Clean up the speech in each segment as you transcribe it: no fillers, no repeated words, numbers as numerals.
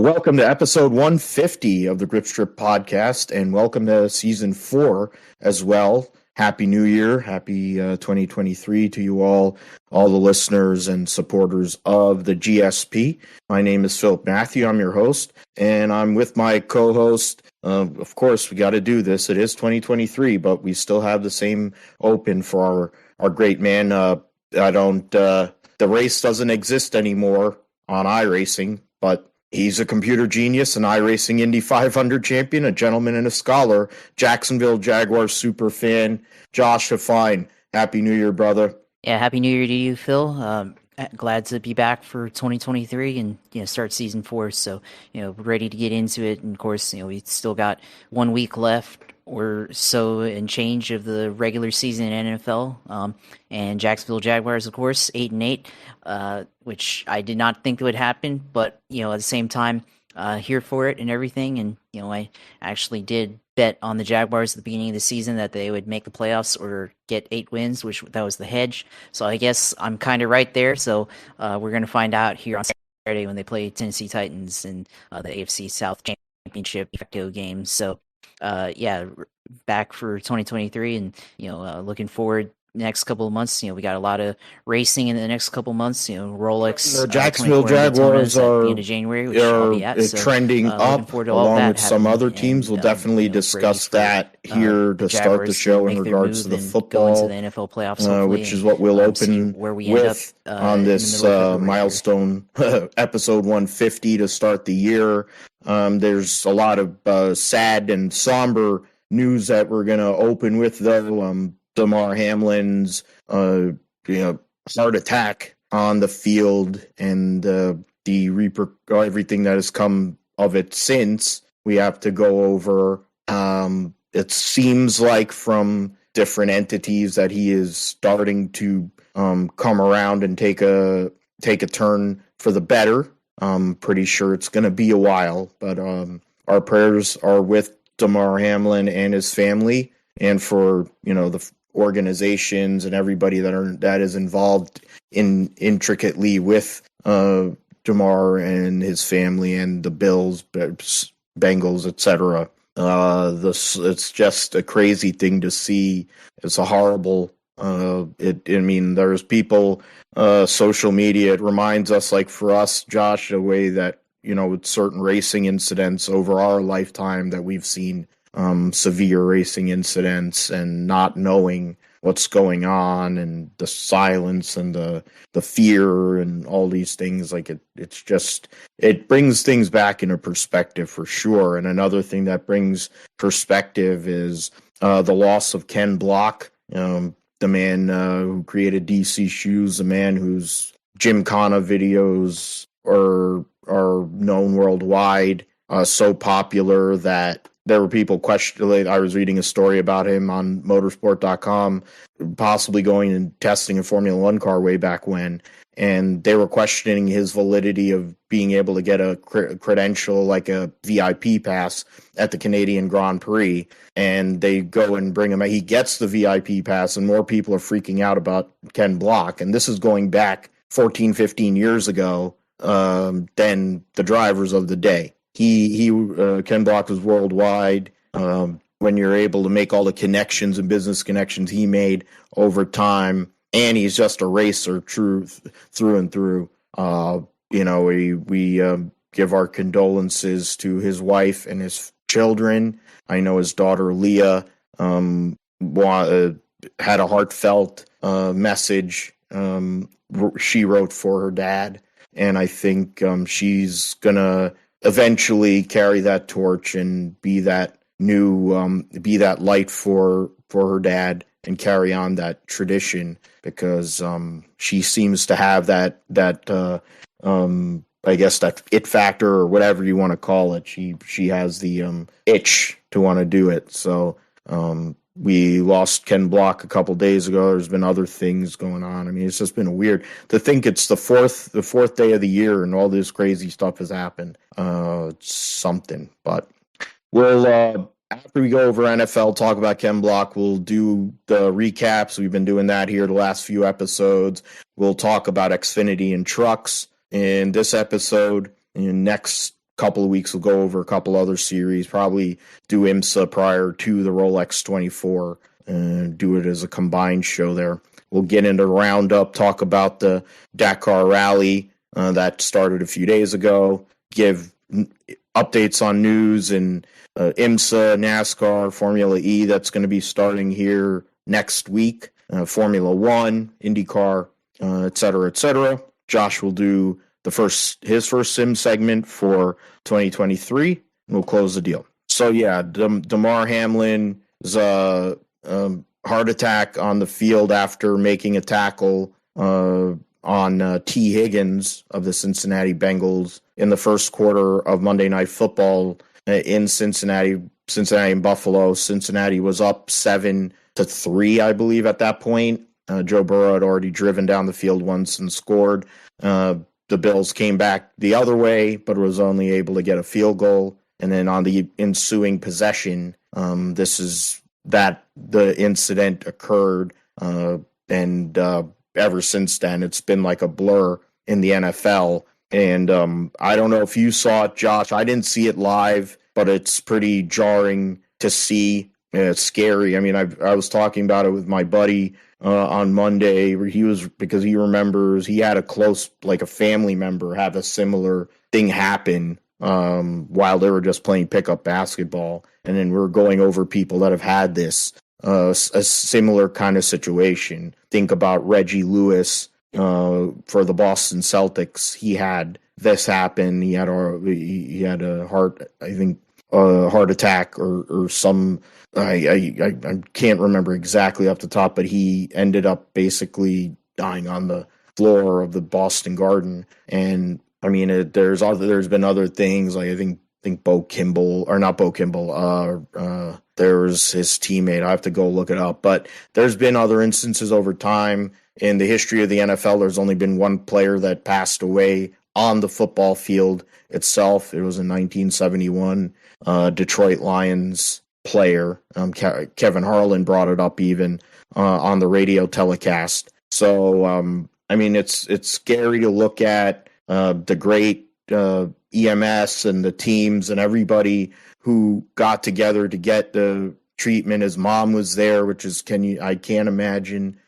Welcome to episode 150 of the Grip Strip podcast, and welcome to season 4 as well. Happy New Year, happy 2023 to you all the listeners and supporters of the GSP. My name is Philip Matthew. I'm your host, and I'm with my co-host. Of course, we got to do this. It is 2023, but we still have the same open for our great man. The race doesn't exist anymore on iRacing, but he's a computer genius, an iRacing Indy 500 champion, a gentleman and a scholar, Jacksonville Jaguars super fan, Josh Fine. Happy New Year, brother. Yeah, Happy New Year to you, Phil. Glad to be back for 2023 and start season 4. So ready to get into it. And of course, we still got 1 week left or so and change of the regular season in NFL. And Jacksonville Jaguars, of course, 8-8, which I did not think would happen. But at the same time, here for it and everything. And I actually did bet on the Jaguars at the beginning of the season that they would make the playoffs or get 8 wins, which that was the hedge. So I guess I'm kind of right there. So we're going to find out here on Saturday when they play Tennessee Titans in the AFC South Championship de facto game. So back for 2023 and looking forward next couple of months. We got a lot of racing in the next couple of months. Rolex, the Jacksonville Jaguars are, at the end of January, which I'll be at, trending up along with some other teams. We'll definitely discuss that here to start the show in regards to the football, the NFL playoffs, which is what we'll open with on this milestone episode 150 to start the year. There's a lot of sad and somber news that we're going to open with, though. Damar Hamlin's heart attack on the field and everything that has come of it since we have to go over. It seems like from different entities that he is starting to come around and take a turn for the better. I'm pretty sure it's going to be a while, but our prayers are with Damar Hamlin and his family, and for the organizations and everybody that is involved intricately with Damar and his family and the Bills, Bengals, etc. It's just a crazy thing to see. It's a horrible. There's people, social media. It reminds us, like for us, Josh, a way that with certain racing incidents over our lifetime that we've seen. Severe racing incidents and not knowing what's going on and the silence and the fear and all these things. Like it brings things back into perspective for sure. And another thing that brings perspective is the loss of Ken Block, the man who created DC Shoes, the man whose Gymkhana videos are known worldwide, so popular that there were people questioning. I was reading a story about him on motorsport.com, possibly going and testing a Formula One car way back when, and they were questioning his validity of being able to get a credential like a VIP pass at the Canadian Grand Prix, and they go and bring him. He gets the VIP pass, and more people are freaking out about Ken Block, and this is going back 14, 15 years ago than the drivers of the day. Ken Block was worldwide. When you're able to make all the connections and business connections he made over time, and he's just a racer through and through. We give our condolences to his wife and his children. I know his daughter Leah had a heartfelt message she wrote for her dad, and I think she's gonna eventually carry that torch and be that light for her dad and carry on that tradition, because she seems to have that I guess that it factor or whatever you want to call it. She has the itch to want to do it. So we lost Ken Block a couple days ago. There's been other things going on. I mean, it's just been weird to think it's the fourth day of the year and all this crazy stuff has happened. It's something, but we'll after we go over NFL, talk about Ken Block, we'll do the recaps. We've been doing that here the last few episodes. We'll talk about XFinity and Trucks in this episode. In next couple of weeks, we'll go over a couple other series, probably do IMSA prior to the Rolex 24 and do it as a combined show there. We'll get into roundup, talk about the Dakar Rally that started a few days ago, give updates on news and IMSA, NASCAR, Formula E that's going to be starting here next week, Formula One, IndyCar, et cetera, et cetera. Josh will do his first sim segment for 2023, and we'll close the deal. So yeah, Damar Hamlin is heart attack on the field after making a tackle on T. Higgins of the Cincinnati Bengals in the first quarter of Monday Night Football in Cincinnati and Buffalo. Cincinnati was up 7-3, I believe, at that point. Joe Burrow had already driven down the field once and scored. The Bills came back the other way, but was only able to get a field goal. And then on the ensuing possession, the incident occurred. And ever since then, it's been like a blur in the NFL. And I don't know if you saw it, Josh. I didn't see it live, but it's pretty jarring to see. It's scary. I mean, I was talking about it with my buddy on Monday, where because he remembers he had a family member have a similar thing happen while they were just playing pickup basketball. And then we're going over people that have had this, a similar kind of situation. Think about Reggie Lewis for the Boston Celtics. He had this happen. He had a heart attack or some. I can't remember exactly off the top, but he ended up basically dying on the floor of the Boston Garden. And I mean, there's been other things, like I think Bo Kimball, or not Bo Kimball, there's his teammate. I have to go look it up, but there's been other instances over time in the history of the NFL. There's only been one player that passed away on the football field itself. It was in 1971, Detroit Lions player. Kevin Harlan brought it up even on the radio telecast. So, I mean, it's scary to look at the great EMS and the teams and everybody who got together to get the treatment. His mom was there, which is, I can't imagine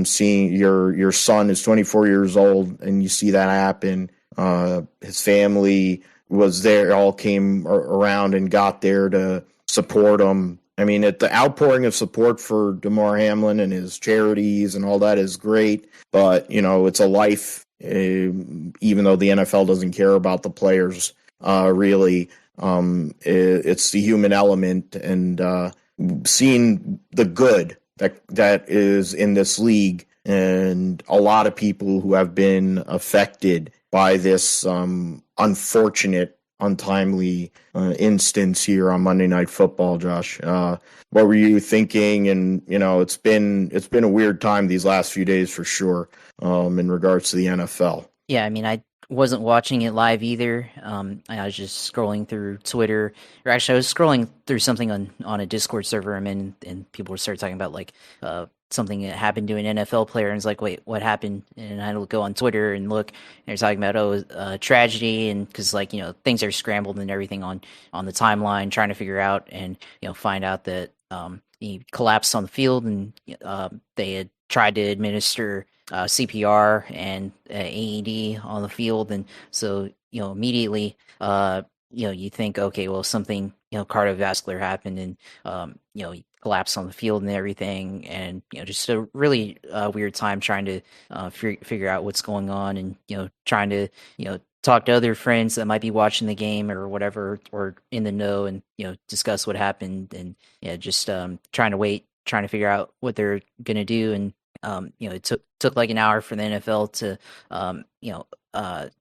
seeing your son is 24 years old and you see that happen. His family was there, all came around and got there to support him. I mean, the outpouring of support for Damar Hamlin and his charities and all that is great, but it's a life. Even though the NFL doesn't care about the players, really, it's the human element, and seeing the good that is in this league, and a lot of people who have been affected by this unfortunate, untimely instance here on Monday Night Football. Josh, what were you thinking? And it's been a weird time these last few days for sure, in regards to the NFL. Yeah, I mean, I wasn't watching it live either. I was just scrolling through Twitter, or actually I was scrolling through something on a Discord server I'm in, and people started talking about like something that happened to an NFL player, and it's like, wait, what happened? And I had to go on Twitter and look, and they're talking about tragedy, and because things are scrambled and everything on the timeline, trying to figure out and find out that he collapsed on the field, and they had tried to administer CPR and AED on the field, and so immediately you think, okay, well, something cardiovascular happened, and he collapsed on the field and everything, and just a really weird time trying to figure out what's going on, and trying to talk to other friends that might be watching the game or whatever, or in the know, and discuss what happened, and just trying to figure out what they're gonna do. And it took like an hour for the NFL to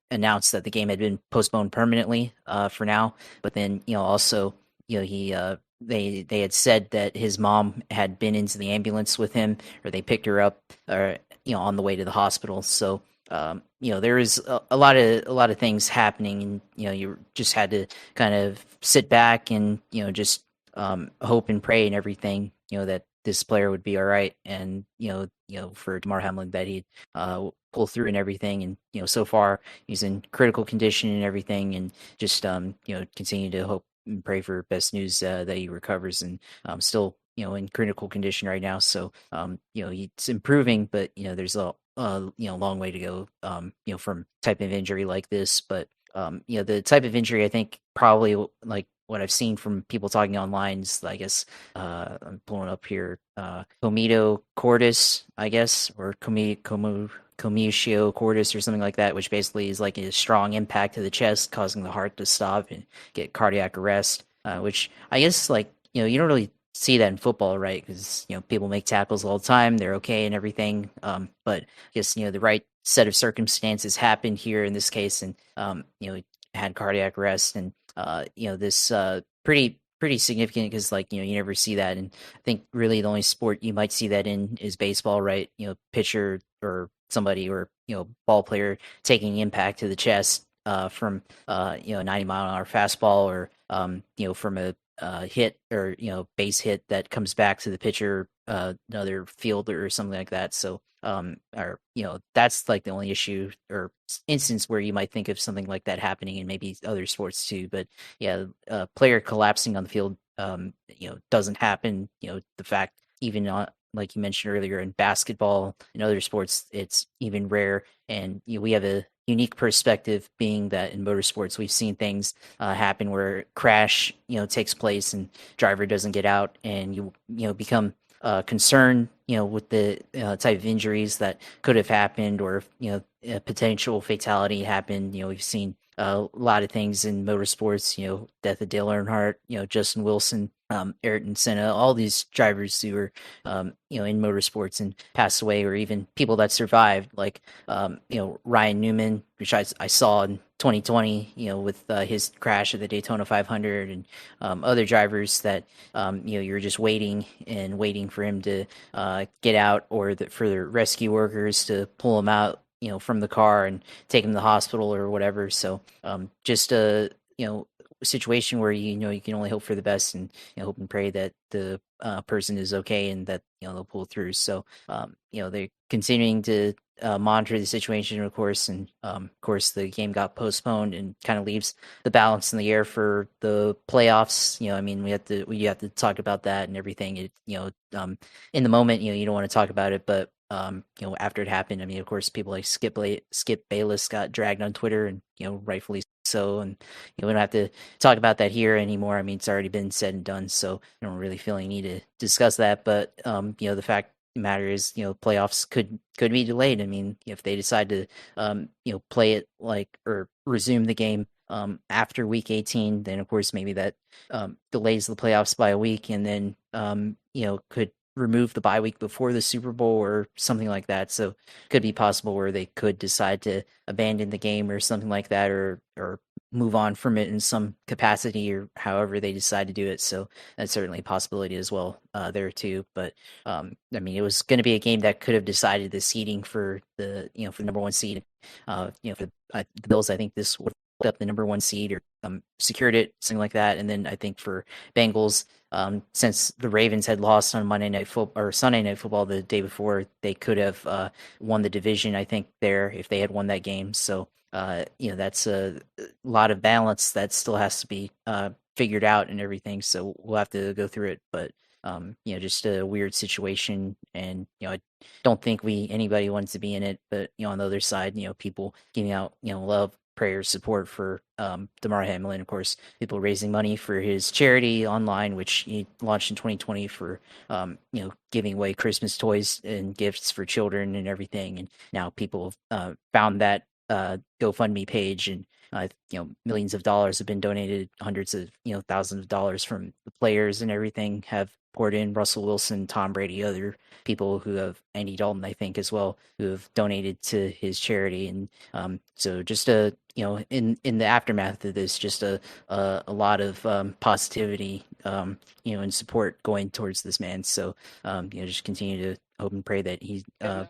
announce that the game had been postponed permanently for now. But then also they had said that his mom had been into the ambulance with him, or they picked her up on the way to the hospital. So there is a lot of things happening, and you just had to kind of sit back and just hope and pray and everything, that this player would be all right, and for Damar Hamlin that he'd pull through and everything. And so far he's in critical condition and everything, and just continue to hope and pray for best news that he recovers, and still in critical condition right now. So he's improving, but there's a long way to go from type of injury like this. But the type of injury, I think probably like what I've seen from people talking online is, I guess, I'm pulling up here, commito cordis, I guess, or commutio cordis or something like that, which basically is like a strong impact to the chest, causing the heart to stop and get cardiac arrest, which I guess, like, you don't really see that in football, right? Because people make tackles all the time, they're okay and everything, but I guess the right set of circumstances happened here in this case, and had cardiac arrest, and this pretty significant, because like you never see that. And I think really the only sport you might see that in is baseball, right? Pitcher or somebody, or ball player taking impact to the chest from 90-mile-an-hour fastball, or from a hit, or base hit that comes back to the pitcher, another fielder or something like that. So or that's like the only issue or instance where you might think of something like that happening in maybe other sports too. But yeah, a player collapsing on the field doesn't happen. The fact, even like you mentioned earlier, in basketball and other sports, it's even rare. And we have a unique perspective, being that in motorsports we've seen things happen where crash takes place and driver doesn't get out, and you become concerned with the type of injuries that could have happened, or a potential fatality happened. We've seen a lot of things in motorsports, death of Dale Earnhardt, Justin Wilson, Ayrton Senna, all these drivers who were, in motorsports and passed away, or even people that survived, like, Ryan Newman, which I saw in 2020, with his crash at the Daytona 500, and other drivers that, you're just waiting for him to get out, or for the rescue workers to pull him out, from the car and take him to the hospital or whatever. So just a situation where you can only hope for the best, and hope and pray that the person is okay, and that they'll pull through. So they're continuing to monitor the situation, of course, and of course the game got postponed, and kind of leaves the balance in the air for the playoffs. I mean, we have to talk about that and everything. In the moment, you don't want to talk about it, but after it happened, I mean, of course, people like Skip Bayless got dragged on Twitter, and rightfully so, and we don't have to talk about that here anymore. I mean, it's already been said and done, so I don't really feel any need to discuss that. But the fact of the matter is, playoffs could be delayed. I mean, if they decide to play it, like, or resume the game after week 18, then of course maybe that delays the playoffs by a week, and then could remove the bye week before the Super Bowl or something like that. So could be possible where they could decide to abandon the game or something like that, or move on from it in some capacity, or however they decide to do it. So that's certainly a possibility as well there too. But I mean, it was going to be a game that could have decided the seeding for the for the number one seed. For the Bills, I think this would have up the number one seed, or secured it, something like that. And then I think for Bengals, since the Ravens had lost on Monday Night Football or Sunday Night Football the day before, they could have won the division, I think, there, if they had won that game. So that's a lot of balance that still has to be figured out and everything. So we'll have to go through it. But just a weird situation, and I don't think anybody wants to be in it. But on the other side, people giving out love, prayers, support for Damar Hamlin. Of course, people raising money for his charity online, which he launched in 2020 for giving away Christmas toys and gifts for children and everything. And now people found that GoFundMe page, and millions of dollars have been donated, hundreds of thousands of dollars from the players and everything have poured in. Russell Wilson, Tom Brady, other people who have, Andy Dalton, I think, as well, who have donated to his charity. And so just in the aftermath of this, just a lot of positivity and support going towards this man. So, just continue to hope and pray that he.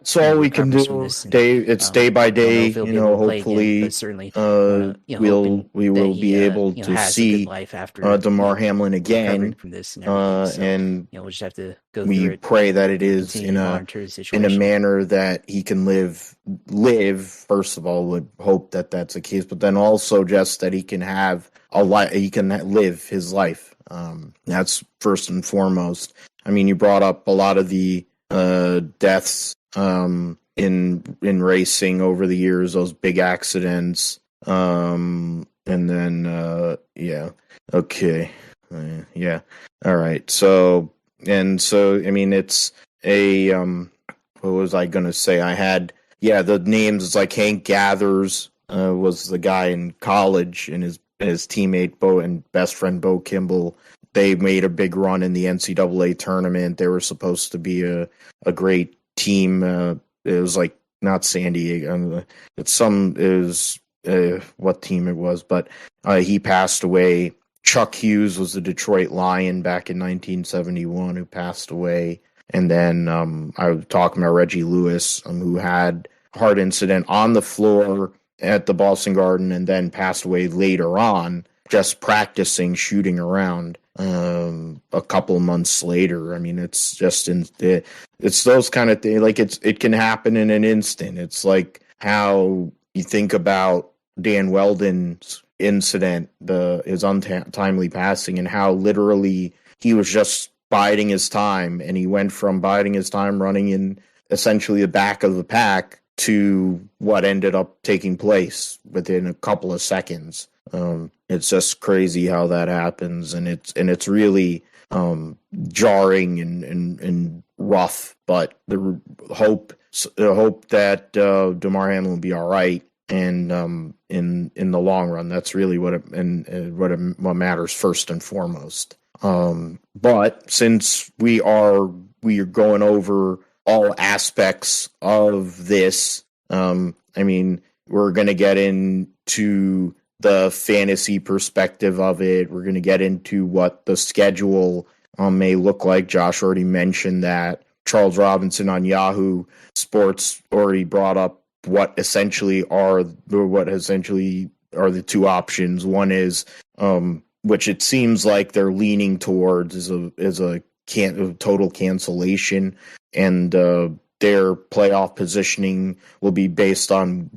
So all we can do, it's day by day. Hopefully, but certainly, we will be able to see life after Damar Hamlin again from this and everything. So, and we'll just have to go we through it. pray that it is in a manner that he can live. First of all, would hope that that's the case, but then also just that he can have a life. He can live his life. That's first and foremost. I mean, you brought up a lot of the deaths in racing over the years, those big accidents, and then okay, yeah, all right. So I mean, it's a what was I gonna say? I had the names. It's like Hank Gathers was the guy in college, and his teammate Bo and best friend Bo Kimball. They made a big run in the NCAA tournament. They were supposed to be a great team. It was like not San Diego. What team it was, but he passed away. Chuck Hughes was the Detroit Lion back in 1971 who passed away. And then I was talking about Reggie Lewis, who had a heart incident on the floor at the Boston Garden and then passed away later on, just practicing shooting around. A couple months later. I mean, it's just it's those kind of things. Like it can happen in an instant. It's like how you think about Dan Weldon's incident, his untimely passing, and how literally he was just biding his time, and he went from biding his time running in essentially the back of the pack to what ended up taking place within a couple of seconds. It's just crazy how that happens, and it's really jarring and rough. But the hope that Damar Hamlin will be all right, and in the long run, that's really what matters first and foremost. But since we are going over all aspects of this, I mean, we're going to get into the fantasy perspective of it. We're going to get into what the schedule may look like. Josh already mentioned that. Charles Robinson on Yahoo Sports already brought up what essentially are the two options. One is, which it seems like they're leaning towards, is a total cancellation, and their playoff positioning will be based on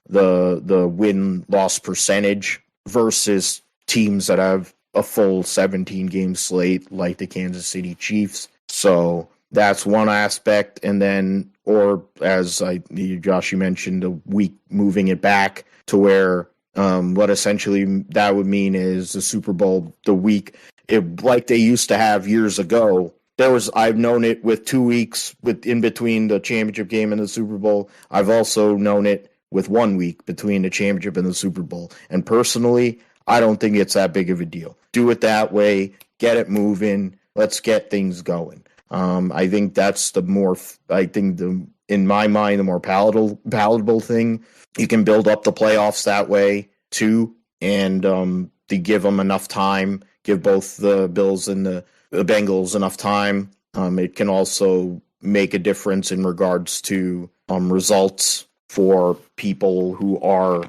the win-loss percentage versus teams that have a full 17-game slate like the Kansas City Chiefs. So that's one aspect. And then, or as Josh, you mentioned, a week moving it back to where what essentially that would mean is the Super Bowl, the week, like they used to have years ago. I've known it with 2 weeks in between the championship game and the Super Bowl. I've also known it with 1 week between the championship and the Super Bowl. And personally, I don't think it's that big of a deal. Do it that way, get it moving, let's get things going. I think that's in my mind, the more palatable thing. You can build up the playoffs that way too, and to give them enough time, give both the Bills and the Bengals enough time. It can also make a difference in regards to results for people who are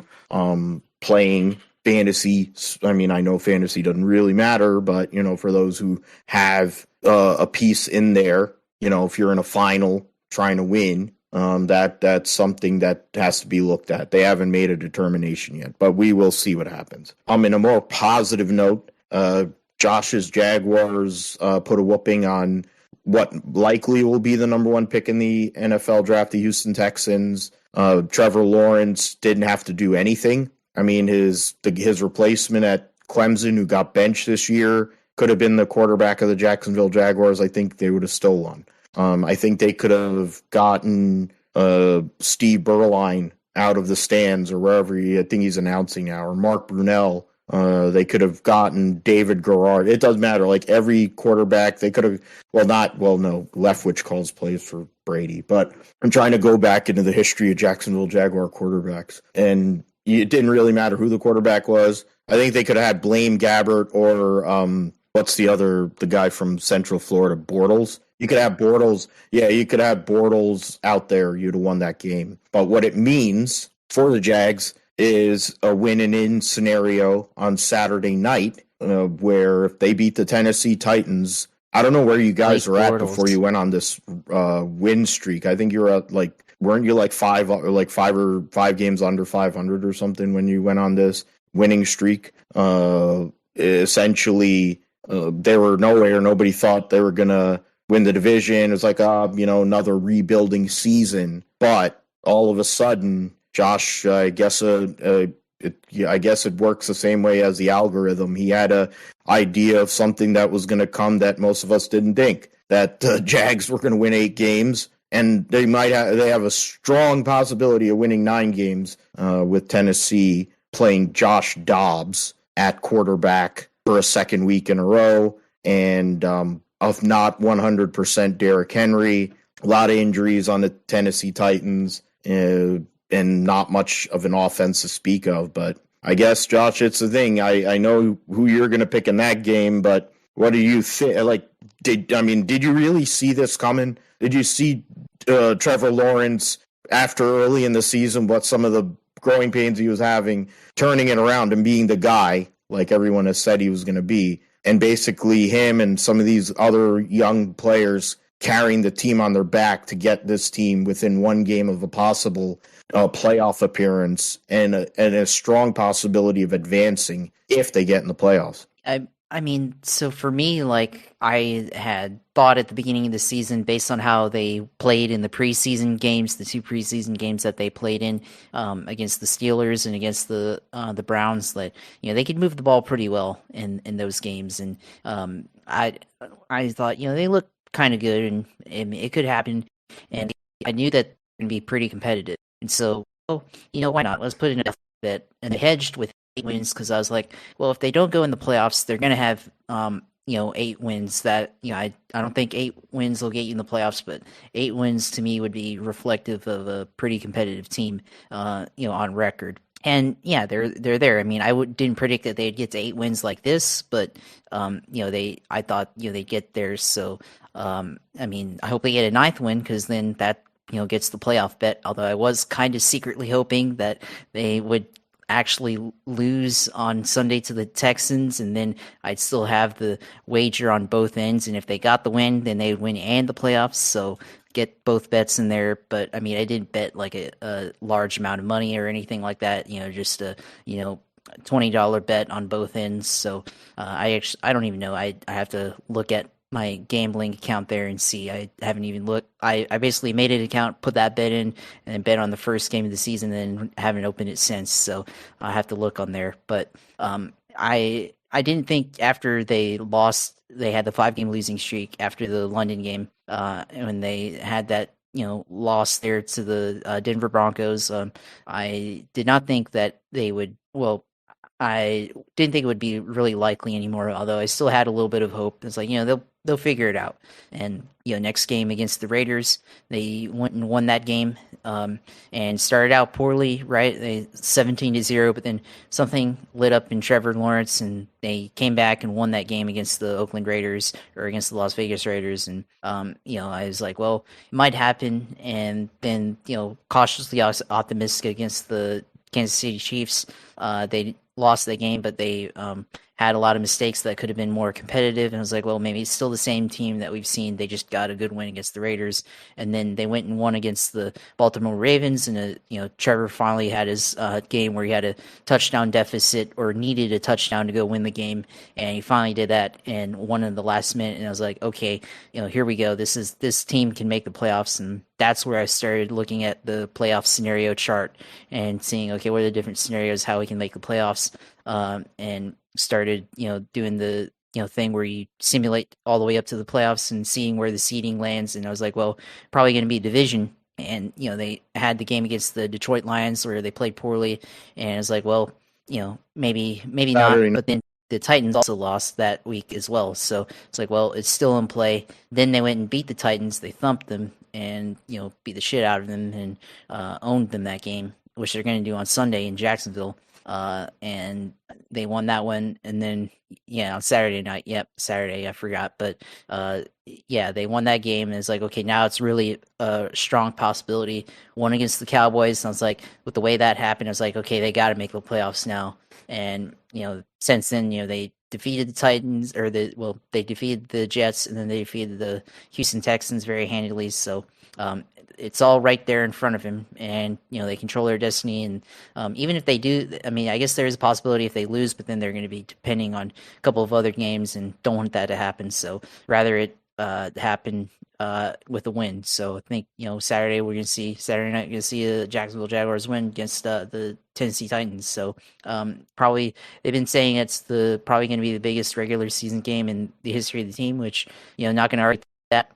playing fantasy. I mean, I know fantasy doesn't really matter, but for those who have a piece in there, if you're in a final trying to win, that's something that has to be looked at. They haven't made a determination yet, but we will see what happens. In a more positive note, Josh's Jaguars put a whooping on what likely will be the number one pick in the NFL draft, the Houston Texans. Trevor Lawrence didn't have to do anything. I mean, his replacement at Clemson, who got benched this year, could have been the quarterback of the Jacksonville Jaguars. I think they would have still won. I think they could have gotten Steve Berline out of the stands or wherever I think he's announcing now, or Mark Brunell. They could have gotten David Garrard. It doesn't matter. Like every quarterback, they could have. No, Leftwich calls plays for Brady. But I'm trying to go back into the history of Jacksonville Jaguar quarterbacks, and it didn't really matter who the quarterback was. I think they could have had Blaine Gabbert or what's the guy from Central Florida, Bortles? You could have Bortles. Yeah, you could have Bortles out there. You'd have won that game. But what it means for the Jags is a win and in scenario on Saturday night, where if they beat the Tennessee Titans, I don't know where you guys were at before you went on this win streak. I think you were at weren't you five games under 500 or something when you went on this winning streak? Essentially, they were nowhere. Nobody thought they were gonna win the division. It was like another rebuilding season. But all of a sudden, Josh, I guess it works the same way as the algorithm. He had a idea of something that was going to come that most of us didn't think, that the Jags were going to win 8 games, and they have a strong possibility of winning 9 games with Tennessee playing Josh Dobbs at quarterback for a second week in a row, and of not 100% Derrick Henry, a lot of injuries on the Tennessee Titans, and not much of an offense to speak of. But I guess, Josh, it's the thing. I know who you're going to pick in that game, but what do you think? Did you really see this coming? Did you see Trevor Lawrence after early in the season, what some of the growing pains he was having, turning it around and being the guy like everyone has said he was going to be, and basically him and some of these other young players carrying the team on their back to get this team within 1 game of a possible playoff appearance and a strong possibility of advancing if they get in the playoffs? I mean, so for me, I had thought at the beginning of the season, based on how they played in the preseason games, the 2 preseason games that they played in against the Steelers and against the Browns, that they could move the ball pretty well in those games, and I thought they look kind of good, and it could happen, and I knew that they're going to be pretty competitive, and so why not? Let's put in a bet, and they hedged with 8 wins because I was like, well, if they don't go in the playoffs, they're going to have 8 wins. That I don't think 8 wins will get you in the playoffs, but 8 wins to me would be reflective of a pretty competitive team, on record. And yeah, they're there. I mean, didn't predict that they'd get to 8 wins like this, but I thought they'd get there. So I mean, I hope they get a 9th win, because then that gets the playoff bet. Although I was kind of secretly hoping that they would actually lose on Sunday to the Texans, and then I'd still have the wager on both ends, and if they got the win, then they'd win and the playoffs, so get both bets in there. But I mean, I didn't bet a large amount of money or anything like that, just a $20 bet on both ends. So I don't even know. I have to look at my gambling account there and see. I haven't even looked. I basically made an account, put that bet in, and then bet on the first game of the season, and haven't opened it since. So I have to look on there. But I didn't think after they lost, they had the 5-game losing streak after the London game, when they had that loss there to the Denver Broncos. I did not think that they would. Well, I didn't think it would be really likely anymore, although I still had a little bit of hope. It's like, they'll figure it out. And, next game against the Raiders, they went and won that game, and started out poorly, right? They 17-0, but then something lit up in Trevor Lawrence, and they came back and won that game against the Oakland Raiders, or against the Las Vegas Raiders. And, I was like, well, it might happen. And then, cautiously optimistic against the Kansas City Chiefs. They lost the game, but they had a lot of mistakes that could have been more competitive. And I was like, well, maybe it's still the same team that we've seen. They just got a good win against the Raiders. And then they went and won against the Baltimore Ravens. And, Trevor finally had his game where he had a touchdown deficit, or needed a touchdown to go win the game. And he finally did that and won in the last minute. And I was like, okay, here we go. This team can make the playoffs. And that's where I started looking at the playoff scenario chart and seeing, okay, what are the different scenarios, how we can make the playoffs, and started, doing the, thing where you simulate all the way up to the playoffs and seeing where the seeding lands. And I was like, well, probably going to be division. And, they had the game against the Detroit Lions where they played poorly. And I was like, well, maybe not. But then the Titans also lost that week as well. So it's like, well, it's still in play. Then they went and beat the Titans. They thumped them and, beat the shit out of them and owned them that game, which they're going to do on Sunday in Jacksonville. and they won that one. And then, on Saturday night, Saturday, I forgot, but they won that game. And it's like, okay, now it's really a strong possibility. One against the Cowboys. Sounds like with the way that happened, it's like, okay, they got to make the playoffs now. And since then, they defeated the Titans, they defeated the Jets, and then they defeated the Houston Texans very handily. So it's all right there in front of him, and they control their destiny. And even if they do, I mean, I guess there is a possibility if they lose, but then they're going to be depending on a couple of other games, and don't want that to happen. So rather it happen with a win. So I think Saturday night we're going to see a Jacksonville Jaguars win against the Tennessee Titans. So probably they've been saying it's probably going to be the biggest regular season game in the history of the team, which not going to argue that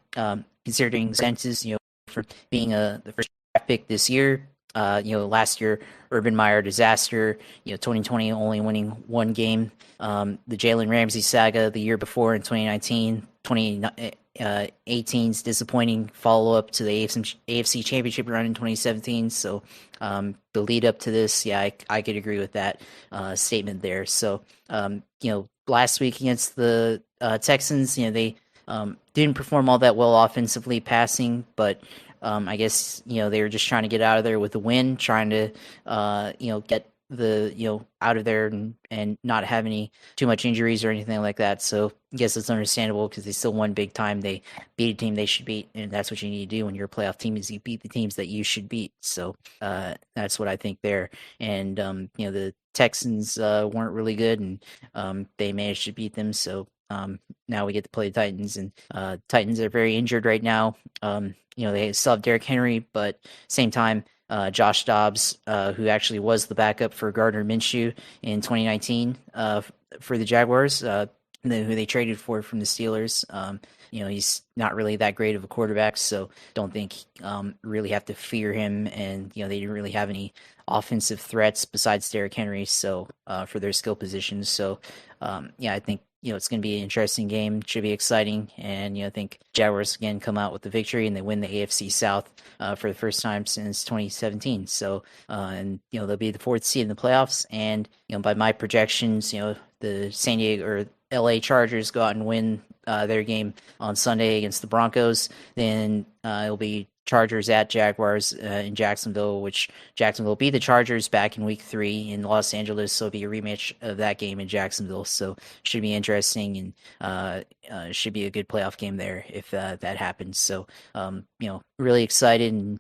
considering senses for being the first draft pick this year. Last year, Urban Meyer disaster. 2020 only winning one game. The Jalen Ramsey saga the year before in 2019. 2018's disappointing follow-up to the AFC Championship run in 2017. So the lead up to this, I could agree with that statement there. So, last week against the Texans, they didn't perform all that well offensively passing, but I guess, they were just trying to get out of there with a win, trying to, get the, out of there and not have too much injuries or anything like that. So I guess it's understandable because they still won big time. They beat a team they should beat, and that's what you need to do when you're a playoff team is you beat the teams that you should beat. So that's what I think there. And, the Texans weren't really good, and they managed to beat them. So now we get to play the Titans, and Titans are very injured right now. They still have Derrick Henry, but same time, Josh Dobbs, who actually was the backup for Gardner Minshew in 2019 for the Jaguars, who they traded for from the Steelers. He's not really that great of a quarterback, so don't think really have to fear him. And they didn't really have any offensive threats besides Derrick Henry, so for their skill positions. So I think it's going to be an interesting game. Should be exciting. And, I think Jaguars again come out with the victory and they win the AFC South for the first time since 2017. So, and, they'll be the fourth seed in the playoffs. And, by my projections, the San Diego or LA Chargers go out and win their game on Sunday against the Broncos. Then it'll be Chargers at Jaguars in Jacksonville, which Jacksonville beat the Chargers back in week 3 in Los Angeles. So it'll be a rematch of that game in Jacksonville. So should be interesting, and should be a good playoff game there if that happens. So, really excited, and,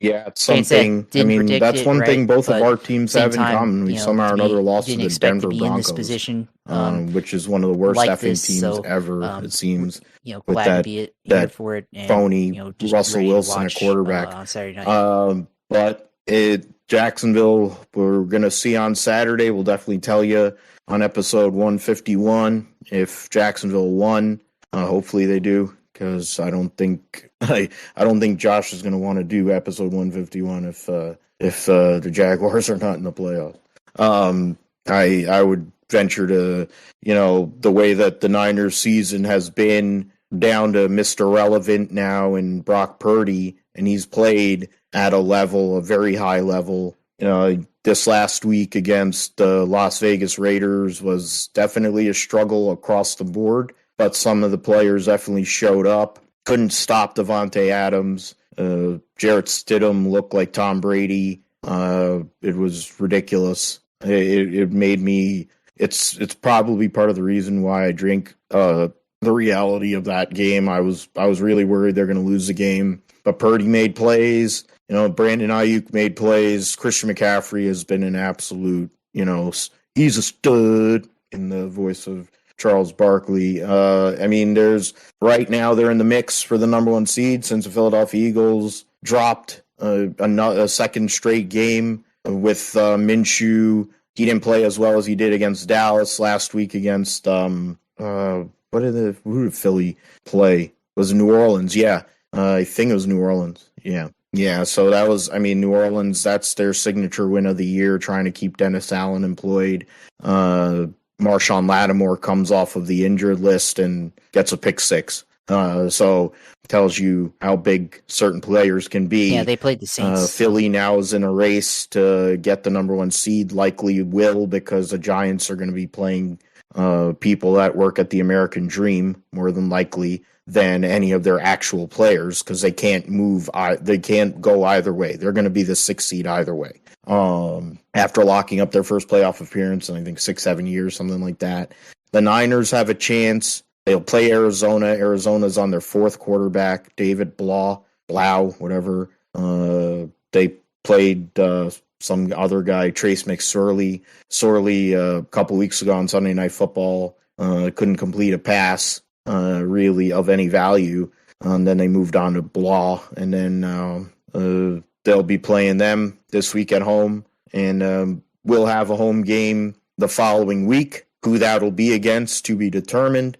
it's something. I mean, that's one thing both of our teams have in common. We somehow or another lost to the Denver Broncos, which is one of the worst effing teams ever. It seems. Glad to be here for it. And, phony Russell Wilson at quarterback on Saturday night. But Jacksonville, we're gonna see on Saturday. We'll definitely tell you on episode 151 if Jacksonville won. Hopefully they do, because I don't think Josh is going to want to do episode 151 if the Jaguars are not in the playoffs. I would venture to, the way that the Niners season has been, down to Mr. Relevant now and Brock Purdy, and he's played at a very high level. This last week against the Las Vegas Raiders was definitely a struggle across the board, but some of the players definitely showed up. Couldn't stop Devontae Adams. Jarrett Stidham looked like Tom Brady. It was ridiculous. It made me. It's probably part of the reason why I drink. The reality of that game, I was really worried they're going to lose the game. But Purdy made plays. Brandon Ayuk made plays. Christian McCaffrey has been an absolute. He's a stud, in the voice of Charles Barkley. I mean, right now they're in the mix for the number 1 seed since the Philadelphia Eagles dropped a second straight game with Minshew. He didn't play as well as he did against Dallas last week against who did Philly play? Was it New Orleans? Yeah, I think it was New Orleans. Yeah. So that was, New Orleans. That's their signature win of the year, trying to keep Dennis Allen employed. Marshawn Lattimore comes off of the injured list and gets a pick 6. So tells you how big certain players can be. Yeah, they played the Saints. Philly now is in a race to get the number 1 seed, likely will, because the Giants are going to be playing people that work at the American Dream more than likely than any of their actual players, because they can't move. They can't go either way. They're going to be the 6th seed either way. After locking up their first playoff appearance in, I think, 6-7 years, something like that. The Niners have a chance. They'll play Arizona. Arizona's on their 4th quarterback, David Blau, whatever. They played some other guy, Trace McSorley, a couple weeks ago on Sunday Night Football. Couldn't complete a pass, really, of any value. Then they moved on to Blau, and then they'll be playing them this week at home. And we'll have a home game the following week. Who that'll be against, to be determined.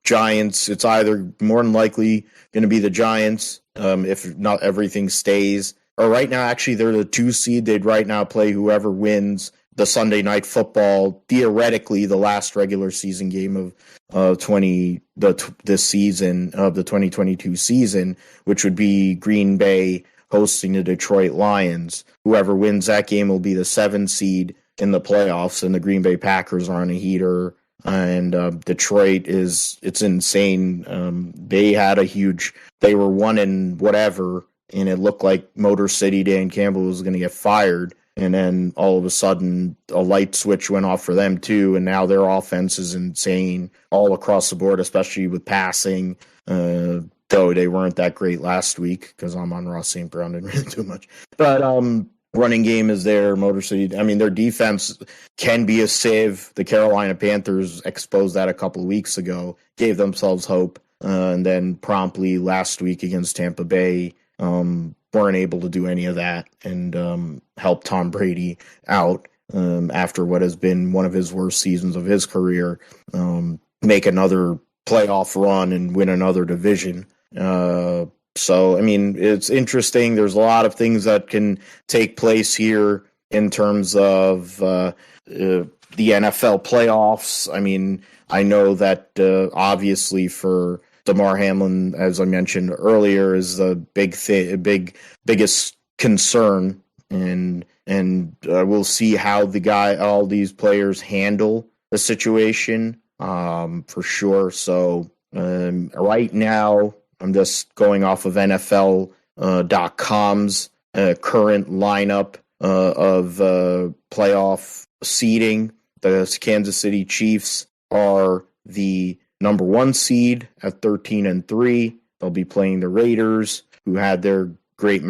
Giants, it's either more than likely going to be the Giants, if not everything stays. Or right now, actually, they're the 2 seed. They'd right now play whoever wins the Sunday Night Football, theoretically the last regular season game of this season, of the 2022 season, which would be Green Bay hosting the Detroit Lions. Whoever wins that game will be the 7 seed in the playoffs, and the Green Bay Packers are on a heater. And Detroit it's insane. They were 1 and whatever, and it looked like Motor City Dan Campbell was going to get fired. And then all of a sudden, a light switch went off for them too, and now their offense is insane all across the board, especially with passing. Though they weren't that great last week, because I'm on Ross St. Brown, didn't really do much. But running game is there. Motor City, I mean, their defense can be a sieve. The Carolina Panthers exposed that a couple of weeks ago, gave themselves hope, and then promptly last week against Tampa Bay weren't able to do any of that and help Tom Brady out after what has been one of his worst seasons of his career, make another playoff run and win another division. So, I mean, it's interesting. There's a lot of things that can take place here in terms of the NFL playoffs. I mean, I know that obviously for Damar Hamlin, as I mentioned earlier, is the biggest concern, and we'll see how all these players handle the situation for sure. So right now, I'm just going off of NFL.com's current lineup of playoff seeding. The Kansas City Chiefs are the number 1 seed at 13-3. They'll be playing the Raiders, who had their great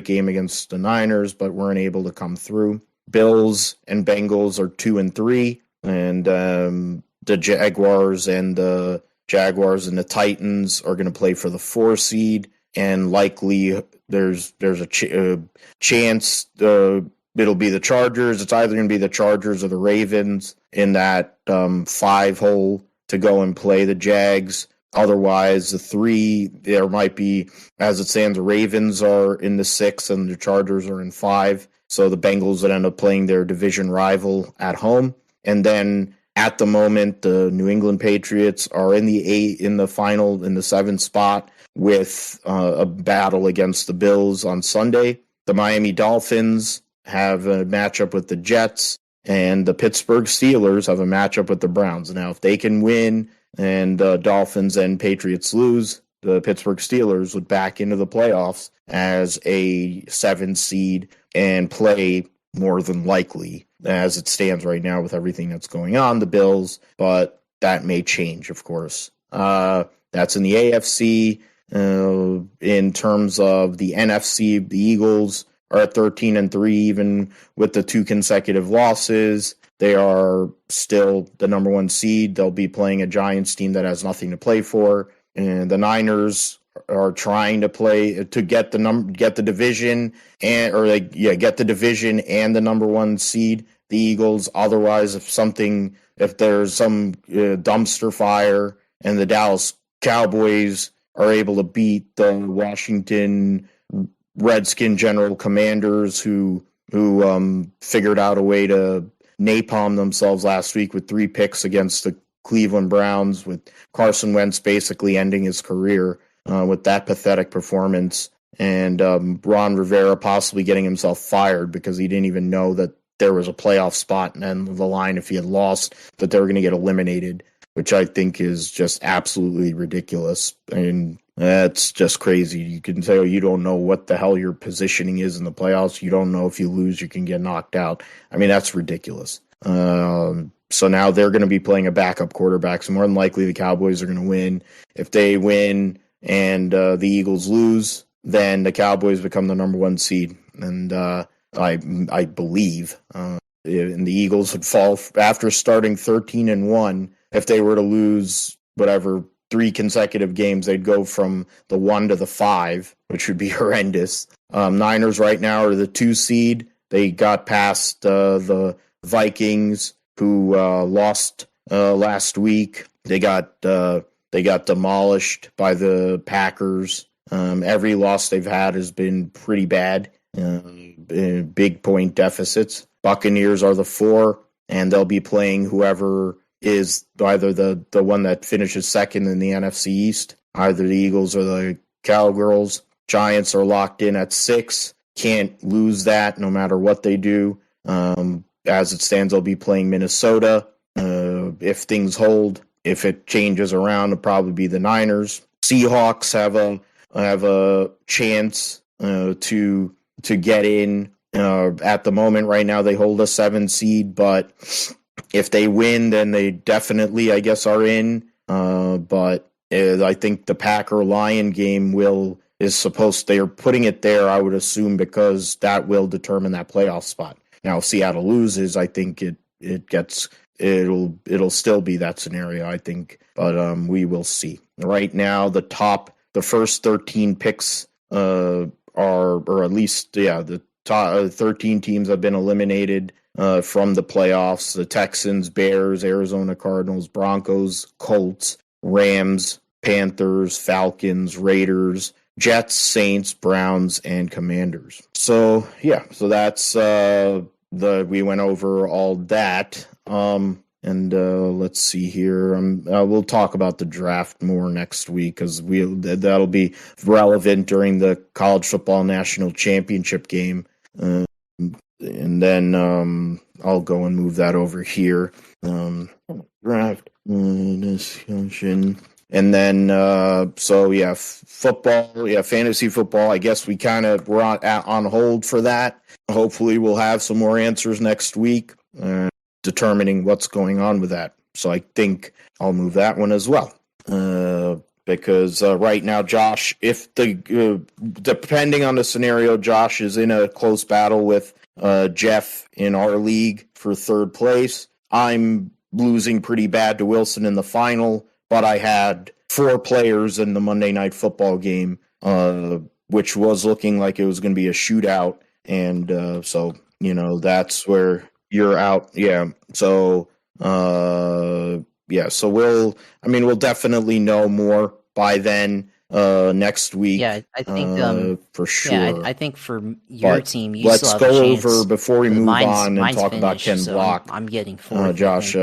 game against the Niners, but weren't able to come through. Bills and Bengals are 2-3, and the Jaguars and the Titans are going to play for the 4 seed, and likely there's a chance it'll be the Chargers. It's either going to be the Chargers or the Ravens in that 5 hole to go and play the Jags. Otherwise, the 3, there might be, as it stands, the Ravens are in the 6 and the Chargers are in 5. So the Bengals would end up playing their division rival at home. And then at the moment, the New England Patriots are in the 7th spot with a battle against the Bills on Sunday. The Miami Dolphins have a matchup with the Jets, and the Pittsburgh Steelers have a matchup with the Browns. Now, if they can win and the Dolphins and Patriots lose, the Pittsburgh Steelers would back into the playoffs as a 7 seed and play more than likely, as it stands right now with everything that's going on, the Bills, but that may change, of course. That's in the AFC. In terms of the NFC, the Eagles are at 13-3, even with the 2 consecutive losses. They are still the number 1 seed. They'll be playing a Giants team that has nothing to play for. And the Niners are trying to play to get the division get the division and the number 1 seed. The Eagles, otherwise, if there's some dumpster fire and the Dallas Cowboys are able to beat the Washington Redskin General Commanders, who figured out a way to napalm themselves last week with 3 picks against the Cleveland Browns, with Carson Wentz basically ending his career with that pathetic performance, and Ron Rivera possibly getting himself fired because he didn't even know that there was a playoff spot and then the line, if he had lost, that they were going to get eliminated, which I think is just absolutely ridiculous. And that's just crazy. You can say, oh, you don't know what the hell your positioning is in the playoffs. You don't know if you lose, you can get knocked out. I mean, that's ridiculous. So now they're going to be playing a backup quarterback. So more than likely the Cowboys are going to win. If they win and the Eagles lose, then the Cowboys become the number 1 seed. And I believe and the Eagles would fall after starting 13-1. If they were to lose whatever 3 consecutive games, they'd go from the 1 to the 5, which would be horrendous. Niners right now are the 2 seed. They got past the Vikings, who lost last week. They got demolished by the Packers. Every loss they've had has been pretty bad. Big point deficits. Buccaneers are the 4, and they'll be playing whoever is either the one that finishes second in the NFC East, either the Eagles or the Cowgirls. Giants are locked in at 6. Can't lose that no matter what they do. As it stands, they'll be playing Minnesota. If things hold, if it changes around, it'll probably be the Niners. Seahawks have a chance to get in. At the moment, right now, they hold a 7 seed, but if they win, then they definitely, I guess, are in. But I think the Packer-Lion game they're putting it there, I would assume, because that will determine that playoff spot. Now, if Seattle loses, I think it'll still be that scenario, I think. But we will see. Right now, the first 13 picks the top 13 teams have been eliminated from the playoffs. The Texans, Bears, Arizona Cardinals, Broncos, Colts, Rams, Panthers, Falcons, Raiders, Jets, Saints, Browns, and Commanders. So that's we went over all that. Let's see here. We'll talk about the draft more next week because that'll be relevant during the College Football National Championship game. And then I'll go and move that over here. Draft discussion. And then, football, fantasy football. I guess we're on hold for that. Hopefully we'll have some more answers next week, determining what's going on with that. So I think I'll move that one as well. Because right now, Josh, depending on the scenario, Josh is in a close battle with Jeff in our league for 3rd place. I'm losing pretty bad to Wilson in the final, but I had 4 players in the Monday Night Football game, which was looking like it was going to be a shootout. And so that's where you're out. Yeah. So, so we'll definitely know more by then next week. Yeah, I think for sure. Yeah, I think for your team, you let's still have go a chance. over before we move on and talk finished, about Ken so Block. I'm getting 4th. Josh,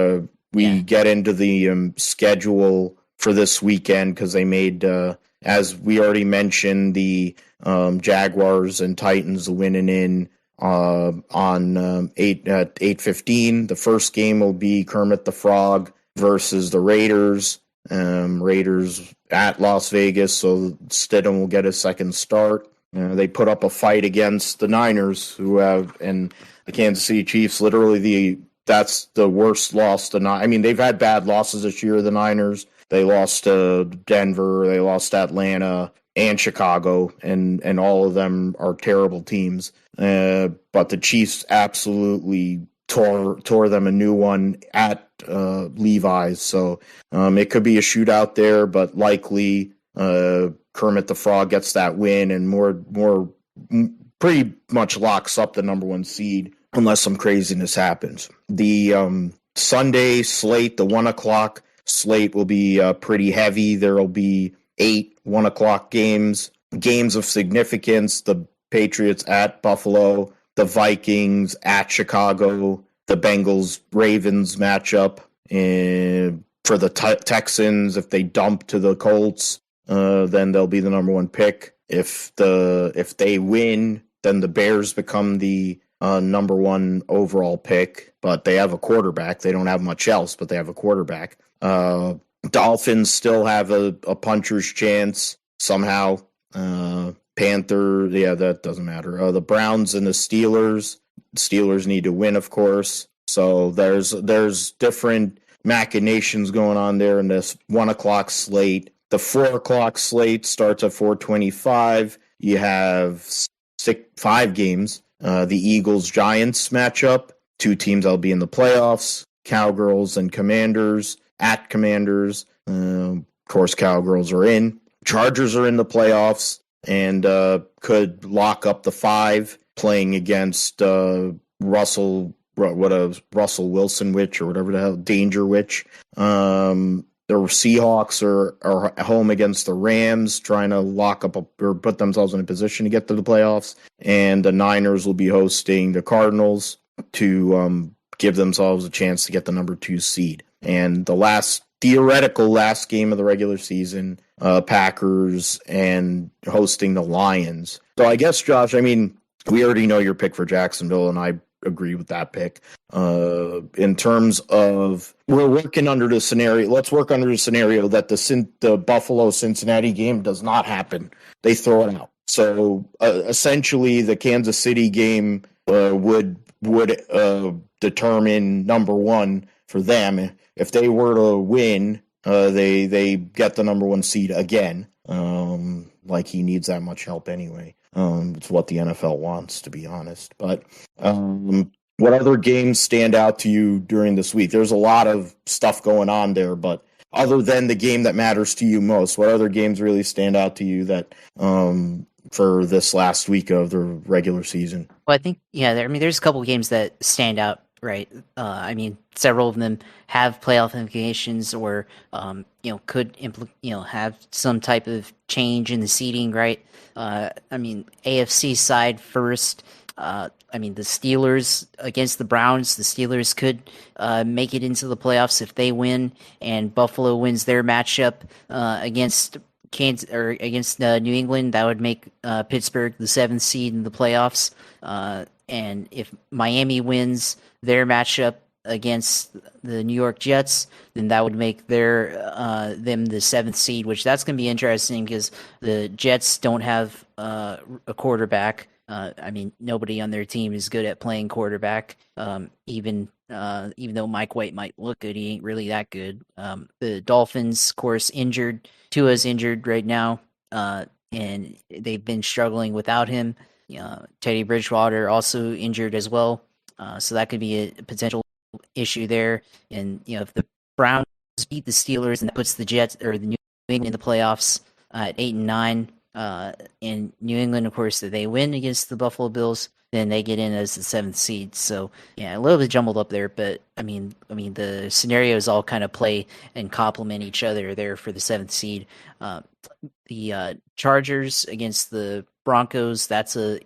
we get into the schedule for this weekend because they made, as we already mentioned, the Jaguars and Titans winning in on 8:15. The first game will be Kermit the Frog versus the Raiders. Raiders at Las Vegas, so Stidham will get a second start. They put up a fight against the Niners, and the Kansas City Chiefs. Literally, that's the worst loss. They've had bad losses this year. The Niners. They lost to Denver. They lost to Atlanta and Chicago, and all of them are terrible teams. But the Chiefs absolutely tore them a new one at Levi's. So it could be a shootout there, but likely Kermit the Frog gets that win and more pretty much locks up the number 1 seed unless some craziness happens. The Sunday slate, the 1:00 slate, will be pretty heavy. There will be 8 1:00 games of significance. The Patriots at Buffalo, the Vikings at Chicago, the Bengals-Ravens matchup, for the Texans, if they dump to the Colts, then they'll be the number one pick. If they win, then the Bears become the number one overall pick. But they have a quarterback. They don't have much else, but they have a quarterback. Dolphins still have a puncher's chance somehow. Panther, yeah, that doesn't matter. The Browns and the Steelers. Steelers need to win, of course. So there's different machinations going on there in this 1 o'clock slate. The 4 o'clock slate starts at 4:25. You have 5 games. The Eagles-Giants matchup. 2 teams that'll be in the playoffs. Cowgirls and Commanders. At Commanders. Of course, Cowgirls are in. Chargers are in the playoffs and could lock up the 5 playing against Russell Wilson Witch or whatever the hell, Danger Witch. The Seahawks are at home against the Rams, trying to lock up or put themselves in a position to get to the playoffs. And the Niners will be hosting the Cardinals to give themselves a chance to get the number 2 seed. And the theoretical last game of the regular season, Packers and hosting the Lions. So I guess, Josh, I mean, we already know your pick for Jacksonville, and I agree with that pick. In terms of, we're working under the scenario. Let's work under the scenario that the Buffalo-Cincinnati game does not happen. They throw it out. So essentially, the Kansas City game would determine number 1 for them. If they were to win, they get the number 1 seed again. Like he needs that much help anyway. It's what the NFL wants, to be honest. But what other games stand out to you during this week? There's a lot of stuff going on there, but other than the game that matters to you most, what other games really stand out to you that for this last week of the regular season? Well, I think, there's a couple of games that stand out, right? Several of them have playoff implications or, could have some type of change in the seeding, right? AFC side first, the Steelers against the Browns. The Steelers could make it into the playoffs if they win, and Buffalo wins their matchup against Kansas or against New England. That would make Pittsburgh the 7th seed in the playoffs. And if Miami wins their matchup against the New York Jets, then that would make them the 7th seed, which that's going to be interesting because the Jets don't have a quarterback. Nobody on their team is good at playing quarterback. Even though Mike White might look good, he ain't really that good. The Dolphins, of course, injured. Tua's injured right now, and they've been struggling without him. Teddy Bridgewater also injured as well, so that could be a potential issue there. And if the Browns beat the Steelers, and that puts the Jets or the New England in the playoffs at 8-9. In New England, of course, if they win against the Buffalo Bills, then they get in as the 7th seed. So yeah, a little bit jumbled up there, but the scenarios all kind of play and complement each other there for the 7th seed. The Chargers against the Broncos, that's a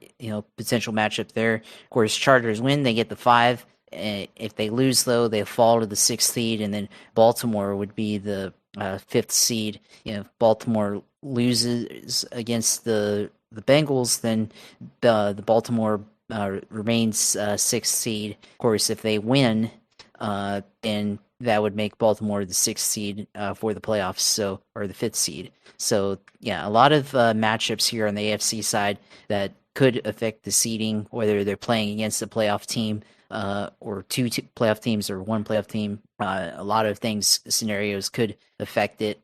potential matchup there. Of course, Chargers win, they get the 5. If they lose, though, they fall to the 6th seed, and then Baltimore would be the 5th seed. If Baltimore loses against the Bengals, then the Baltimore remains 6th seed. Of course, if they win, then that would make Baltimore the 6th seed for the playoffs, or the 5th seed. So yeah, a lot of matchups here on the AFC side that could affect the seeding, whether they're playing against a playoff team or 2 playoff teams or 1 playoff team. A lot of scenarios could affect it.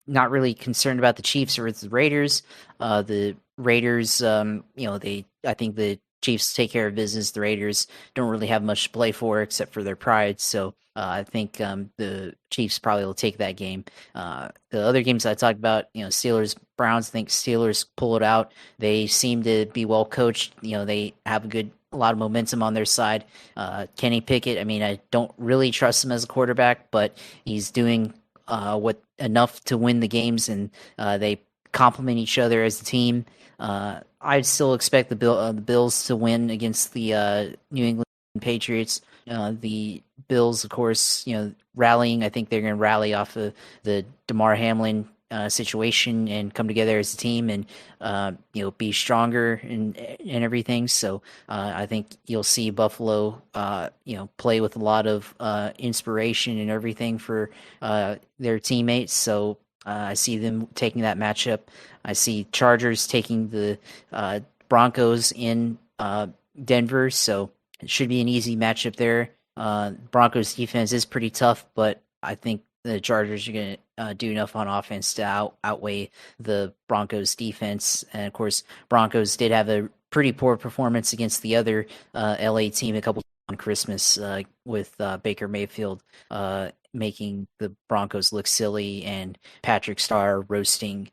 Not really concerned about the Chiefs or the Raiders. The Raiders, I think the Chiefs take care of business. The Raiders don't really have much to play for except for their pride. So I think the Chiefs probably will take that game. The other games I talked about, Steelers, Browns, I think Steelers pull it out. They seem to be well coached. They have a lot of momentum on their side. Kenny Pickett, I don't really trust him as a quarterback, but he's doing enough to win the games, and they complement each other as a team. I still expect the Bills to win against the New England Patriots. The Bills, of course, rallying. I think they're going to rally off of the Damar Hamlin situation and come together as a team and be stronger and everything. So I think you'll see Buffalo play with a lot of inspiration and everything for their teammates. So I see them taking that matchup. I see Chargers taking the Broncos in Denver. So it should be an easy matchup there. Broncos defense is pretty tough, but I think the Chargers are going to do enough on offense to outweigh the Broncos defense. And of course, Broncos did have a pretty poor performance against the other LA team a couple on Christmas with Baker Mayfield making the Broncos look silly and Patrick Starr roasting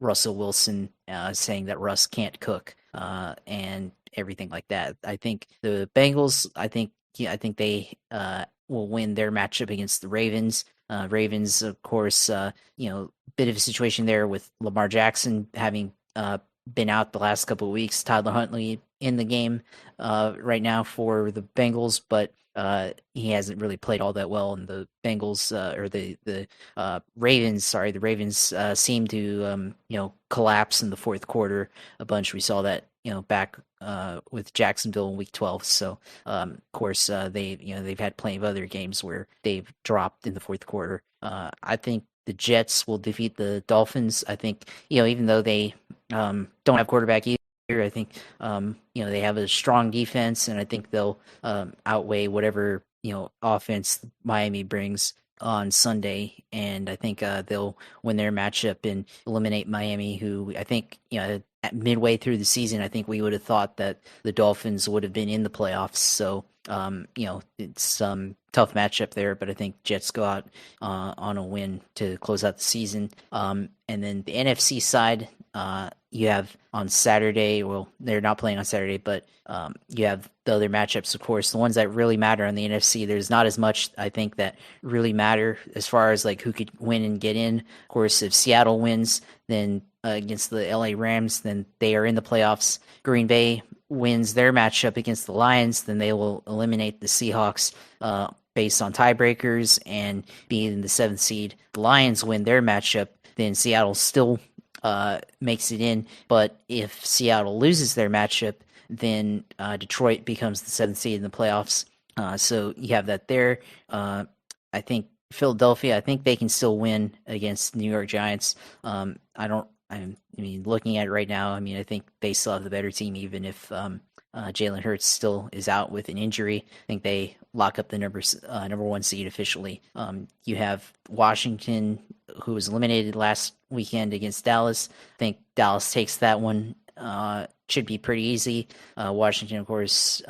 Russell Wilson, saying that Russ can't cook and everything like that. I think the Bengals, I think they will win their matchup against the Ravens. Ravens, of course, bit of a situation there with Lamar Jackson having been out the last couple of weeks. Tyler Huntley in the game right now for the Bengals, but he hasn't really played all that well. And the Bengals or the Ravens, the Ravens seem to collapse in the fourth quarter a bunch. We saw that back with Jacksonville in Week 12. So of course they've had plenty of other games where they've dropped in the fourth quarter. I think the Jets will defeat the Dolphins. I think even though they don't have quarterback either, I think they have a strong defense, and I think they'll outweigh whatever offense Miami brings on Sunday, and I think they'll win their matchup and eliminate Miami, who I think at midway through the season, I think we would have thought that the Dolphins would have been in the playoffs. So it's tough matchup there, but I think Jets go out on a win to close out the season. And then the NFC side, you have on Saturday, well, they're not playing on Saturday, but you have the other matchups, of course, the ones that really matter on the NFC. There's not as much, I think, that really matter as far as like who could win and get in. Of course, if Seattle wins, then against the LA Rams, then they are in the playoffs. Green Bay wins their matchup against the Lions, then they will eliminate the Seahawks based on tiebreakers and be in the 7th seed. The Lions win their matchup, then Seattle still makes it in. But if Seattle loses their matchup, then Detroit becomes the 7th seed in the playoffs. So you have that there. I think Philadelphia, I think they can still win against New York Giants. Looking at it right now, I think they still have the better team, even if Jalen Hurts still is out with an injury. I think they lock up the number 1 seed officially. You have Washington, who was eliminated last weekend against Dallas. I think Dallas takes that one. Should be pretty easy. Washington, of course,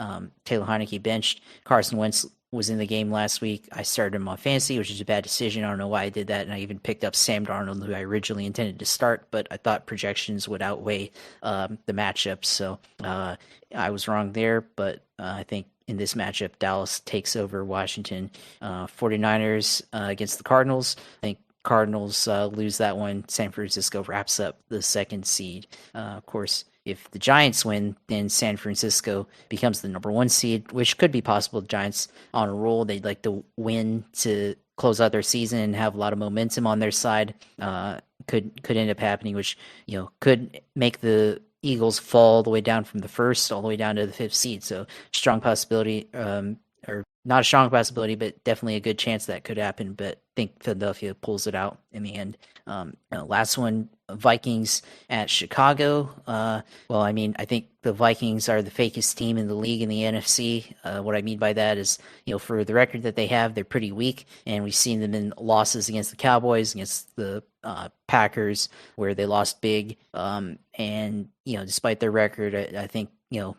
Taylor Heineke benched. Carson Wentz was in the game last week. I started him on fantasy, which is a bad decision. I don't know why I did that, and I even picked up Sam Darnold, who I originally intended to start, but I thought projections would outweigh the matchup, so I was wrong there, but I think in this matchup, Dallas takes over Washington. 49ers against the Cardinals. I think Cardinals lose that one. San Francisco wraps up the 2nd seed. Of course, if the Giants win, then San Francisco becomes the number 1 seed, which could be possible. The Giants on a roll. They'd like to win to close out their season and have a lot of momentum on their side. Could end up happening, which could make the Eagles fall all the way down from the 1st all the way down to the 5th seed. So strong possibility, or not a strong possibility, but definitely a good chance that could happen. But I think Philadelphia pulls it out in the end. Last one, Vikings at Chicago. I think the Vikings are the fakest team in the league in the NFC. What I mean by that is, for the record that they have, they're pretty weak, and we've seen them in losses against the Cowboys, against the Packers, where they lost big. And despite their record, I think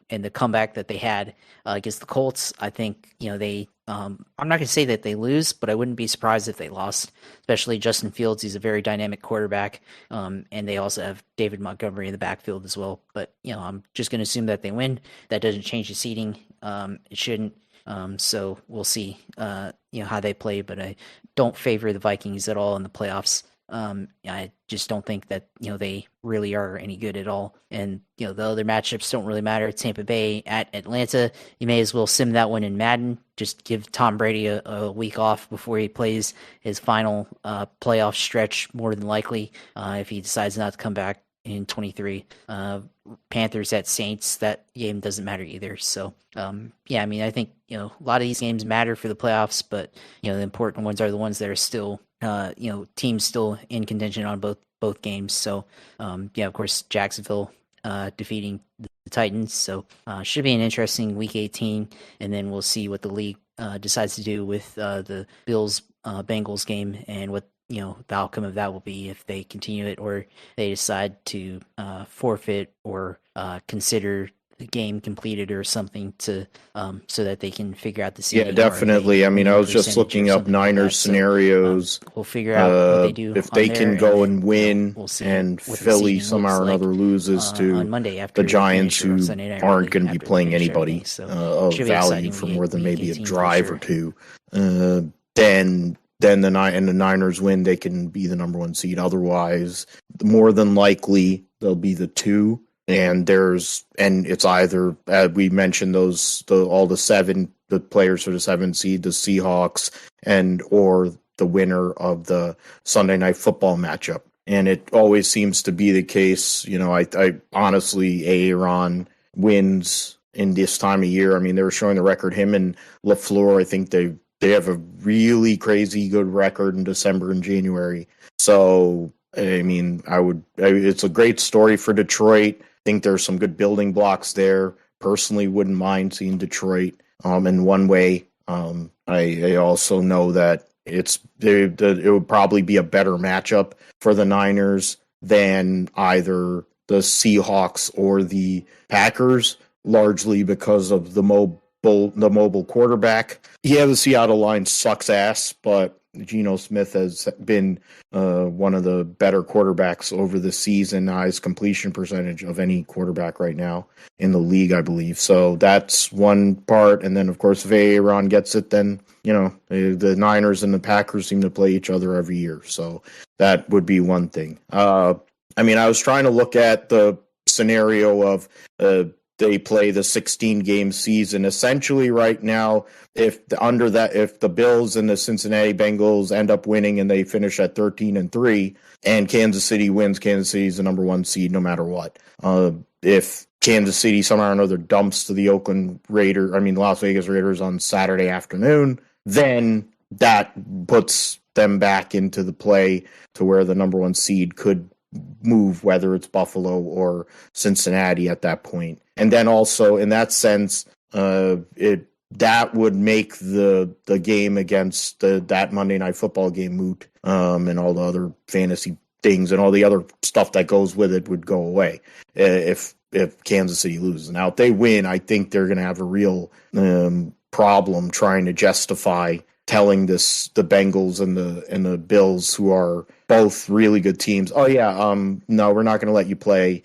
and the comeback that they had against the Colts, I think they. I'm not going to say that they lose, but I wouldn't be surprised if they lost. Especially Justin Fields, he's a very dynamic quarterback, and they also have David Montgomery in the backfield as well. But I'm just going to assume that they win. That doesn't change the seeding. It shouldn't. So we'll see. How they play, but I don't favor the Vikings at all in the playoffs. I just don't think that, they really are any good at all. And, the other matchups don't really matter. Tampa Bay at Atlanta, you may as well sim that one in Madden. Just give Tom Brady a week off before he plays his final playoff stretch, more than likely, if he decides not to come back in 23. Panthers at Saints, that game doesn't matter either. So, I think, a lot of these games matter for the playoffs, but, the important ones are the ones that are still, teams still in contention on both games. So, of course, Jacksonville defeating the Titans. So, should be an interesting Week 18, and then we'll see what the league decides to do with the Bills Bengals game and what the outcome of that will be, if they continue it or they decide to forfeit or consider the game completed or something to so that they can figure out the season. Yeah, definitely. I mean, I was just looking up Niners scenarios. So, we'll figure out what they do if they can go and and win, we'll and Philly somehow or another loses to on Monday after the Giants, who aren't going to be playing anybody of value for more than maybe a drive or two. Then the Niners win, they can be the number one seed. Otherwise, more than likely they'll be the 2. And it's either, we mentioned all the players for the 7 seed, the Seahawks, or the winner of the Sunday Night Football matchup. And it always seems to be the case. I honestly, Aaron wins in this time of year. I mean, they were showing the record. Him and LaFleur, I think they have a really crazy good record in December and January. So, I mean, it's a great story for Detroit. I think there's some good building blocks there. Personally, wouldn't mind seeing Detroit in one way. I also know that it would probably be a better matchup for the Niners than either the Seahawks or the Packers, largely because of the mobile quarterback. Yeah, the Seattle line sucks ass, but Geno Smith has been one of the better quarterbacks over the season. His completion percentage of any quarterback right now in the league, I believe. So that's one part. And then, of course, if Aaron gets it, then, the Niners and the Packers seem to play each other every year. So that would be one thing. I was trying to look at the scenario of they play the 16-game season. Essentially, right now, if the Bills and the Cincinnati Bengals end up winning and they finish at 13-3, and Kansas City wins, Kansas City's the number 1 seed no matter what. If Kansas City somehow or another dumps to the Las Vegas Raiders on Saturday afternoon, then that puts them back into the play to where the number 1 seed could move, whether it's Buffalo or Cincinnati at that point. And then also in that sense, that would make the game against that Monday Night Football game moot, and all the other fantasy things and all the other stuff that goes with it would go away if Kansas City loses. Now, if they win, I think they're going to have a real problem trying to justify telling the Bengals and the Bills, who are both really good teams, no, we're not going to let you play.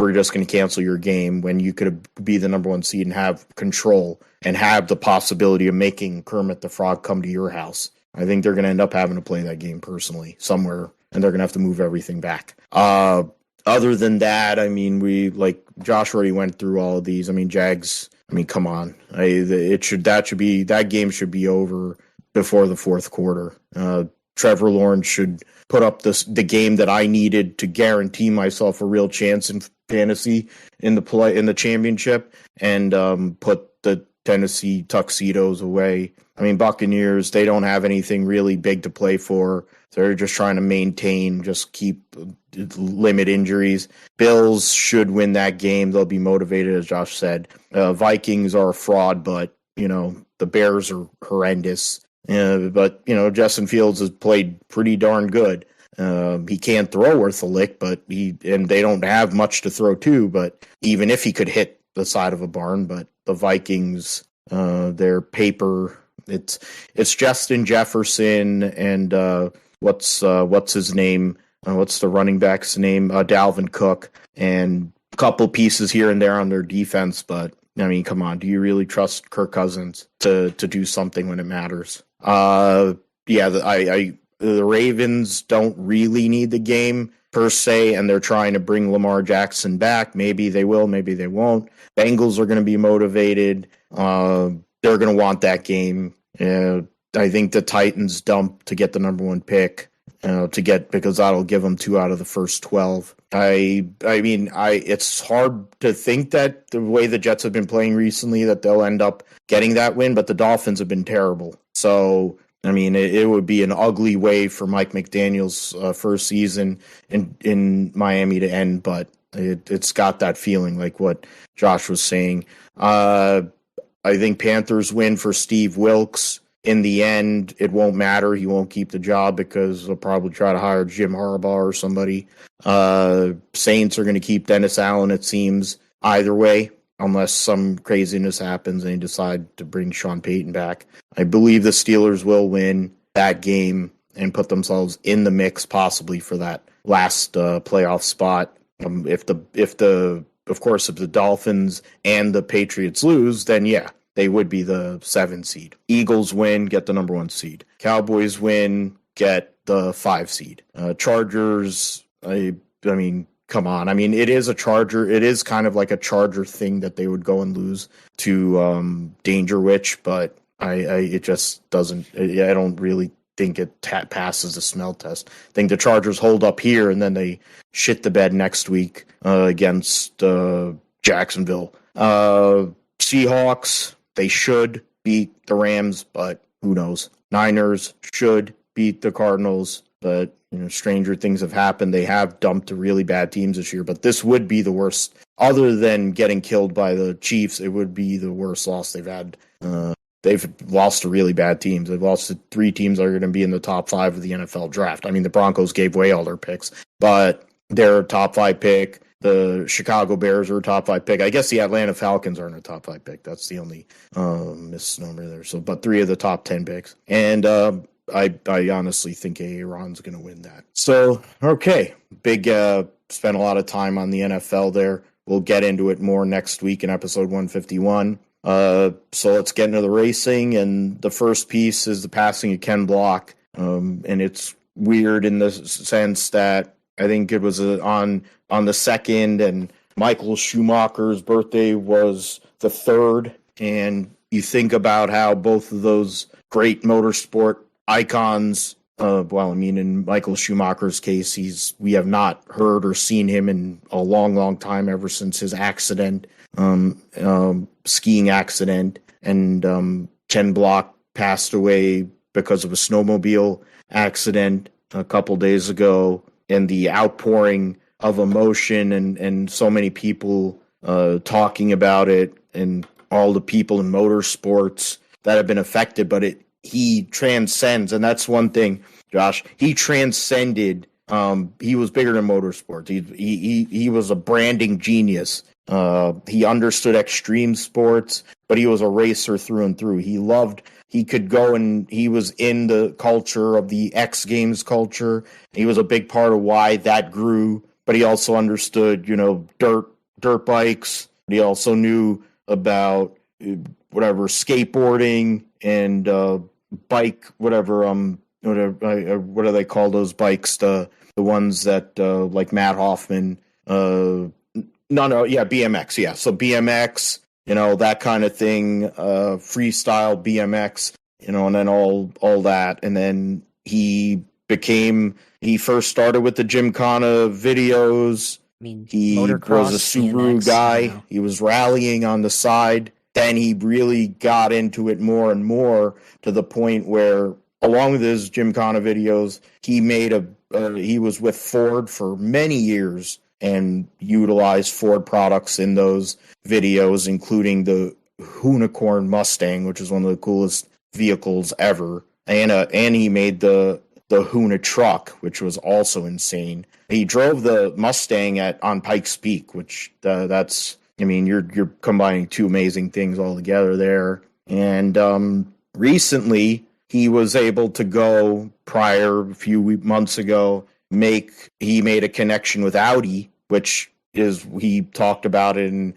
We're just going to cancel your game, when you could be the number 1 seed and have control and have the possibility of making Kermit the Frog come to your house. I think they're going to end up having to play that game personally somewhere, and they're going to have to move everything back. Other than that, Josh already went through all of these. Jags, come on. That game should be over before the fourth quarter. Trevor Lawrence should put up the game that I needed to guarantee myself a real chance in fantasy in the championship, and put the Tennessee Tuxedos away. Buccaneers, they don't have anything really big to play for. They're just trying to limit injuries. Bills should win that game. They'll be motivated, as Josh said. Vikings are a fraud, but, the Bears are horrendous. But Justin Fields has played pretty darn good. He can't throw worth a lick, and they don't have much to throw to, but even if he could hit the side of a barn, but the Vikings, their paper, it's Justin Jefferson and what's his name? What's the running back's name? Dalvin Cook, and a couple pieces here and there on their defense. But come on, do you really trust Kirk Cousins to do something when it matters? I the Ravens don't really need the game per se, and they're trying to bring Lamar Jackson back. Maybe they will, maybe they won't. Bengals are going to be motivated. They're going to want that game. I think the Titans dump to get the number one pick, because that'll give them 2 out of the first 12. It's hard to think that the way the Jets have been playing recently that they'll end up getting that win, but the Dolphins have been terrible. So, it would be an ugly way for Mike McDaniel's first season in Miami to end, but it's got that feeling like what Josh was saying. I think Panthers win for Steve Wilkes. In the end, it won't matter. He won't keep the job because they'll probably try to hire Jim Harbaugh or somebody. Saints are going to keep Dennis Allen, it seems, either way, unless some craziness happens and they decide to bring Sean Payton back. I believe the Steelers will win that game and put themselves in the mix possibly for that last playoff spot. If the Dolphins and the Patriots lose, then yeah, they would be the 7 seed. Eagles win, get the number 1 seed. Cowboys win, get the 5 seed. Chargers, come on. It is a Charger. It is kind of like a Charger thing that they would go and lose to Danger Witch, but it just doesn't. I don't really think it passes the smell test. I think the Chargers hold up here and then they shit the bed next week against Jacksonville. Seahawks, they should beat the Rams, but who knows? Niners should beat the Cardinals, but stranger things have happened. They have dumped to really bad teams this year, but this would be the worst. Other than getting killed by the Chiefs, it would be the worst loss they've had. They've lost to really bad teams. They've lost to 3 teams that are going to be in the top 5 of the NFL draft. The Broncos gave away all their picks, but they're a top 5 pick. The Chicago Bears are a top 5 pick. I guess the Atlanta Falcons aren't a top 5 pick. That's the only misnomer there. So, but 3 of the top 10 picks. And I honestly think Aaron's going to win that. So, okay. Spent a lot of time on the NFL there. We'll get into it more next week in episode 151. So let's get into the racing. And the first piece is the passing of Ken Block. And it's weird in the sense that I think it was on the 2nd, and Michael Schumacher's birthday was the 3rd. And you think about how both of those great motorsport icons, in Michael Schumacher's case, we have not heard or seen him in a long, long time, ever since his accident, skiing accident. And Ken Block passed away because of a snowmobile accident a couple days ago. And the outpouring of emotion and so many people talking about it, and all the people in motorsports that have been affected, but he transcends, and that's one thing, Josh. He transcended. He was bigger than motorsports. He was a branding genius. He understood extreme sports, but he was a racer through and through. He could go, and he was in the culture of the X Games culture. He was a big part of why that grew, but he also understood, dirt bikes. He also knew about skateboarding and bike, what do they call those bikes? The ones that like Matt Hoffman. BMX. Yeah, so BMX. That kind of thing, freestyle BMX, and then all that. And then he first started with the Gymkhana videos. He was a Subaru BMX, guy. He was rallying on the side. Then he really got into it more and more, to the point where, along with his Gymkhana videos, he was with Ford for many years and utilized Ford products in those videos, including the Unicorn Mustang, which is one of the coolest vehicles ever. And he made the Huna truck, which was also insane. He drove the Mustang on Pikes Peak, which you're combining 2 amazing things all together there. And recently he was able to go, a few months ago, he made a connection with Audi, which he talked about it in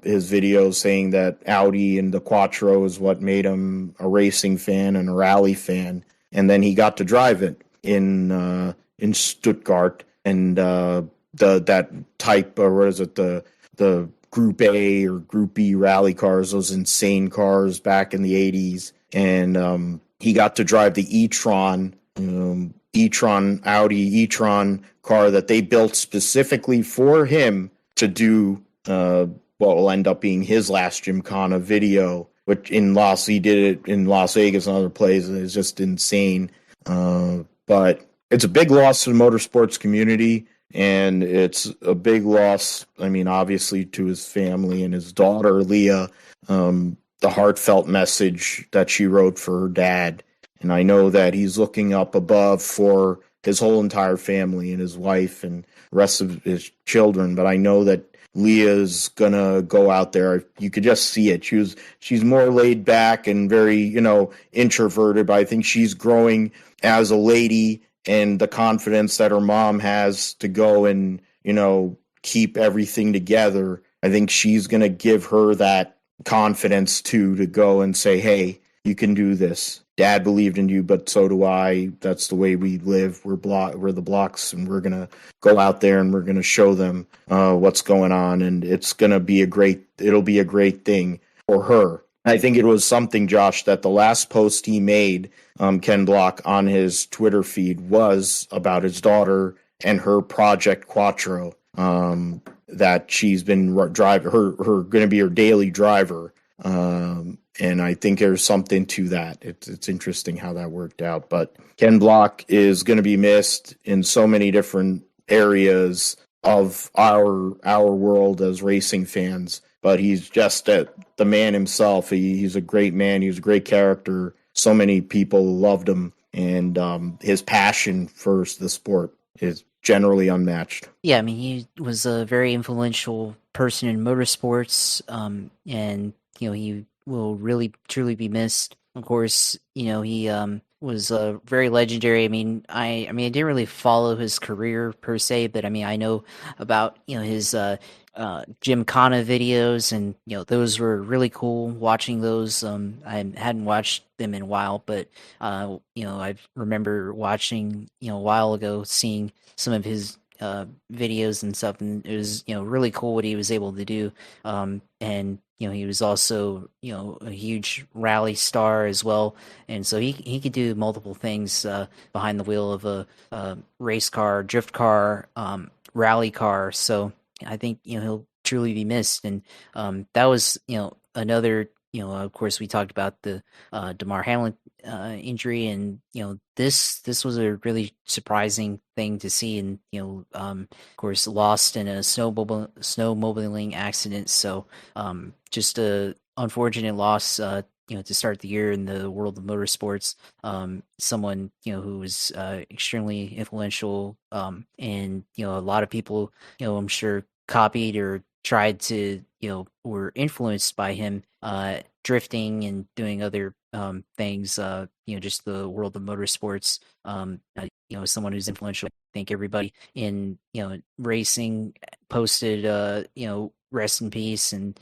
his videos, saying that Audi and the Quattro is what made him a racing fan and a rally fan. and then he got to drive it in Stuttgart, and that type, or what is it, the Group A or Group B rally cars, those insane cars back in the 80s. And he got to drive the e-tron, Audi e-tron car that they built specifically for him to do what will end up being his last Gymkhana video, which he did it in Las Vegas and other places. It's just insane. But it's a big loss to the motorsports community, and it's a big loss, I mean, obviously to his family and his daughter, Leah, the heartfelt message that she wrote for her dad. And I know that he's looking up above for his whole entire family and his wife and the rest of his children. But I know that Leah's gonna go out there. You could just see it. She's more laid back and very, introverted, but I think she's growing as a lady, and the confidence that her mom has to go and, keep everything together. I think she's gonna give her that confidence to go and say, hey, you can do this. Dad believed in you, but so do I. That's the way we live. We're the Blocks, and we're gonna go out there and we're gonna show them what's going on, and it'll be a great thing for her. I think it was something, Josh, that the last post he made, Ken Block, on his Twitter feed was about his daughter and her Project Quattro, that she's been driving her going to be her daily driver. And I think there's something to that. It's interesting how that worked out. But Ken Block is going to be missed in so many different areas of our world as racing fans. But he's just the man himself. He's a great man. He's a great character. So many people loved him, and his passion for the sport is generally unmatched. Yeah, I mean, he was a very influential person in motorsports, and he will really truly be missed. Of course, he was very legendary. I mean, I didn't really follow his career per se, but I mean, I know about his Gymkhana videos, and those were really cool. Watching those, I hadn't watched them in a while, but I remember watching a while ago, seeing some of his videos and stuff, and it was really cool what he was able to do. And he was also a huge rally star as well, and so he could do multiple things behind the wheel of a race car, drift car, rally car. So I think he'll truly be missed. And that was another, of course, we talked about the Damar Hamlin injury, and this was a really surprising thing to see, and of course, lost in a snowmobiling accident. So just a unfortunate loss, to start the year in the world of motorsports. Someone who was extremely influential, and a lot of people I'm sure copied or tried to were influenced by him, drifting and doing other things, just the world of motorsports. Someone who's influential. I think everybody in racing posted rest in peace, and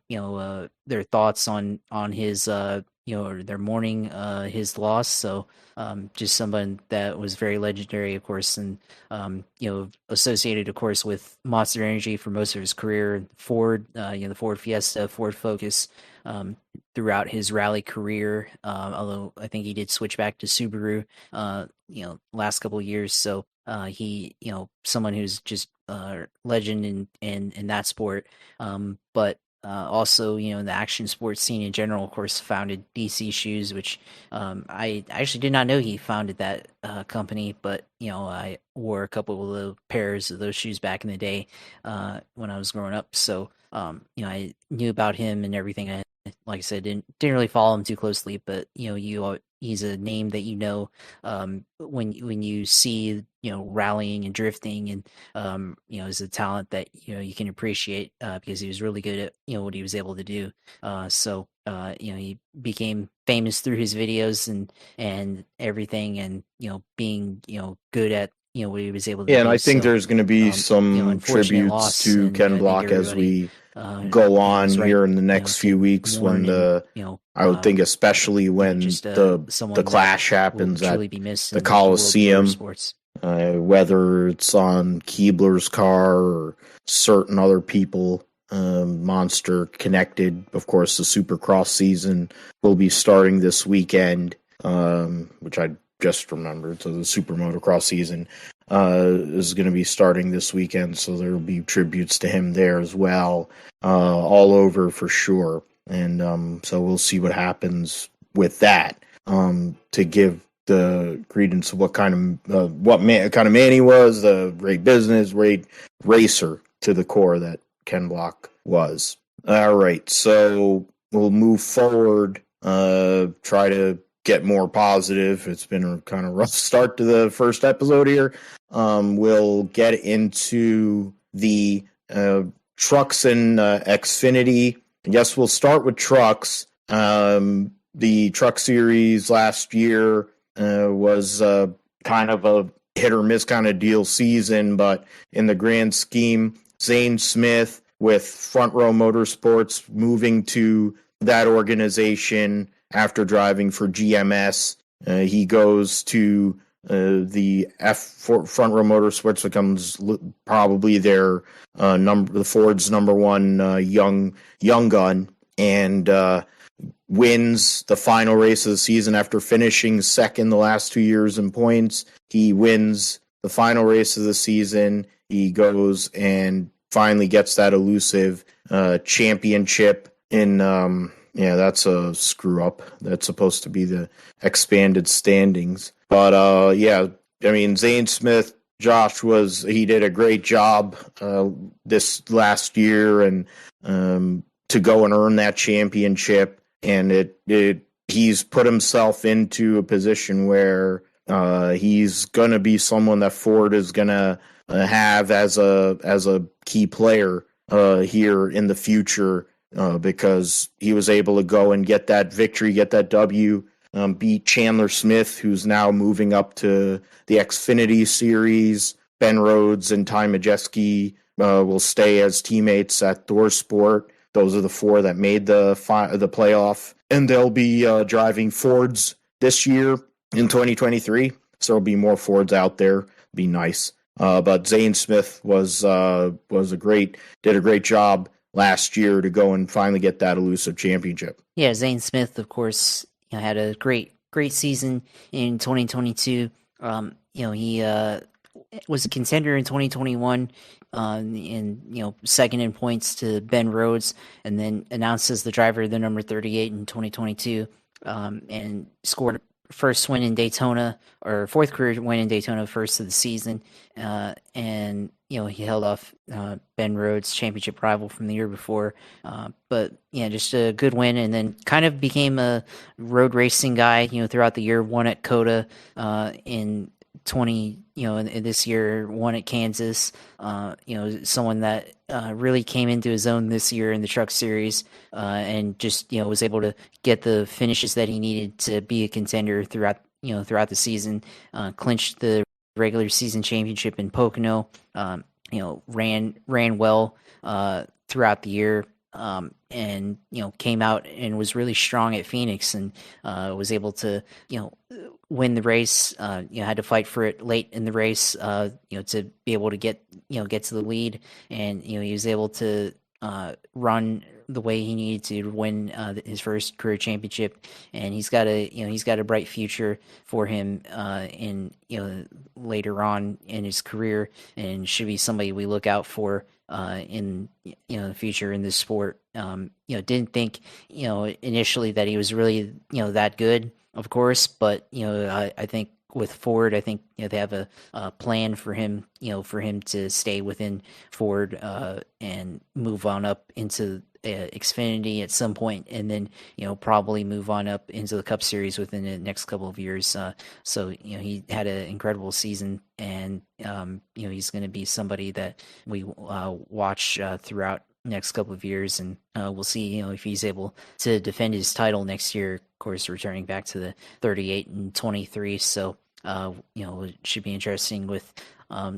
their thoughts on his or their mourning his loss. So just someone that was very legendary, of course, and associated, of course, with Monster Energy for most of his career, Ford, the Ford Fiesta, Ford Focus, throughout his rally career. Although I think he did switch back to Subaru, last couple of years. So he, someone who's just legend in that sport. But also, in the action sports scene in general, of course, founded DC Shoes, which I actually did not know he founded that company, but I wore a couple of the pairs of those shoes back in the day when I was growing up. So I knew about him and everything. Like I said, didn't really follow him too closely, but he's a name that when you see rallying and drifting, and is a talent that you can appreciate because he was really good at what he was able to do. So he became famous through his videos and everything, and being good at what he was able to do. And I think there's going to be some unfortunate tributes loss, to and Ken I think Block as we go on here in the next few weeks when I would think especially when the clash happens at the Coliseum, whether it's on Keebler's car or certain other people, Monster connected. Of course, the Supercross season will be starting this weekend, which I just remembered. So the Super Motocross season is going to be starting this weekend, so there will be tributes to him there as well, all over for sure. And so we'll see what happens with that, to give the credence of what kind of man he was, the great business, great racer to the core that Ken Block was. All right, so we'll move forward, try to get more positive. It's been a kind of rough start to the first episode here. We'll get into the trucks and Xfinity. I guess we'll start with trucks. The truck series last year was kind of a hit or miss kind of deal season, but in the grand scheme, Zane Smith with Front Row Motorsports moving to that organization after driving for GMS. He goes to the Front Row Motorsports, becomes probably their the Ford's number one young gun, and wins the final race of the season after finishing second the last 2 years in points. He wins the final race of the season. He goes and finally gets that elusive championship in that's a screw up. That's supposed to be the expanded standings. But I mean, Zane Smith, Josh, he did a great job this last year, and to go and earn that championship. And he's put himself into a position where he's going to be someone that Ford is going to have as a key player here in the future, because he was able to go and get that victory, get that W, beat Chandler Smith, who's now moving up to the Xfinity series. Ben Rhodes and Ty Majeski will stay as teammates at ThorSport. Those are the four that made the playoff, and they'll be driving Fords this year in 2023. So there'll be more Fords out there. Be nice. But Zane Smith did a great job last year to go and finally get that elusive championship. Yeah, Zane Smith, of course, had a great season in 2022. He was a contender in 2021, and second in points to Ben Rhodes, and then announced as the driver of the number 38 in 2022, and scored first win in Daytona, or fourth career win in Daytona, first of the season, and he held off Ben Rhodes' championship rival from the year before, but just a good win, and then kind of became a road racing guy throughout the year. Won at COTA in this year, won at Kansas. Someone that really came into his own this year in the truck series, and just was able to get the finishes that he needed to be a contender throughout the season. Clinched the regular season championship in Pocono. Ran well throughout the year. And came out and was really strong at Phoenix, and was able to win the race. Had to fight for it late in the race, to be able to get to the lead, and he was able to run the way he needed to win his first career championship, and he's got a bright future for him in later on in his career, and should be somebody we look out for in the future in this sport. Didn't think initially that he was really that good, of course, but I think with Ford, I think they have a plan for him, for him to stay within Ford and move on up into Xfinity at some point, and then probably move on up into the Cup Series within the next couple of years. So he had an incredible season, and he's going to be somebody that we watch throughout next couple of years, and we'll see if he's able to defend his title next year, of course, returning back to the 38 and 23. So it should be interesting with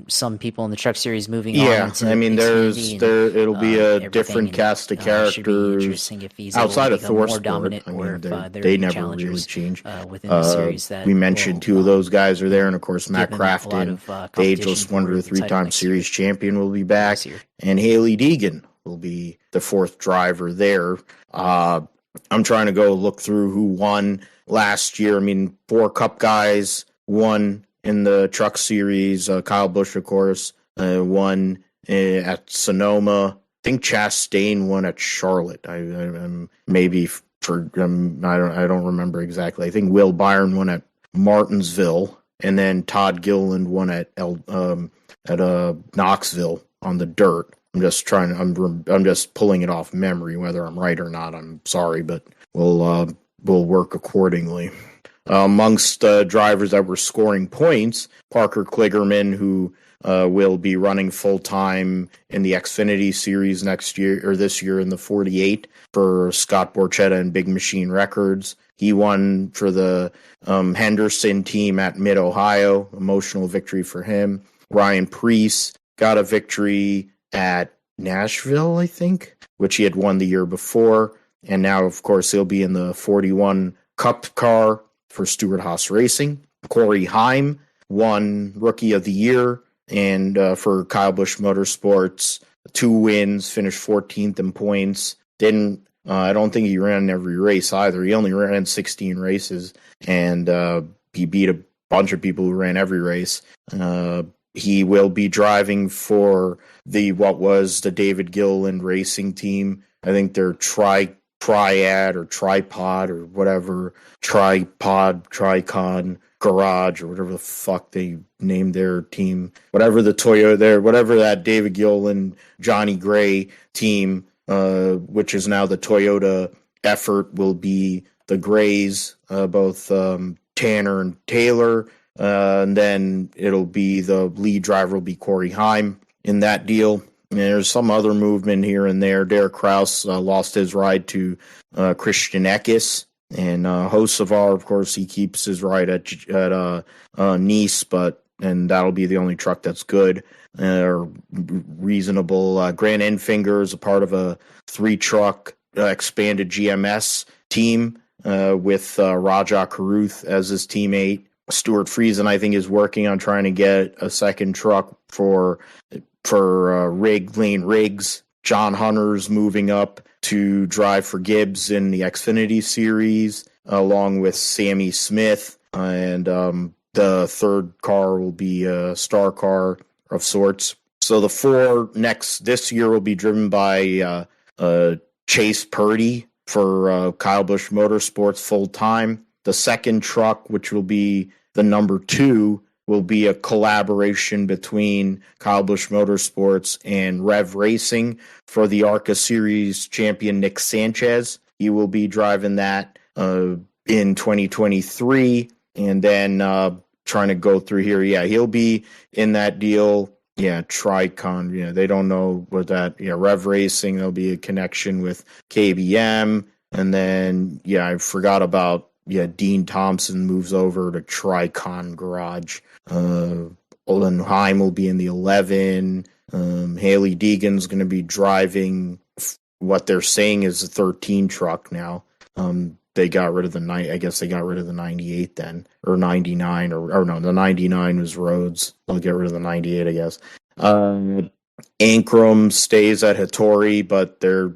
some people in the Truck Series moving on. Yeah, I mean, it'll be a different cast of characters outside of ThorSport. I mean, they never really change. Within the series that we mentioned two of those guys are there, and of course, Matt Crafton, the ageless wonder, the three-time series champion, will be back, and Haley Deegan will be the fourth driver there. I'm trying to go look through who won last year. I mean, 4 Cup guys won in the Truck Series. Kyle Busch, of course, won at Sonoma. I think Chastain won at Charlotte. I don't remember exactly. I think Will Byron won at Martinsville, and then Todd Gilliland won at Knoxville on the dirt. I'm just pulling it off memory. Whether I'm right or not, I'm sorry, but we'll work accordingly. Amongst drivers that were scoring points, Parker Kligerman, who will be running full time in the XFinity series this year in the 48 for Scott Borchetta and Big Machine Records. He won for the Henderson team at Mid-Ohio. Emotional victory for him. Ryan Preece got a victory at Nashville, I think, which he had won the year before. And now, of course, he'll be in the 41 Cup car for Stewart-Haas Racing. Corey Heim won Rookie of the Year, and for Kyle Busch Motorsports, 2 wins, finished 14th in points. I don't think he ran every race either. He only ran 16 races, and he beat a bunch of people who ran every race. He will be driving for what was the David Gilliland Racing team. I think they're Triad or Tripod or whatever, Tricon Garage or whatever the fuck they named their team. Whatever that David Gilliland, Johnny Gray team, which is now the Toyota effort, will be the Grays, both Tanner and Taylor. And then it'll be the lead driver will be Corey Heim in that deal. And there's some other movement here and there. Derek Kraus lost his ride to Christian Eckes. And Hocevar, of course, he keeps his ride at Nice, and that'll be the only truck that's good or reasonable. Grant Enfinger is a part of a 3-truck expanded GMS team with Raja Karuth as his teammate. Stuart Friesen, I think, is working on trying to get a second truck for Lane Riggs. John Hunter's moving up to drive for Gibbs in the Xfinity series, along with Sammy Smith. And the third car will be a star car of sorts. So the 4 next this year will be driven by Chase Purdy for Kyle Busch Motorsports full time. The second truck, which will be the number 2, will be a collaboration between Kyle Busch Motorsports and Rev Racing for the ARCA Series champion Nick Sanchez. He will be driving that in 2023. And then trying to go through here, he'll be in that deal. Tricon, they don't know what that, Rev Racing, there'll be a connection with KBM. And then, I forgot about, Dean Thompson moves over to Tricon Garage. Olin Heim will be in the 11. Haley Deegan's going to be driving what they're saying is a 13 truck now. They got rid of the 98 then, or 99, or no, the 99 was Rhodes. They'll get rid of the 98, I guess. Ankrum stays at Hattori, but their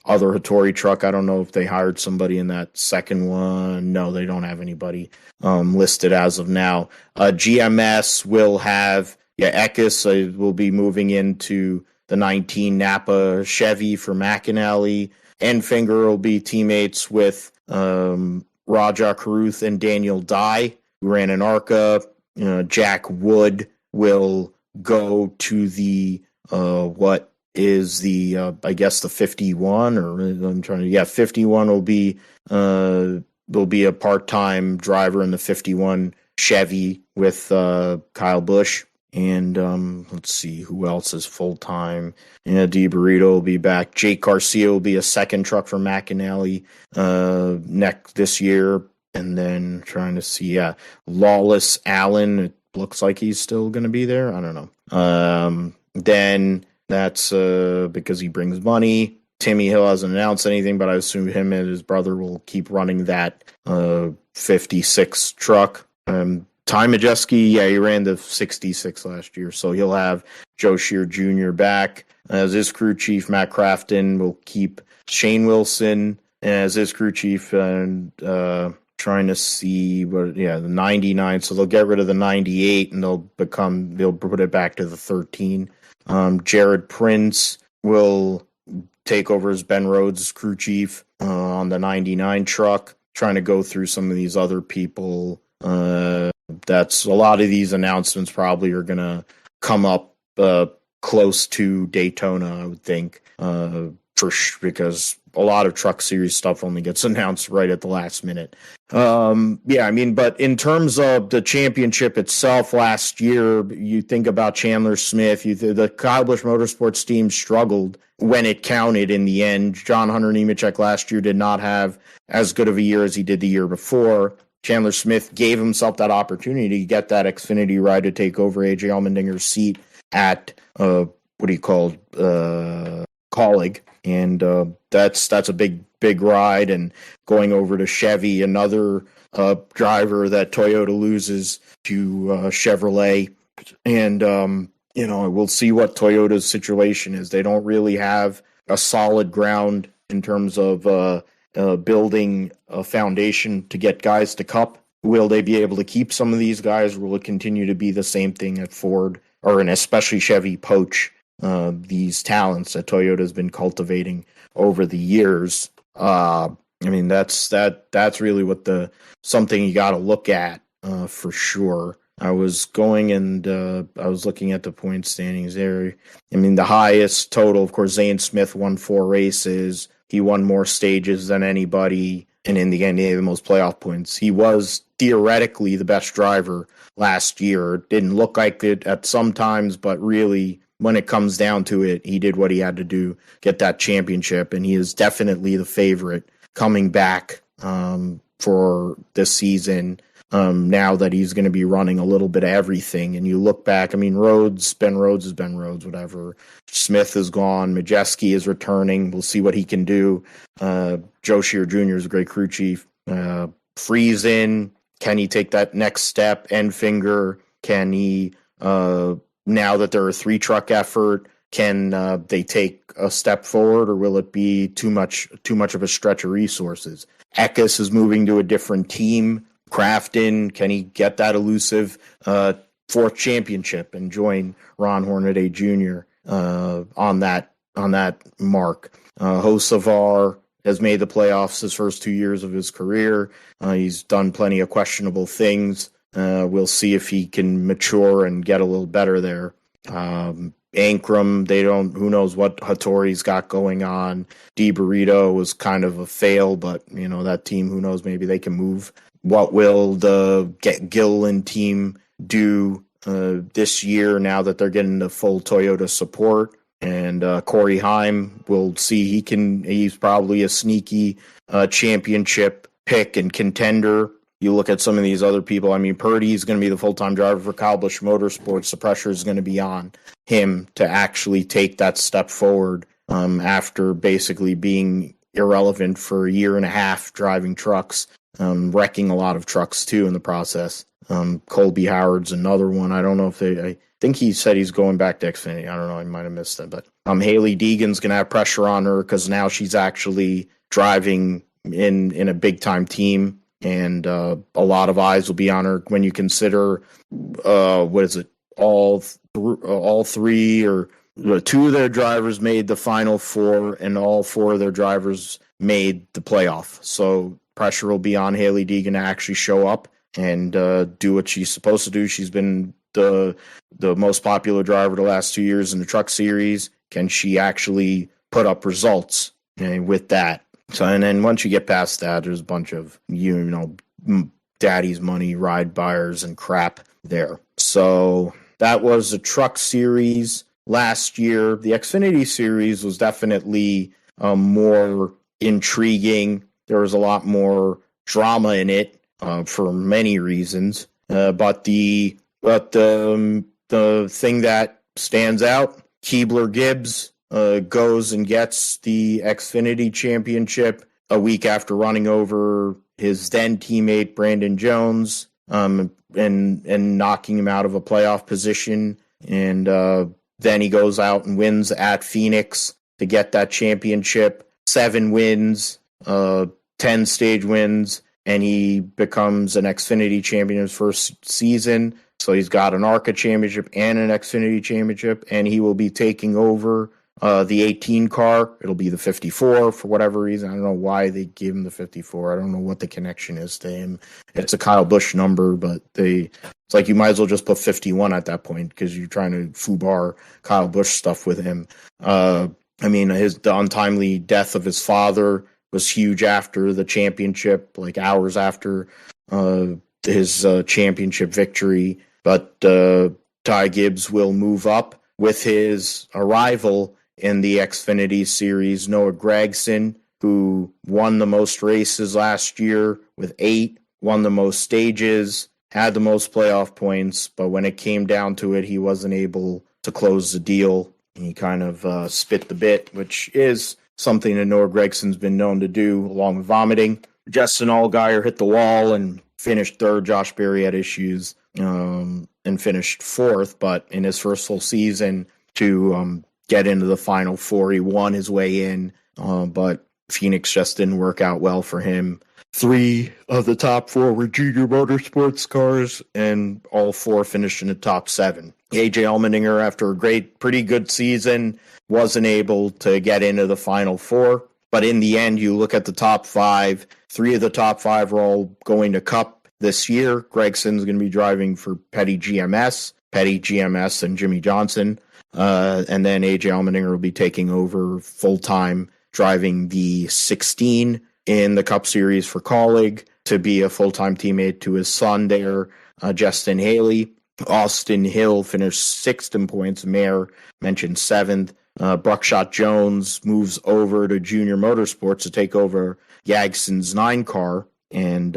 other Hattori truck, I don't know if they hired somebody in that second one. No, they don't have anybody listed as of now. GMS will have, Eckes will be moving into the 19 Napa Chevy for McAnally. Enfinger will be teammates with Raja Karuth and Daniel Dye, who ran an ARCA. Jack Wood will go to the what is the I guess the 51, or I'm trying to 51 will be a part-time driver in the 51 Chevy with Kyle Busch. And let's see who else is full-time. DiBurrito will be back. Jake Garcia will be a second truck for McAnally this year. And then trying to see, Lawless Allen, looks like he's still going to be there. I don't know. Then that's because he brings money. Timmy Hill hasn't announced anything, but I assume him and his brother will keep running that 56 truck. Ty Majeski, he ran the 66 last year, so he'll have Joe Shear Jr. back as his crew chief. Matt Crafton will keep Shane Wilson as his crew chief, and trying to see the 99. So they'll get rid of the 98 and they'll put it back to the 13. Jared Prince will take over as Ben Rhodes' crew chief on the 99 truck. Trying to go through some of these other people. That's a lot of these announcements probably are going to come up close to Daytona, I would think, because a lot of Truck Series stuff only gets announced right at the last minute. But in terms of the championship itself last year, you think about Chandler Smith, the Kyle Busch Motorsports team struggled when it counted in the end. John Hunter Nemechek last year did not have as good of a year as he did the year before. Chandler Smith gave himself that opportunity to get that Xfinity ride to take over AJ Allmendinger's seat at Colleague, and that's a big ride. And going over to Chevy, another driver that Toyota loses to Chevrolet, and we'll see what Toyota's situation is. They don't really have a solid ground in terms of building a foundation to get guys to Cup. Will they be able to keep some of these guys, or will it continue to be the same thing at Ford, and especially Chevy, poach these talents that Toyota has been cultivating over the years? That's really something you got to look at for sure. I was going and I was looking at the point standings there. The highest total, of course, Zane Smith won 4 races. He won more stages than anybody, and in the end, he had the most playoff points. He was theoretically the best driver last year. It didn't look like it at some times, but really, when it comes down to it, he did what he had to do, get that championship, and he is definitely the favorite coming back for this season. Now that he's going to be running a little bit of everything, and you look back, Ben Rhodes is Ben Rhodes, whatever. Smith is gone. Majeski is returning. We'll see what he can do. Joe Shear Jr. is a great crew chief. Friesen, can he take that next step? Enfinger, can he, now that they're a 3-truck effort, can they take a step forward, or will it be too much of a stretch of resources? Eckes is moving to a different team. Crafton, can he get that elusive 4th championship and join Ron Hornaday Jr. On that mark? Hocevar has made the playoffs his first 2 years of his career. He's done plenty of questionable things. We'll see if he can mature and get a little better there. Ankrum, who knows what Hattori's got going on. DiBurrito was kind of a fail, but that team, who knows, maybe they can move. What will the Gilliland team do this year now that they're getting the full Toyota support? And Corey Heim, we'll see. He's probably a sneaky championship pick and contender. You look at some of these other people. Purdy is going to be the full-time driver for Kyle Busch Motorsports. The pressure is going to be on him to actually take that step forward after basically being irrelevant for a year and a half driving trucks, wrecking a lot of trucks too in the process. Colby Howard's another one. I don't know if I think he said he's going back to Xfinity. I don't know. I might have missed that. But Haley Deegan's going to have pressure on her because now she's actually driving in a big-time team. And a lot of eyes will be on her when you consider all 3 or 2 of their drivers made the Final 4, and all 4 of their drivers made the playoff. So pressure will be on Haley Deegan to actually show up and do what she's supposed to do. She's been the most popular driver the last 2 years in the Truck Series. Can she actually put up results with that? So, and then once you get past that, there's a bunch of, daddy's money, ride buyers, and crap there. So that was the Truck Series last year. The Xfinity Series was definitely more intriguing. There was a lot more drama in it for many reasons. But the But the thing that stands out, Keebler Gibbs goes and gets the Xfinity Championship a week after running over his then teammate Brandon Jones, and knocking him out of a playoff position. And then he goes out and wins at Phoenix to get that championship. 7 wins, 10 stage wins, and he becomes an Xfinity champion in his first season. So he's got an ARCA championship and an Xfinity championship, and he will be taking over the 18 car. It'll be the 54 for whatever reason. I don't know why they gave him the 54. I don't know what the connection is to him. It's a Kyle Busch number, but it's like you might as well just put 51 at that point because you're trying to foobar Kyle Busch stuff with him. The untimely death of his father was huge after the championship, like hours after his championship victory. But Ty Gibbs will move up with his arrival in the Xfinity Series. Noah Gragson, who won the most races last year with 8, won the most stages, had the most playoff points, but when it came down to it, he wasn't able to close the deal. He kind of spit the bit, which is something that Noah Gregson's been known to do, along with vomiting. Justin Allgaier hit the wall and finished third. Josh Berry had issues and finished fourth, but in his first full season to get into the Final Four, he won his way in, but Phoenix just didn't work out well for him. 3 of the top 4 were Junior Motorsports cars, and all 4 finished in the top 7. AJ Allmendinger, after a pretty good season, wasn't able to get into the Final Four. But in the end, you look at the top 5, 3 of the top 5 are all going to Cup this year. Gregson's going to be driving for Petty GMS, and Jimmy Johnson. And then AJ Allmendinger will be taking over full-time, driving the 16 in the Cup Series for Colleague to be a full-time teammate to his son there, Justin Haley. Austin Hill finished 6th in points. Mayer mentioned 7th. Buckshot Jones moves over to Junior Motorsports to take over Yagson's 9 car. And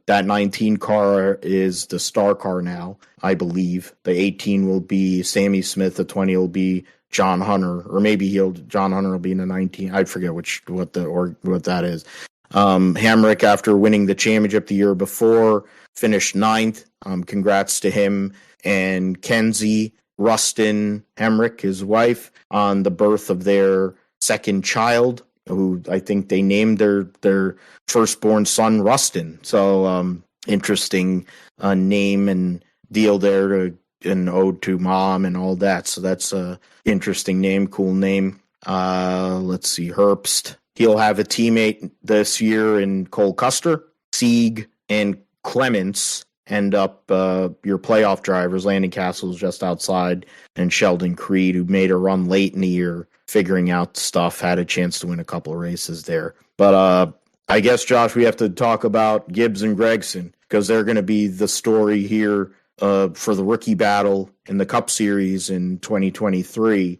that 19 car is the star car now, I believe. The 18 will be Sammy Smith. The 20 will be John Hunter, or maybe John Hunter will be in the 19. I forget what that is. Hamrick, after winning the championship the year before, finished 9th. Congrats to him and Kenzie Rustin Hamrick, his wife, on the birth of their second child, who I think they named their firstborn son Rustin. So interesting name and deal there to an ode to mom and all that. So that's a interesting name, cool name. Let's see, Herbst. He'll have a teammate this year in Cole Custer. Sieg and Clements end up your playoff drivers. Landon Castle's just outside, and Sheldon Creed, who made a run late in the year, figuring out stuff, had a chance to win a couple of races there. But I guess, Josh, we have to talk about Gibbs and Gregson, because they're going to be the story here for the rookie battle in the Cup Series in 2023.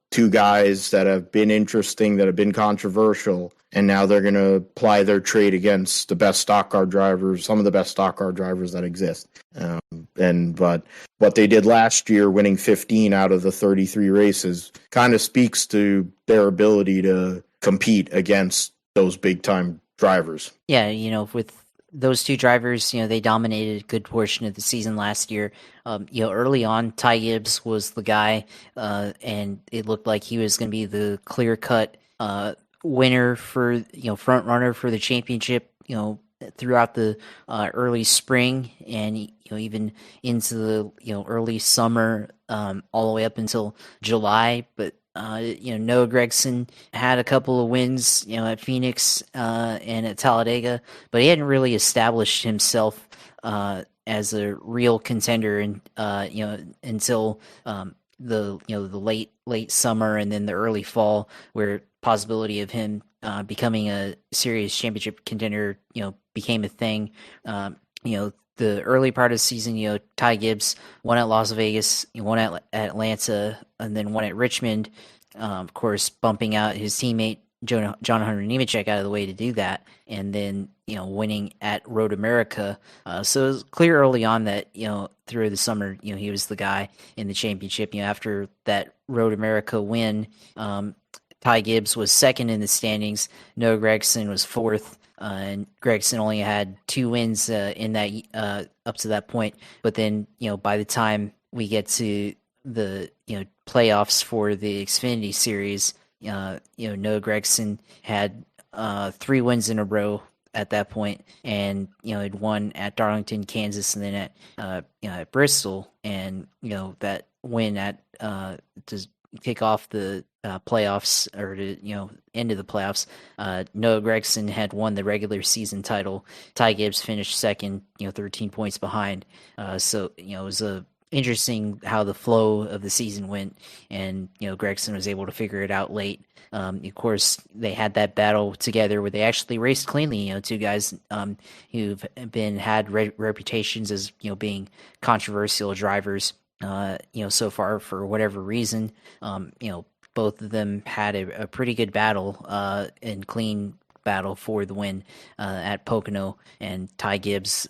2 guys that have been interesting, that have been controversial, and now they're going to apply their trade against the best stock car drivers, some of the best stock car drivers that exist. But what they did last year, winning 15 out of the 33 races, kind of speaks to their ability to compete against those big-time drivers. Yeah, with those 2 drivers, they dominated a good portion of the season last year. Early on, Ty Gibbs was the guy, and it looked like he was going to be the clear-cut winner for, front runner for the championship, throughout the early spring and, even into the, early summer, all the way up until July. But Noah Gregson had a couple of wins, at Phoenix and at Talladega, but he hadn't really established himself as a real contender, and until the late summer and then the early fall, where possibility of him becoming a serious championship contender, became a thing. The early part of the season, Ty Gibbs won at Las Vegas, won at Atlanta, and then won at Richmond. Of course, bumping out his teammate John Hunter Nemechek out of the way to do that. And then, winning at Road America. So it was clear early on that, through the summer, he was the guy in the championship. After that Road America win, Ty Gibbs was second in the standings. Noah Gragson was fourth. And Gregson only had 2 wins in that up to that point. But then, by the time we get to the playoffs for the Xfinity Series, Noah Gregson had 3 wins in a row at that point, and had won at Darlington, Kansas, and then at Bristol, and that win at to kick off the playoffs, or to end of the playoffs, Noah Gregson had won the regular season title. Ty Gibbs finished second, 13 points behind. So it was interesting how the flow of the season went, and Gregson was able to figure it out late. Of course, they had that battle together where they actually raced cleanly. Two guys who've had reputations as being controversial drivers. So far, for whatever reason, both of them had a pretty good battle, and clean battle for the win at Pocono. And Ty Gibbs,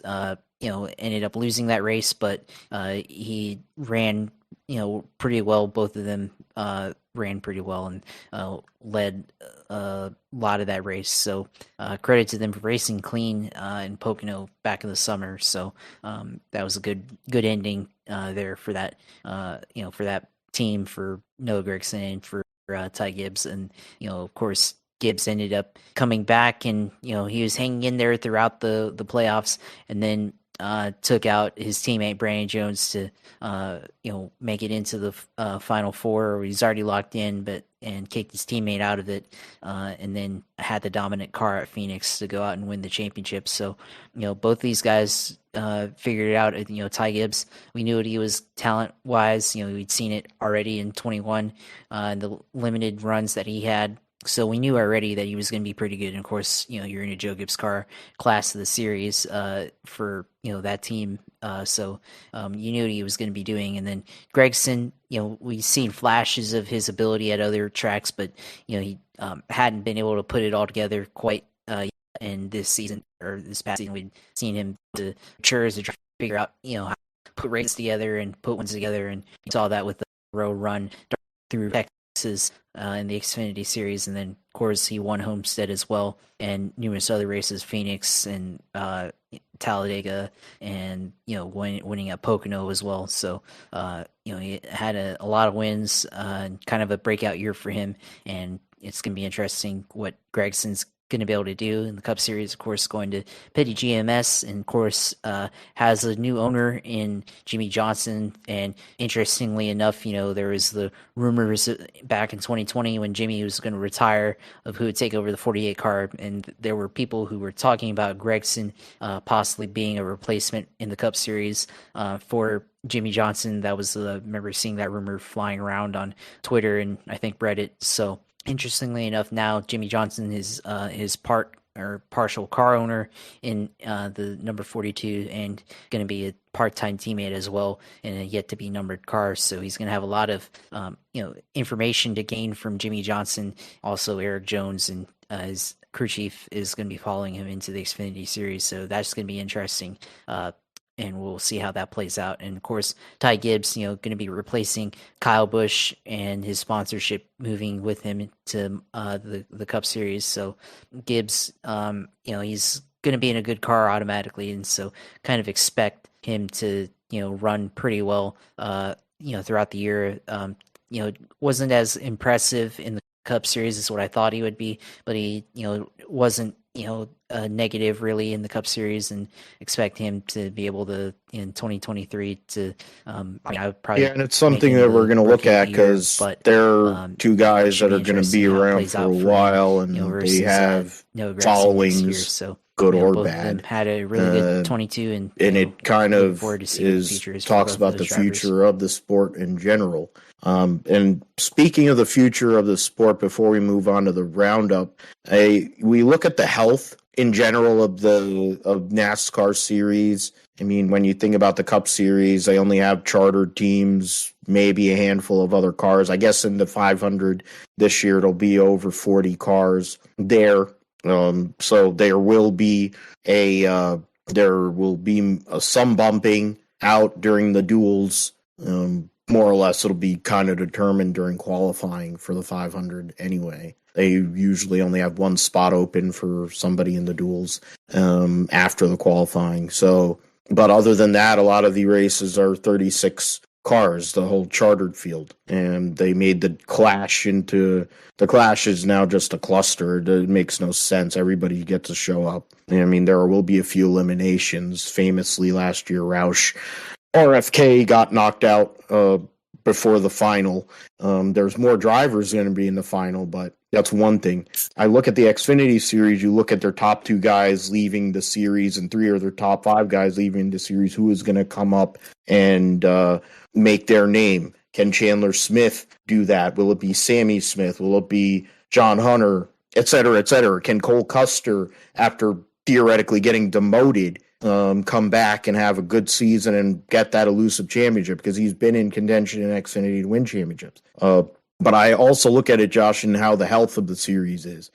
ended up losing that race, but he ran, pretty well. Both of them ran pretty well and led a lot of that race. So credit to them for racing clean in Pocono back in the summer. So that was a good ending there for that, for that team, for Noah Gragson and for Ty Gibbs. And, of course, Gibbs ended up coming back, and, he was hanging in there throughout the playoffs, and then took out his teammate Brandon Jones to make it into the Final Four. He's already locked in, and kicked his teammate out of it, and then had the dominant car at Phoenix to go out and win the championship. So both these guys figured it out. Ty Gibbs, we knew what he was talent wise. We'd seen it already in 21, the limited runs that he had. So we knew already that he was going to be pretty good. And of course, you're in a Joe Gibbs car, class of the series for that team. So you knew what he was going to be doing. And then Gregson, we've seen flashes of his ability at other tracks, but he hadn't been able to put it all together quite in this season, or this past season. We'd seen him to mature as a driver, figure out how to put races together and put ones together, and you saw that with the road run through Texas in the Xfinity Series, and then of course he won Homestead as well, and numerous other races, Phoenix and Talladega, and winning at Pocono as well. So he had a lot of wins, kind of a breakout year for him, and it's going to be interesting what Gregson's going to be able to do in the Cup Series. Of course, going to Petty GMS, and of course has a new owner in Jimmy Johnson. And interestingly enough, there was the rumors back in 2020 when Jimmy was going to retire of who would take over the 48 car, and there were people who were talking about Gregson possibly being a replacement in the Cup Series for Jimmy Johnson. That was I remember seeing that rumor flying around on Twitter and I think Reddit. So interestingly enough, now Jimmy Johnson is his partial car owner in the number 42, and going to be a part-time teammate as well in a yet-to-be numbered car. So he's going to have a lot of information to gain from Jimmy Johnson. Also, Eric Jones and his crew chief is going to be following him into the Xfinity Series. So that's going to be interesting. And we'll see how that plays out. And of course, Ty Gibbs, going to be replacing Kyle Busch and his sponsorship moving with him to the Cup Series. So Gibbs, he's going to be in a good car automatically, and so kind of expect him to run pretty well throughout the year. Wasn't as impressive in the Cup Series as what I thought he would be, but he wasn't negative really in the Cup Series, and expect him to be able to in 2023 to I would probably and it's something that we're going to look at, because they're two guys that are going to be around for a while, and they have followings, so good or bad. Had a really good 22, and it kind of talks about the future of the sport in general. And speaking of the future of the sport, before we move on to the roundup, we look at the health in general of NASCAR series. I mean, when you think about the Cup Series, they only have chartered teams, maybe a handful of other cars. I guess in the 500 this year, it'll be over 40 cars there. So there will be some bumping out during the duels. More or less, it'll be kind of determined during qualifying for the 500 anyway. They usually only have one spot open for somebody in the duels after the qualifying. So, but other than that, a lot of the races are 36 cars, the whole chartered field, and they made the Clash is now just a cluster. It makes no sense. Everybody gets to show up. I mean, there will be a few eliminations. Famously, last year, RFK got knocked out before the final. There's more drivers going to be in the final, but that's one thing. I look at the Xfinity series, you look at their top 2 guys leaving the series and 3 of their top 5 guys leaving the series. Who is going to come up and make their name? Can Chandler Smith do that? Will it be Sammy Smith? Will it be John Hunter, et cetera, et cetera? Can Cole Custer, after theoretically getting demoted, come back and have a good season and get that elusive championship? Because he's been in contention in Xfinity to win championships. But I also look at it, Josh, and how the health of the series is.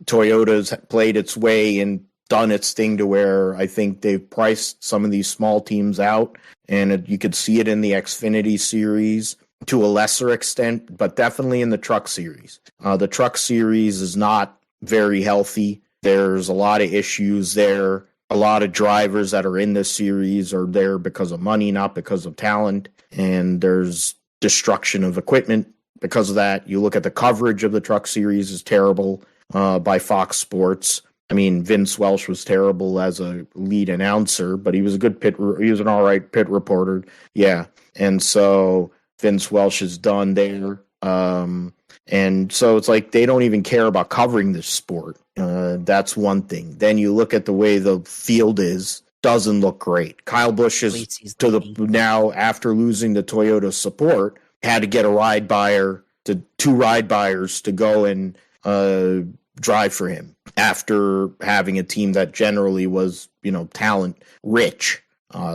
Toyota's played its way and done its thing to where I think they've priced some of these small teams out, and you could see it in the Xfinity series to a lesser extent, but definitely in the Truck series. The Truck series is not very healthy. There's a lot of issues there. A lot of drivers that are in this series are there because of money, not because of talent, and there's destruction of equipment because of that. You look at the coverage of the Truck series is terrible by Fox Sports. I mean, Vince Welch was terrible as a lead announcer, but he was a good he was an all right pit reporter. Yeah. And so Vince Welch is done there. And so it's like they don't even care about covering this sport. That's one thing. Then you look at the way the field doesn't look great. Kyle Busch is now, after losing the Toyota support, had to get two ride buyers to go and drive for him after having a team that generally was, talent rich.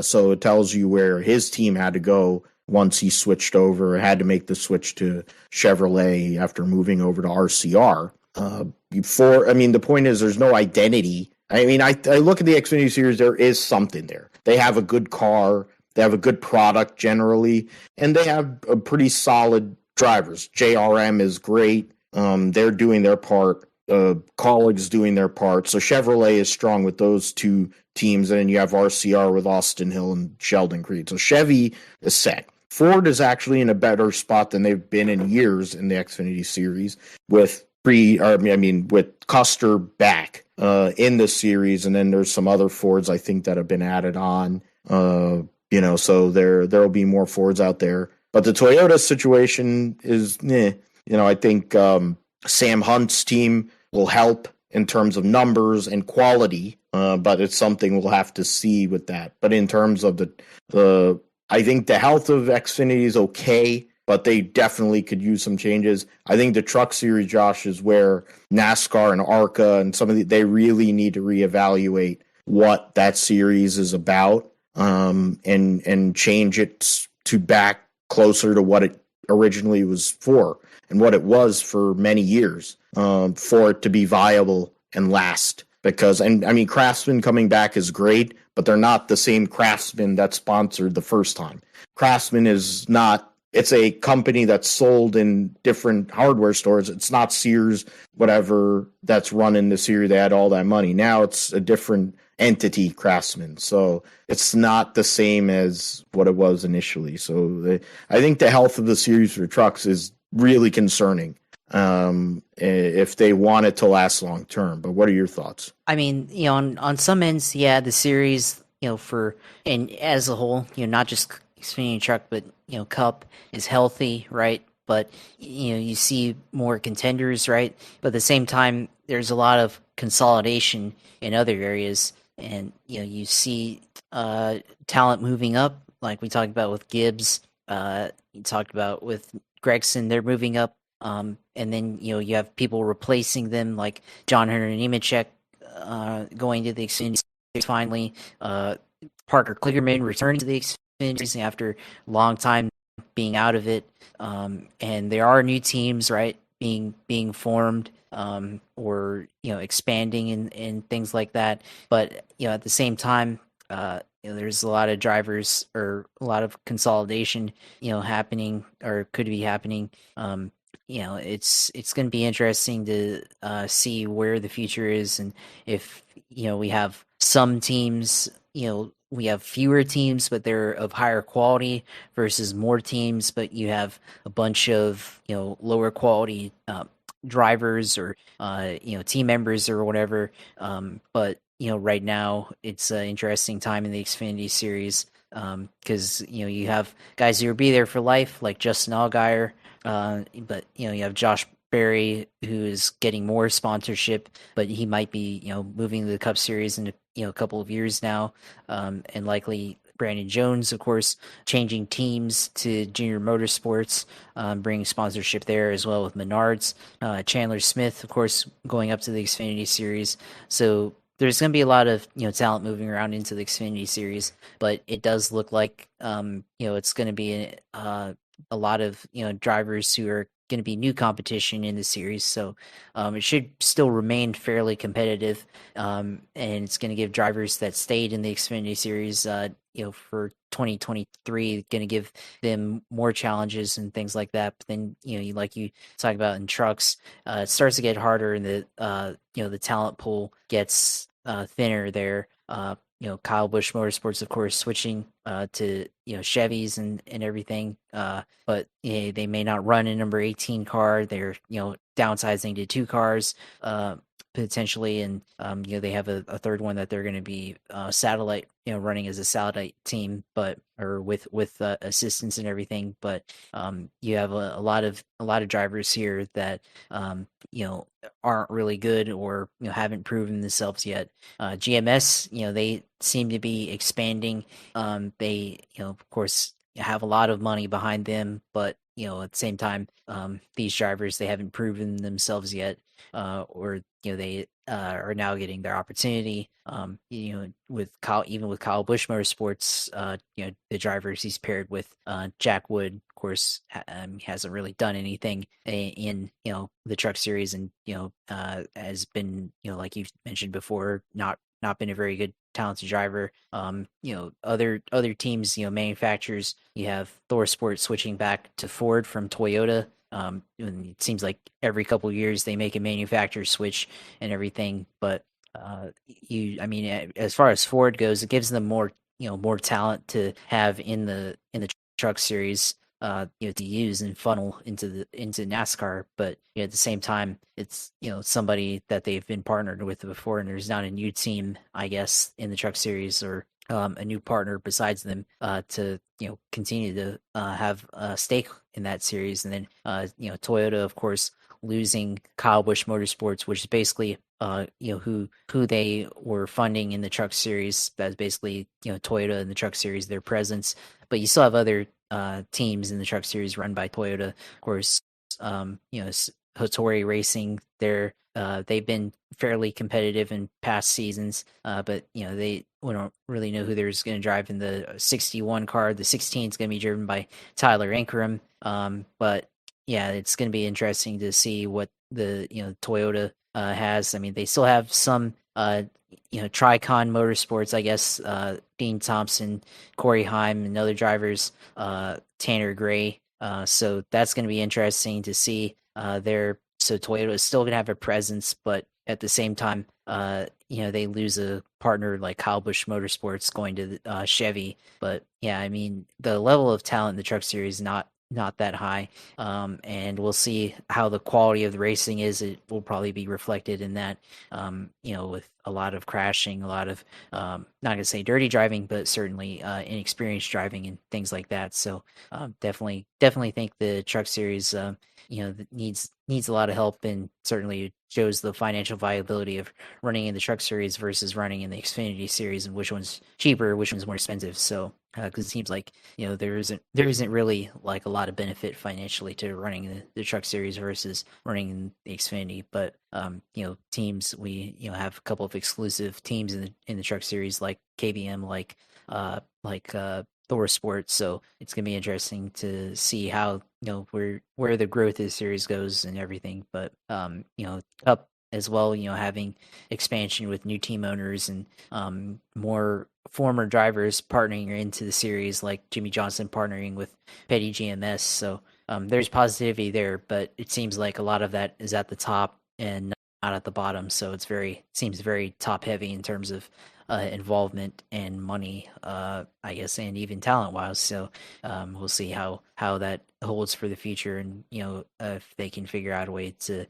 So it tells you where his team had to go once he switched over, had to make the switch to Chevrolet after moving over to RCR. The point is there's no identity. I mean, I look at the Xfinity series, there is something there. They have a good car, they have a good product generally, and they have a pretty solid drivers. JRM is great. They're doing their part. Colleagues doing their part. So Chevrolet is strong with those 2 teams, and then you have RCR with Austin Hill and Sheldon Creed. So Chevy is set. Ford is actually in a better spot than they've been in years in the Xfinity series with Custer back in the series, and then there's some other Fords I think that have been added on. So there'll be more Fords out there. But the Toyota situation is, I think Sam Hunt's team will help in terms of numbers and quality, but it's something we'll have to see with that. But in terms of I think the health of Xfinity is okay, but they definitely could use some changes. I think the Truck series, Josh, is where NASCAR and ARCA and they really need to reevaluate what that series is about, and change it to back closer to what it originally was for and what it was for many years, for it to be viable and last. Because, Craftsman coming back is great, but they're not the same Craftsman that sponsored the first time. Craftsman is not, it's a company that's sold in different hardware stores. It's not Sears, whatever, that's running the series. They had all that money. Now it's a different entity, Craftsman. So it's not the same as what it was initially. So I think the health of the series for trucks is really concerning, if they want it to last long term. But what are your thoughts? I mean, on some ends, the series, and as a whole, not just Xfinity Truck, but Cup is healthy, right? But you see more contenders, right? But at the same time, there's a lot of consolidation in other areas, and you see talent moving up, like we talked about with Gibbs. You talked about with Gregson, they're moving up. And then, you have people replacing them, like John Hunter Nemechek going to the Xfinity Series finally. Parker Kligerman returning to the Xfinity Series after a long time being out of it. And there are new teams, right, being formed. or expanding and things like that. But at the same time, there's a lot of drivers or a lot of consolidation happening or could be happening. It's going to be interesting to see where the future is, and if we have some teams, we have fewer teams, but they're of higher quality versus more teams, but you have a bunch of lower quality drivers or team members or whatever. But right now it's an interesting time in the Xfinity series because you have guys who will be there for life, like Justin Allgaier. But you have Josh Berry, who is getting more sponsorship, but he might be moving to the Cup Series in a couple of years now, and likely Brandon Jones, of course, changing teams to Junior Motorsports, bringing sponsorship there as well with Menards. Chandler Smith, of course, going up to the Xfinity Series. So there's going to be a lot of talent moving around into the Xfinity Series, but it does look like it's going to be a lot of drivers who are going to be new competition in the series, so it should still remain fairly competitive, and it's going to give drivers that stayed in the Xfinity series for 2023 going to give them more challenges and things like that. But then like you talk about in trucks, it starts to get harder, and the talent pool gets thinner there. Kyle Busch Motorsports, of course, switching to Chevys and everything, but they may not run a number 18 car. They're downsizing to 2 cars potentially, and they have a third one that they're going to be satellite, running as a satellite team, but or with assistance and everything. But you have a lot of drivers here that aren't really good or haven't proven themselves yet. GMS, they seem to be expanding. They of course have a lot of money behind them, but at the same time, these drivers, they haven't proven themselves yet, or they are now getting their opportunity. With Kyle, even with Kyle Busch Motorsports, the drivers he's paired with, Jack Wood, of course, hasn't really done anything in the truck series, and has been like you mentioned before, not been a very good talented driver. Other teams, manufacturers, you have Thor Sport switching back to Ford from Toyota. And it seems like every couple of years they make a manufacturer switch and everything. But as far as Ford goes, it gives them more talent to have in the truck series, to use and funnel into NASCAR. But at the same time, it's somebody that they've been partnered with before, and there's not a new team, I guess, in the truck series or a new partner besides them to continue to have a stake in that series. And then Toyota, of course, losing Kyle Busch Motorsports, which is basically who they were funding in the truck series. That's basically Toyota in the truck series, their presence. But you still have other teams in the truck series run by Toyota, of course. Hattori Racing, they've been fairly competitive in past seasons, but we don't really know who there's going to drive in the 61 car. The 16 is going to be driven by Tyler Ankrum, but yeah, it's going to be interesting to see what the Toyota has. I mean, they still have some Tricon Motorsports, I guess, Dean Thompson, Corey Heim, and other drivers, Tanner Gray. So that's going to be interesting to see there. So Toyota is still going to have a presence, but at the same time, they lose a partner like Kyle Busch Motorsports going to Chevy. But yeah, I mean, the level of talent in the truck series is not that high, and we'll see how the quality of the racing is. It will probably be reflected in that, with a lot of crashing, a lot of not gonna say dirty driving, but certainly inexperienced driving and things like that. So definitely think the truck series needs a lot of help, and certainly shows the financial viability of running in the truck series versus running in the Xfinity series, and which one's cheaper, which one's more expensive. So because it seems like there isn't really like a lot of benefit financially to running the truck series versus running in the Xfinity. But teams, we have a couple of exclusive teams in the truck series, like KBM, like ThorSport. So it's gonna be interesting to see how where the growth of the series goes and everything. But Cup as well, having expansion with new team owners and more former drivers partnering into the series, like Jimmy Johnson partnering with Petty GMS. So there's positivity there, but it seems like a lot of that is at the top and not at the bottom. So seems very top heavy in terms of involvement and money, I guess, and even talent wise. So we'll see how that holds for the future, and if they can figure out a way to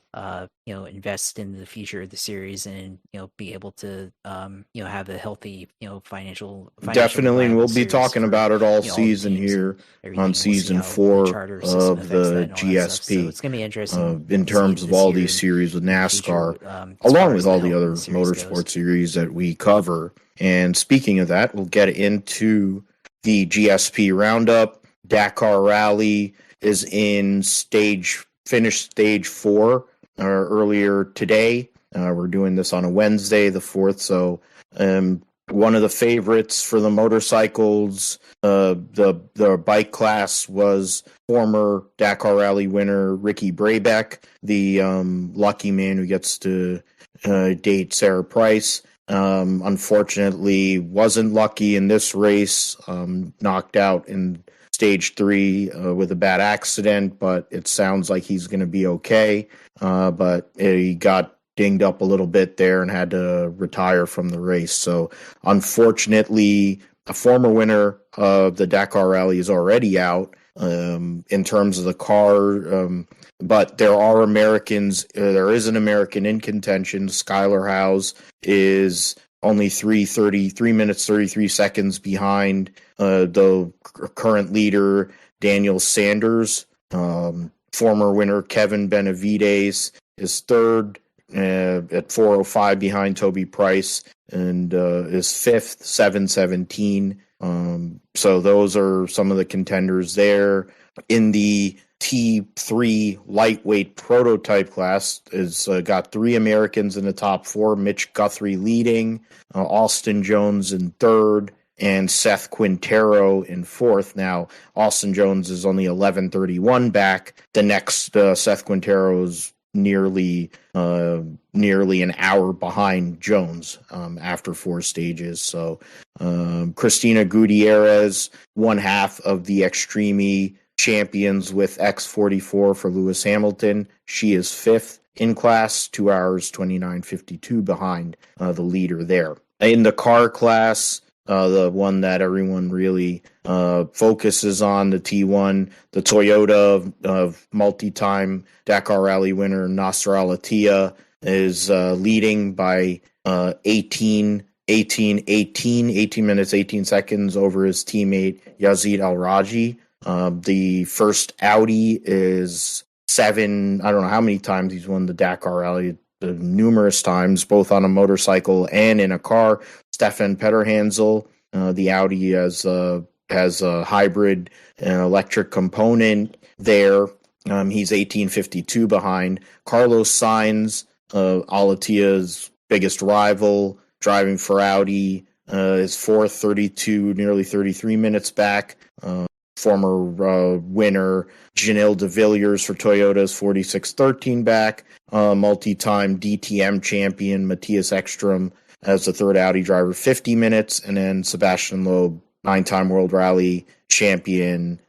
invest in the future of the series and be able to have a healthy financial definitely, and we'll be talking about it all season here on season 4 of the GSP. So it's gonna be interesting in terms of all these series with NASCAR, along with all the other motorsport series that we cover. And speaking of that, we'll get into the GSP roundup. Dakar Rally is in finished stage 4 earlier today. We're doing this on a Wednesday, the 4th. So one of the favorites for the motorcycles, the bike class, was former Dakar Rally winner Ricky Brabeck, the lucky man who gets to date Sarah Price. Unfortunately, wasn't lucky in this race, knocked out in stage 3 with a bad accident, but it sounds like he's going to be okay. But he got dinged up a little bit there and had to retire from the race. So unfortunately, a former winner of the Dakar Rally is already out in terms of the car. But there are Americans. There is an American in contention. Skylar Howes is only 3 minutes 33 seconds behind the current leader, Daniel Sanders. Former winner Kevin Benavides is third at 4:05 behind Toby Price, and is fifth, 7:17. So those are some of the contenders there. In the T3 lightweight prototype class, is got 3 Americans in the top 4. Mitch Guthrie leading, Austin Jones in third, and Seth Quintero in fourth. Now, Austin Jones is only 11:31 back. The next Seth Quintero is nearly an hour behind Jones after 4 stages. So Christina Gutierrez, one half of the Extreme champions with X44 for Lewis Hamilton. She is fifth in class, 2 hours 29:52 behind the leader there. In the car class, the one that everyone really focuses on, the T1, the Toyota of multi-time Dakar Rally winner Nasser Al-Attiyah is leading by 18 minutes, 18 seconds over his teammate Yazid Al-Raji. The first Audi is 7, I don't know how many times he's won the Dakar Rally, numerous times, both on a motorcycle and in a car. Stefan Petterhansel, the Audi has a hybrid electric component there. He's 18:52 behind. Carlos Sainz, Al-Attiyah's biggest rival, driving for Audi, is fourth, 32, nearly 33 minutes back. Former winner Janelle de Villiers for Toyota is 46:13 back. Multi-time DTM champion Matthias Ekstrom as the third Audi driver, 50 minutes. And then Sebastian Loeb, 9-time World Rally champion,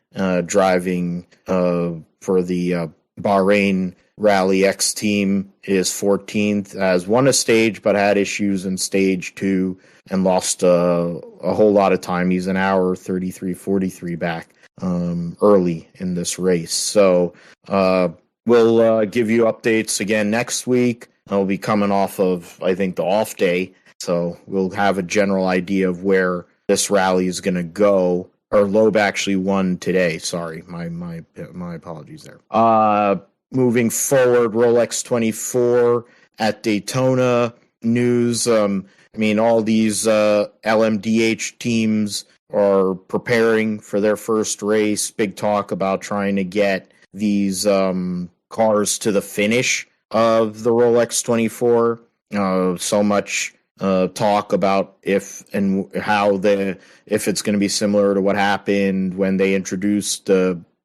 driving for the Bahrain Rally X team, is 14th, has won a stage but had issues in stage 2 and lost a whole lot of time. He's an hour 33:43 back early in this race. So we'll give you updates again next week. I'll be coming off of, I think, the off day, so we'll have a general idea of where this rally is going to go. Or Loeb actually won today. Sorry, my apologies there. Moving forward, Rolex 24 at Daytona news. All these LMDH teams are preparing for their first race. Big talk about trying to get these cars to the finish of the Rolex 24. So much talk about if and how if it's going to be similar to what happened when they introduced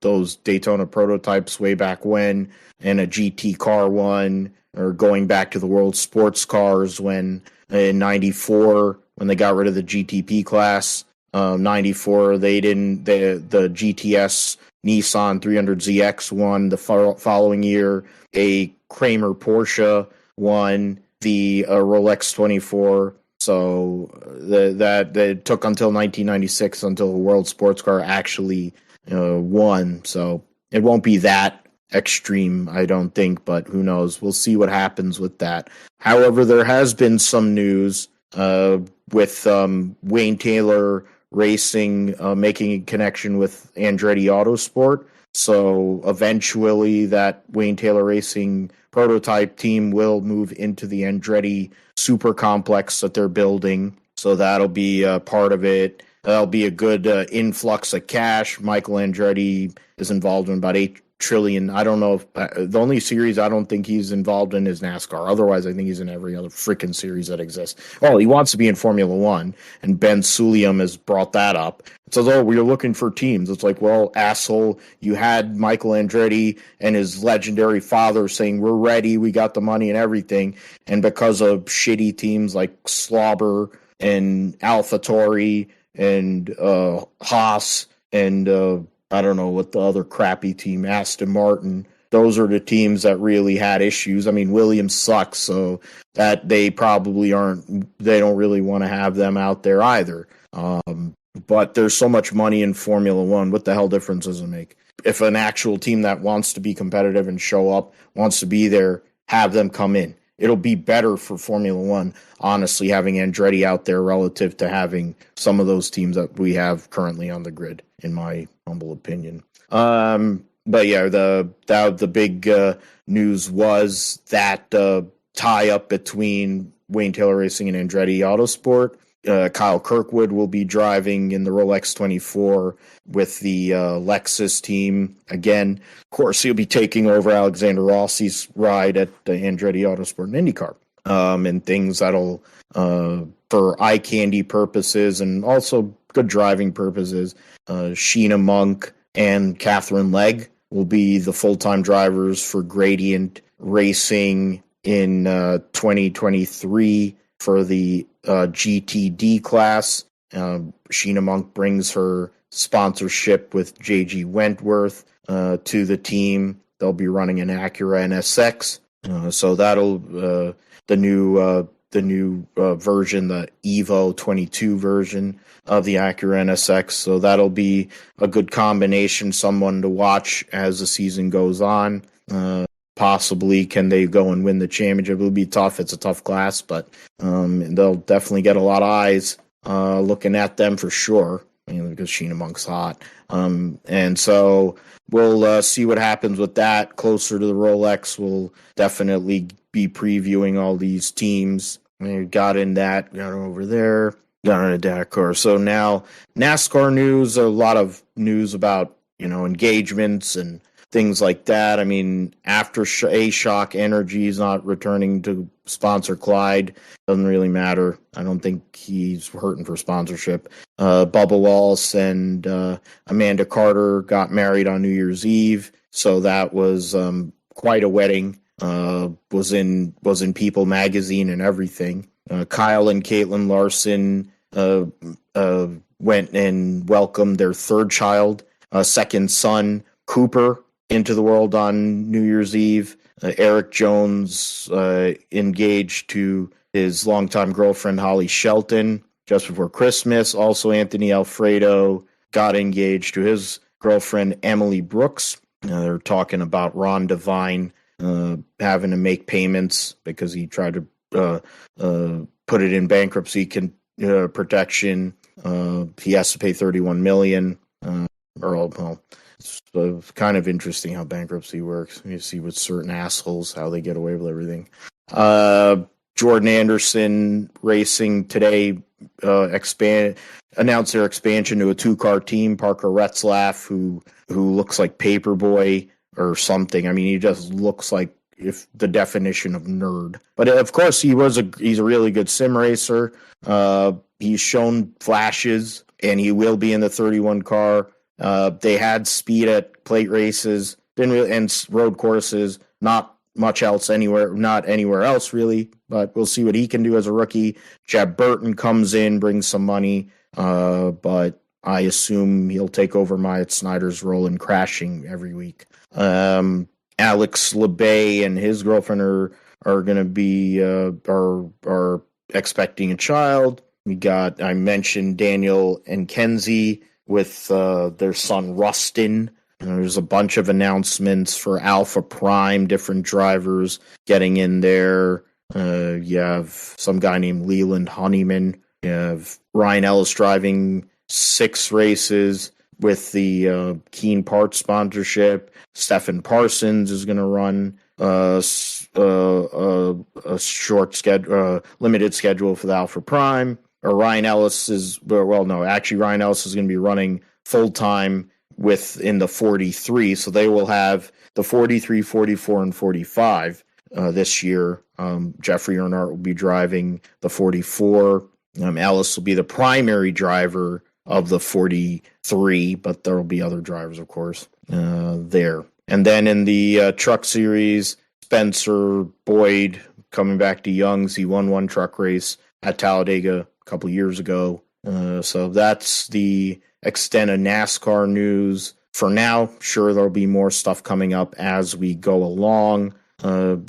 those Daytona prototypes way back when, and a GT car one, or going back to the World Sports Cars when in '94 when they got rid of the GTP class. 94 the GTS Nissan 300ZX won the following year. A Kramer Porsche won the Rolex 24. So that took until 1996 until the World Sports Car actually won. So it won't be that extreme, I don't think, but who knows? We'll see what happens with that. However, there has been some news with Wayne Taylor Racing making a connection with Andretti Autosport. So eventually that Wayne Taylor Racing prototype team will move into the Andretti super complex that they're building. So that'll be part of it. That'll be a good influx of cash. Michael Andretti is involved in about $8 trillion. I don't know if the only series I don't think he's involved in is NASCAR. Otherwise, I think he's in every other freaking series that exists. Oh, he wants to be in Formula One, and Ben Suliam has brought that up. It says, oh, we're looking for teams. It's like, well, asshole, you had Michael Andretti and his legendary father saying, we're ready, we got the money and everything. And because of shitty teams like Slobber and AlphaTauri and Haas and I don't know what the other crappy team, Aston Martin. Those are the teams that really had issues. I mean, Williams sucks, so that they probably they don't really want to have them out there either. But there's so much money in Formula One. What the hell difference does it make? If an actual team that wants to be competitive and show up, wants to be there, have them come in. It'll be better for Formula One, honestly, having Andretti out there relative to having some of those teams that we have currently on the grid, in my humble opinion. But yeah, the big news was that tie-up between Wayne Taylor Racing and Andretti Autosport. Kyle Kirkwood will be driving in the Rolex 24 with the Lexus team. Again, of course, he'll be taking over Alexander Rossi's ride at the Andretti Autosport and IndyCar. And things that'll, for eye candy purposes and also good driving purposes, Sheena Monk and Catherine Legg will be the full-time drivers for Gradient Racing in 2023 for the GTD class. Sheena Monk brings her sponsorship with JG Wentworth to the team. They'll be running an Acura NSX. So that'll the new version, the Evo 22 version of the Acura NSX. So that'll be a good combination, someone to watch as the season goes on. Possibly, can they go and win the championship? It'll be tough. It's a tough class, but they'll definitely get a lot of eyes looking at them for sure. Because Sheena Monk's hot. And so we'll see what happens with that. Closer to the Rolex, we'll definitely be previewing all these teams. We got over there, got into Dakar. So now NASCAR news, a lot of news about, engagements and things like that. I mean, after A-Shock Energy is not returning to sponsor Clyde, doesn't really matter. I don't think he's hurting for sponsorship. Bubba Wallace and Amanda Carter got married on New Year's Eve, so that was quite a wedding. Was in People magazine and everything. Kyle and Caitlin Larson went and welcomed their third child, second son, Cooper, into the world on New Year's Eve. Eric Jones engaged to his longtime girlfriend, Holly Shelton, just before Christmas. Also, Anthony Alfredo got engaged to his girlfriend, Emily Brooks. They're talking about Ron Devine having to make payments because he tried to put it in bankruptcy protection. He has to pay $31 million. It's kind of interesting how bankruptcy works. You see with certain assholes how they get away with everything. Jordan Anderson Racing today announced their expansion to a 2-car team. Parker Retzlaff, who looks like Paperboy or something. I mean, he just looks like if the definition of nerd. But of course, he's a really good sim racer. He's shown flashes, and he will be in the 31 car. They had speed at plate races, and road courses. Not much else not anywhere else really. But we'll see what he can do as a rookie. Jeb Burton comes in, brings some money, but I assume he'll take over Myatt Snyder's role in crashing every week. Alex LeBay and his girlfriend are going to be are expecting a child. I mentioned Daniel and Kenzie with their son Rustin. There's a bunch of announcements for Alpha Prime, different drivers getting in there. You have some guy named Leland Honeyman. You have Ryan Ellis driving 6 races with the Keen Parts sponsorship. Stephen Parsons is going to run a short schedule, limited schedule for the Alpha Prime. Or Ryan Ellis Ryan Ellis is going to be running full time in the 43. So they will have the 43, 44, and 45 this year. Jeffrey Earnhardt will be driving the 44. Ellis will be the primary driver of the 43, but there will be other drivers, of course, there. And then in the truck series, Spencer Boyd coming back to Young's. He won one truck race at Talladega a couple years ago. So that's the extent of NASCAR news for now. Sure, there'll be more stuff coming up as we go along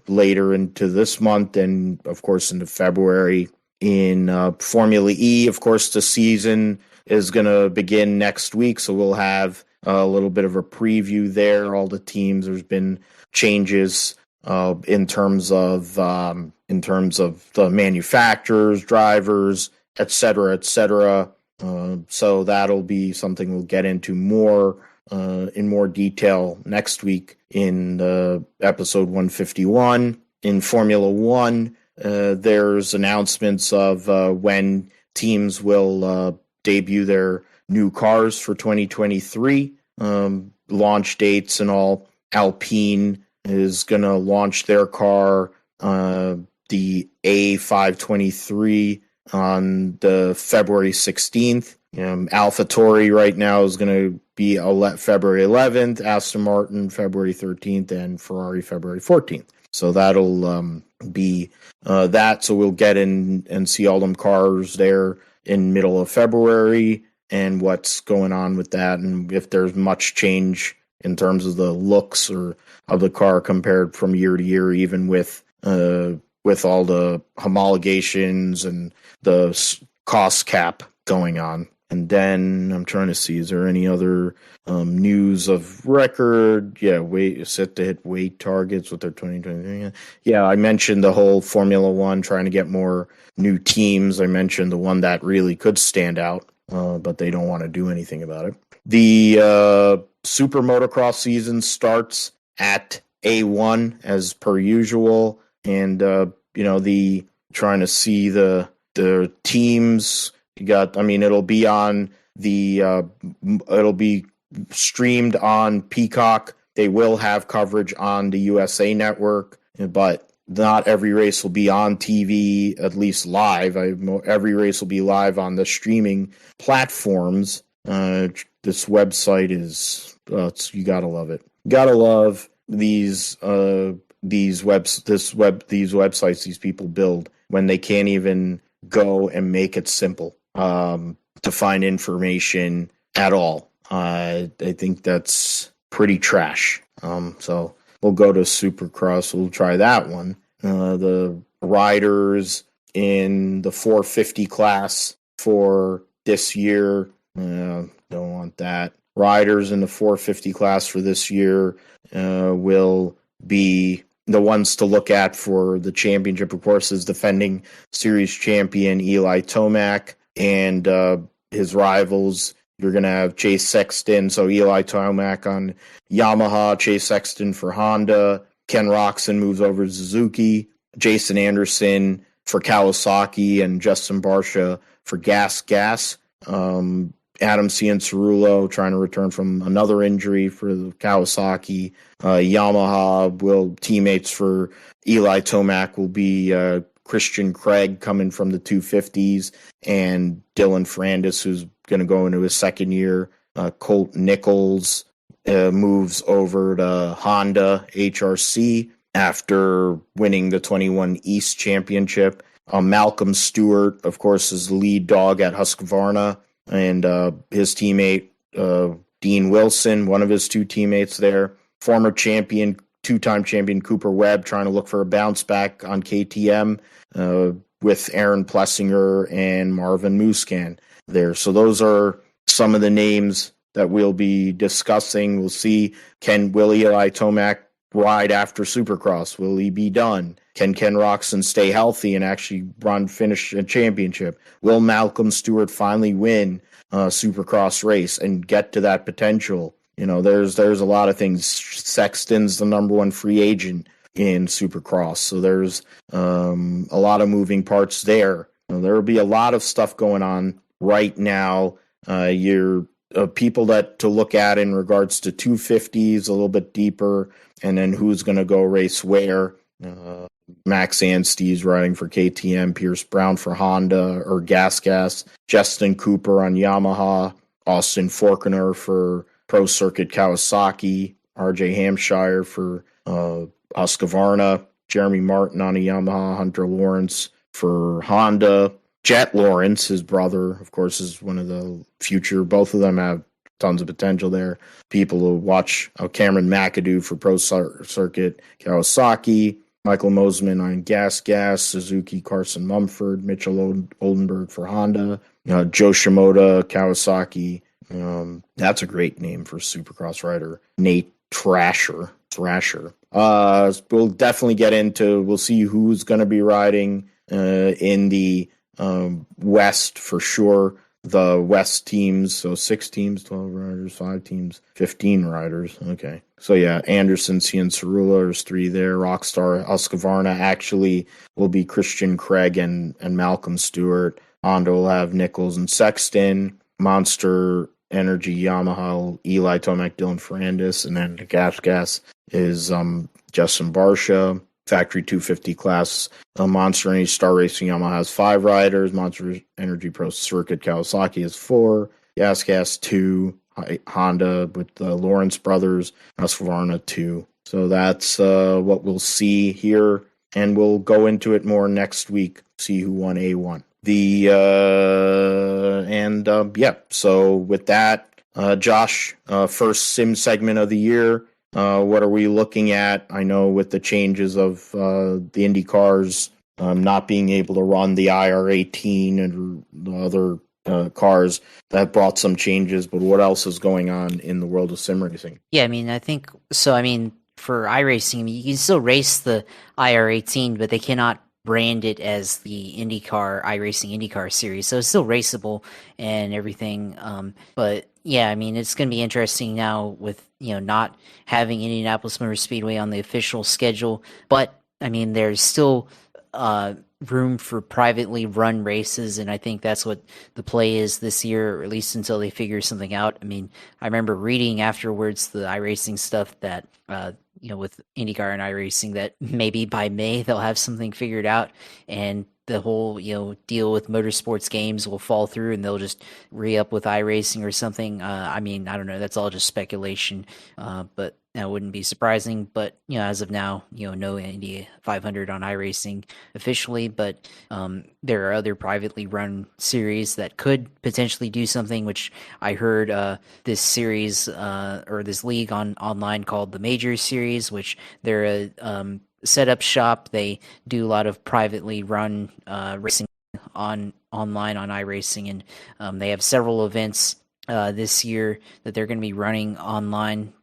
later into this month and, of course, into February. In Formula E, of course, the season is going to begin next week, so we'll have a little bit of a preview there. All the teams, there's been changes in terms of the manufacturers, drivers, et cetera, et cetera. So that'll be something we'll get into in more detail next week in episode 151. In Formula One, there's announcements of when teams will debut their new cars for 2023, launch dates and all. Alpine is going to launch their car, the A523, on the February 16th. AlphaTauri right now is going to be February 11th, Aston Martin February 13th, and Ferrari February 14th. So that'll be that. So we'll get in and see all them cars there in middle of February and what's going on with that, and if there's much change in terms of the looks or of the car compared from year to year, even with all the homologations and the cost cap going on. And then I'm trying to see, is there any other news of record? Yeah, set to hit weight targets with their 2023. Yeah, I mentioned the whole Formula One trying to get more new teams. I mentioned the one that really could stand out, but they don't want to do anything about it. The Super Motocross season starts at A1 as per usual, and trying to see the teams. It'll be on it'll be streamed on Peacock. They will have coverage on the USA Network, but not every race will be on TV, at least live. Every race will be live on the streaming platforms. This website is, you gotta love it. Gotta love these websites these people build when they can't even go and make it simple to find information at all. I think that's pretty trash. So we'll go to Supercross. We'll try that one. The riders in the 450 class for this year. Don't want that. Riders in the 450 class for this year will be the ones to look at for the championship, of course, is defending series champion Eli Tomac and his rivals. You're going to have Chase Sexton, so Eli Tomac on Yamaha, Chase Sexton for Honda, Ken Roczen moves over to Suzuki, Jason Anderson for Kawasaki, and Justin Barcia for Gas. Adam Cianciarulo trying to return from another injury for the Kawasaki. Yamaha teammates for Eli Tomac will be Christian Craig coming from the 250s and Dylan Ferrandis, who's going to go into his second year. Colt Nichols moves over to Honda HRC after winning the 21 East Championship. Malcolm Stewart, of course, is the lead dog at Husqvarna, and his teammate, Dean Wilson, one of his two teammates there. Former champion, two-time champion Cooper Webb trying to look for a bounce back on KTM with Aaron Plessinger and Marvin Muscan there. So those are some of the names that we'll be discussing. We'll see, will Eli Tomac ride after Supercross? Will he be done? Can Ken Roczen stay healthy and actually finish a championship? Will Malcolm Stewart finally win a Supercross race and get to that potential? There's a lot of things. Sexton's the number one free agent in Supercross, so there's a lot of moving parts there. There will be a lot of stuff going on right now. You're people to look at in regards to 250s a little bit deeper, and then who's going to go race where. Max Anstey's riding for KTM, Pierce Brown for Honda or Gas, Justin Cooper on Yamaha, Austin Forkner for Pro Circuit Kawasaki, RJ Hampshire for Husqvarna, Jeremy Martin on a Yamaha, Hunter Lawrence for Honda. Jet Lawrence, his brother, of course, is one of the future. Both of them have tons of potential there. People will watch Cameron McAdoo for Pro Circuit Kawasaki, Michael Mosiman on Gas, Suzuki Carson Mumford, Mitchell Oldenburg for Honda, Joe Shimoda, Kawasaki. That's a great name for a Supercross rider. Nate Thrasher. We'll definitely get into, we'll see who's going to be riding in the West for sure. The West teams, so 6 teams, 12 riders, 5 teams, 15 riders. Okay. So yeah, Anderson, Cianciarulo, there's 3 there. Rockstar Husqvarna actually will be Christian Craig and Malcolm Stewart. Honda will have Nichols and Sexton. Monster Energy Yamaha, Eli Tomac, Dylan Ferrandis, and then the Gas is Justin Barsha. Factory 250 class, Monster Energy Star Racing Yamaha has 5 riders. Monster Energy Pro Circuit Kawasaki has 4. Gas 2. Honda with the Lawrence brothers. Husqvarna 2. So that's what we'll see here, and we'll go into it more next week. See who won A1. So with that, Josh, first sim segment of the year. What are we looking at? I know with the changes of the Indy cars not being able to run the IR18 and the other cars, that brought some changes, but what else is going on in the world of sim racing? Yeah, I think so. For iRacing, you can still race the IR18, but they cannot brand it as the IndyCar iRacing IndyCar series, so it's still raceable and everything. But yeah, it's going to be interesting now with not having Indianapolis Motor Speedway on the official schedule. But there's still room for privately run races, and I think that's what the play is this year, or at least until they figure something out. I remember reading afterwards the iRacing stuff that with IndyCar and iRacing, that maybe by May they'll have something figured out, and the whole deal with motorsports games will fall through, and they'll just re-up with iRacing or something. I don't know. That's all just speculation, but that wouldn't be surprising. But as of now, no Indy 500 on iRacing officially, but there are other privately run series that could potentially do something. Which I heard this series or this league online called the Major Series, which they're a setup shop. They do a lot of privately run racing online on iRacing, and they have several events this year that they're going to be running online,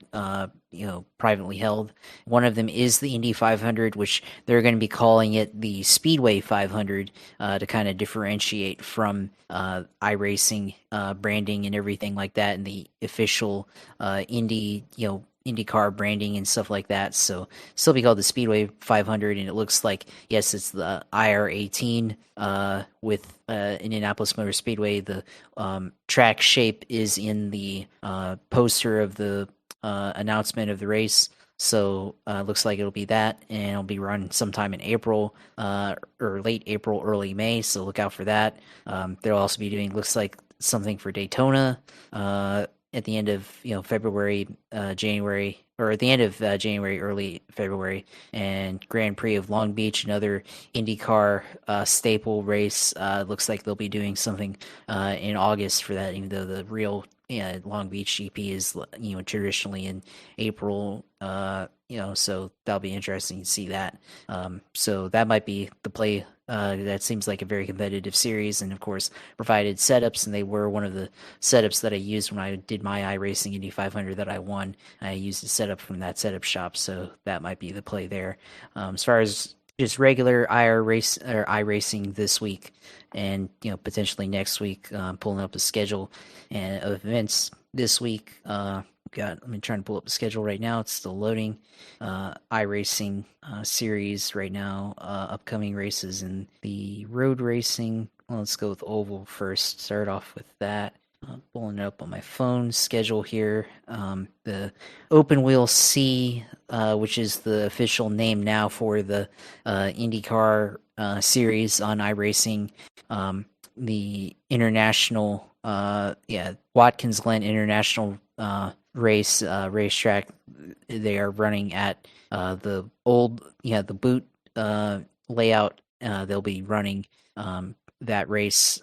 privately held. One of them is the Indy 500, which they're going to be calling it the Speedway 500 to kind of differentiate from iRacing branding and everything like that, and the official Indy IndyCar branding and stuff like that. So still be called the Speedway 500, and it looks like, yes, it's the IR18 with Indianapolis Motor Speedway. The track shape is in the poster of the announcement of the race. So looks like it'll be that, and it'll be run sometime in April or late April, early May. So look out for that. They'll also be doing, looks like, something for Daytona at the end of February, January, or at the end of January, early February, and Grand Prix of Long Beach, another IndyCar staple race. Looks like they'll be doing something in August for that, even though the real Long Beach GP is traditionally in April. So that'll be interesting to see that. So that might be the play. That seems like a very competitive series, and of course provided setups, and they were one of the setups that I used when I did my iRacing Indy 500 that I won. I used a setup from that setup shop, so that might be the play there. As far as just regular iRacing this week, and potentially next week, pulling up a schedule and of events this week. I'm trying to pull up the schedule right now. It's still loading. iRacing series right now. Upcoming races in the road racing. Well, let's go with oval first. Start off with that. Pulling it up on my phone schedule here. The Open Wheel C, which is the official name now for the IndyCar series on iRacing. The international, Watkins Glen International racetrack. They are running at the old, the boot layout. They'll be running that race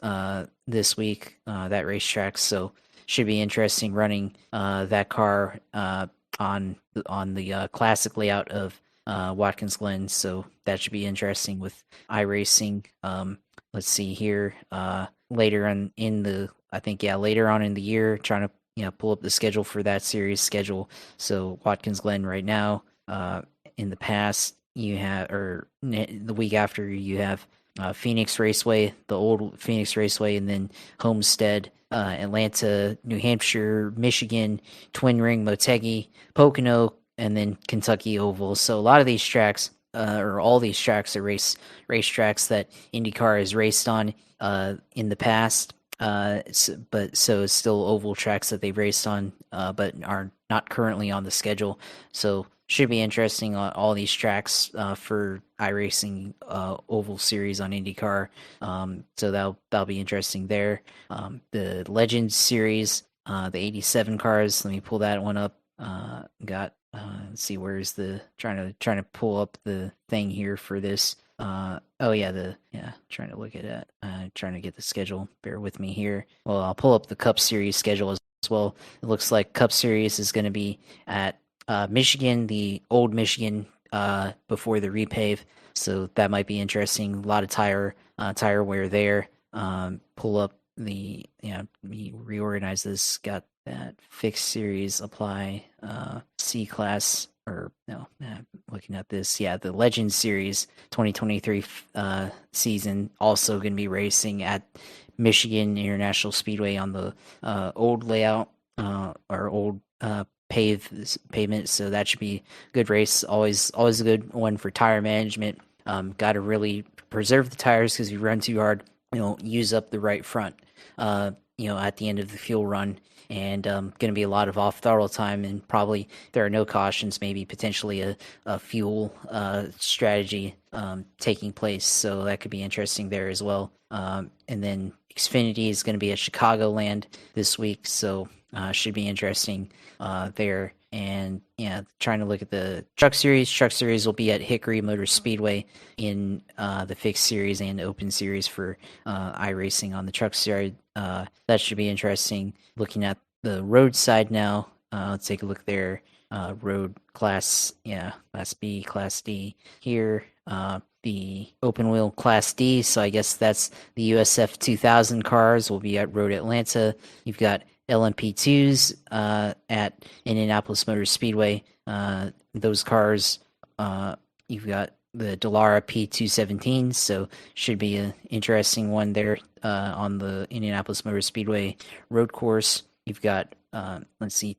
this week, that racetrack. So should be interesting running that car on the classic layout of Watkins Glen. So that should be interesting with iRacing. Let's see here. Later on in the year, trying to pull up the schedule for that series schedule. So Watkins Glen right now. In the past, you have, or the week after, you have Phoenix Raceway, the old Phoenix Raceway, and then Homestead, Atlanta, New Hampshire, Michigan, Twin Ring, Motegi, Pocono, and then Kentucky Oval. So a lot of these tracks, or all these tracks, are racetracks that IndyCar has raced on in the past. So it's still oval tracks that they've raced on, but are not currently on the schedule. So should be interesting on all these tracks for iRacing oval series on IndyCar. So that'll be interesting there. The Legends series, the 87 cars. Let me pull that one up. Let's see, where's the trying to pull up the thing here for this. Trying to look at it. Trying to get the schedule. Bear with me here. Well, I'll pull up the Cup Series schedule as well. It looks like Cup Series is going to be at Michigan, the old Michigan, before the repave. So that might be interesting. A lot of tire wear there. Pull up the, we reorganize this. Got that fixed series apply, C class, or no, looking at this. Yeah, the Legends Series 2023 season also going to be racing at Michigan International Speedway on the old layout, or old pavement. So that should be a good race. Always a good one for tire management. Got to really preserve the tires, because if you run too hard, use up the right front, at the end of the fuel run. And going to be a lot of off throttle time, and probably there are no cautions, maybe potentially a fuel strategy taking place. So that could be interesting there as well. And then Xfinity is going to be at Chicagoland this week, so should be interesting there. And trying to look at the Truck Series. Truck Series will be at Hickory Motor Speedway in the Fixed Series and Open Series for iRacing on the Truck Series. That should be interesting. Looking at the road side now, let's take a look there. Road Class B, Class D here. The Open Wheel Class D, so I guess that's the USF 2000 cars, will be at Road Atlanta. You've got LMP2s at Indianapolis Motor Speedway. Those cars, you've got the Dallara P217, so should be an interesting one there on the Indianapolis Motor Speedway road course. You've got,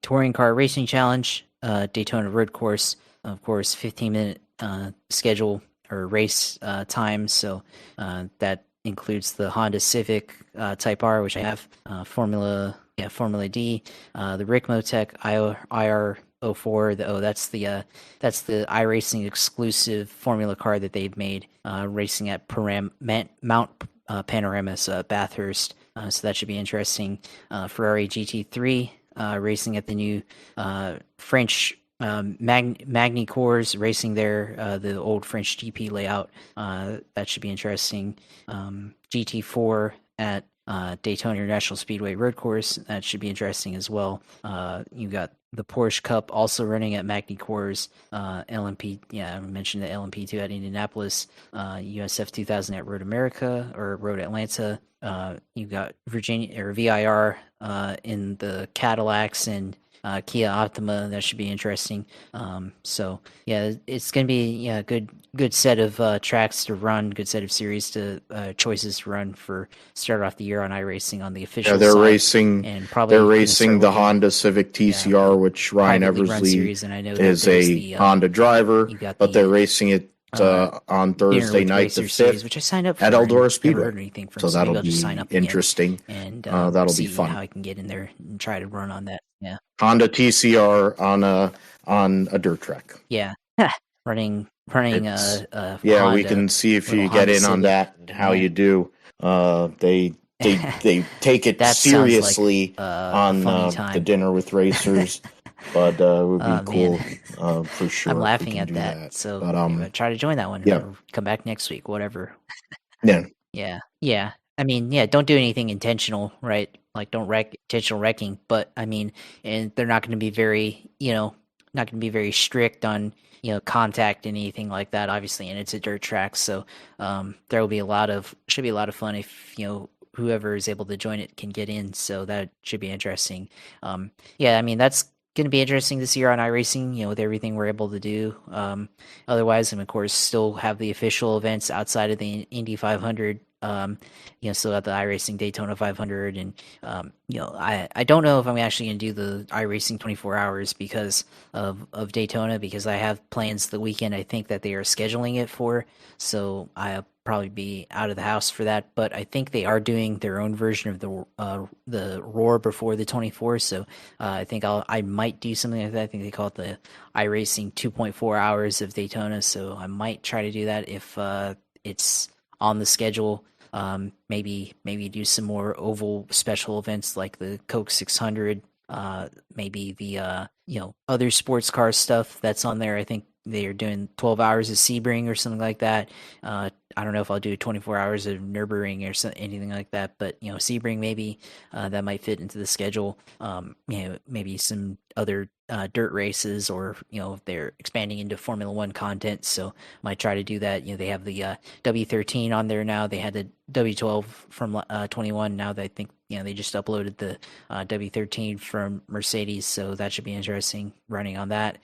Touring Car Racing Challenge Daytona road course. Of course, 15-minute schedule or race time. So that includes the Honda Civic Type R, which I have, Formula D, the Rick Motec IR04. That's the iRacing exclusive Formula car that they've made, racing at Mount Panorama's Bathurst. So that should be interesting. Ferrari GT3 racing at the new French Magny Cours, racing there, the old French GP layout. That should be interesting. GT4 at Daytona International Speedway Road Course. That should be interesting as well. You got the Porsche Cup also running at Magny Cours. LMP, I mentioned the LMP2 at Indianapolis. USF 2000 at Road America or Road Atlanta. You got Virginia or VIR in the Cadillacs and Kia Optima. That should be interesting. So yeah, it's going to be a good set of tracks to run, good set of series to choices to run for start off the year on iRacing on the official side. They're racing the Honda Civic TCR, which Ryan Eversley is a Honda driver, but they're racing it on Thursday night the 5th, which I signed up for at Eldora Speedway. Heard anything from, so that'll be interesting, and that'll see be fun. How I can get in there and try to run on that. Yeah, Honda TCR on a dirt track. Yeah, running. Yeah, Honda, we can see if you get in on that and how you do. They take it seriously on the Dinner with Racers. But it would be cool for sure. I'm laughing at that. So try to join that one. Yeah. Come back next week, whatever. Yeah. Yeah. I mean, don't do anything intentional, right? Like don't intentional wrecking. But I mean, and they're not going to be very, not going to be very strict on, contact and anything like that, obviously. And it's a dirt track. So there will be should be a lot of fun if, whoever is able to join it can get in. So that should be interesting. I mean, that's going to be interesting this year on iRacing, with everything we're able to do. Otherwise, and of course, still have the official events outside of the Indy 500. Still got the iRacing Daytona 500, and I don't know if I'm actually going to do the iRacing 24 hours because of Daytona, because I have plans the weekend I think that they are scheduling it for. So I'll probably be out of the house for that, but I think they are doing their own version of the Roar before the 24. So I think I might do something like that. I think they call it the iRacing 2.4 hours of Daytona. So I might try to do that if it's on the schedule. Maybe do some more oval special events like the Coke 600. Maybe the other sports car stuff that's on there. I think they are doing 12 hours of Sebring or something like that. I don't know if I'll do 24 hours of Nürburgring or anything like that, but Sebring maybe that might fit into the schedule. Maybe some other dirt races, or if they're expanding into Formula One content, so might try to do that. They have the W13 on there now. They had the W12 from 21. Now that I think they just uploaded the W13 from Mercedes, so that should be interesting running on that.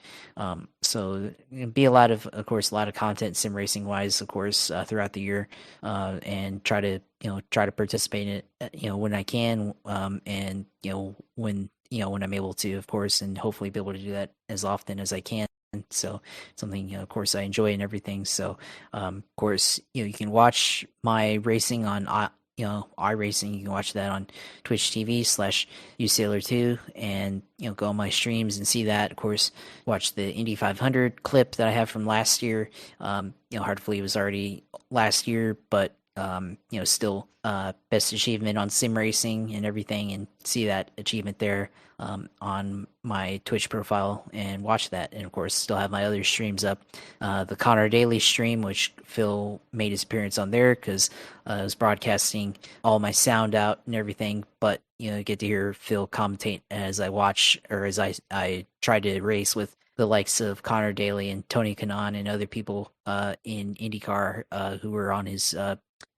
So it'll be a lot of content sim racing wise, of course, throughout the year, and try to participate in it, when I can, and when I'm able to, of course, and hopefully be able to do that as often as I can. So something, of course, I enjoy and everything. So, of course, you can watch my racing on, iRacing. You can watch that on Twitch TV/usailor2, and go on my streams and see that. Of course, watch the Indy 500 clip that I have from last year. Hardly it was already last year, but still best achievement on sim racing and everything, and see that achievement there on my Twitch profile and watch that. And of course, still have my other streams up. The Connor Daily stream, which Phil made his appearance on there because I was broadcasting all my sound out and everything, but get to hear Phil commentate as I watch, or as I try to race with the likes of Connor Daly and Tony Kanaan and other people in IndyCar who were on his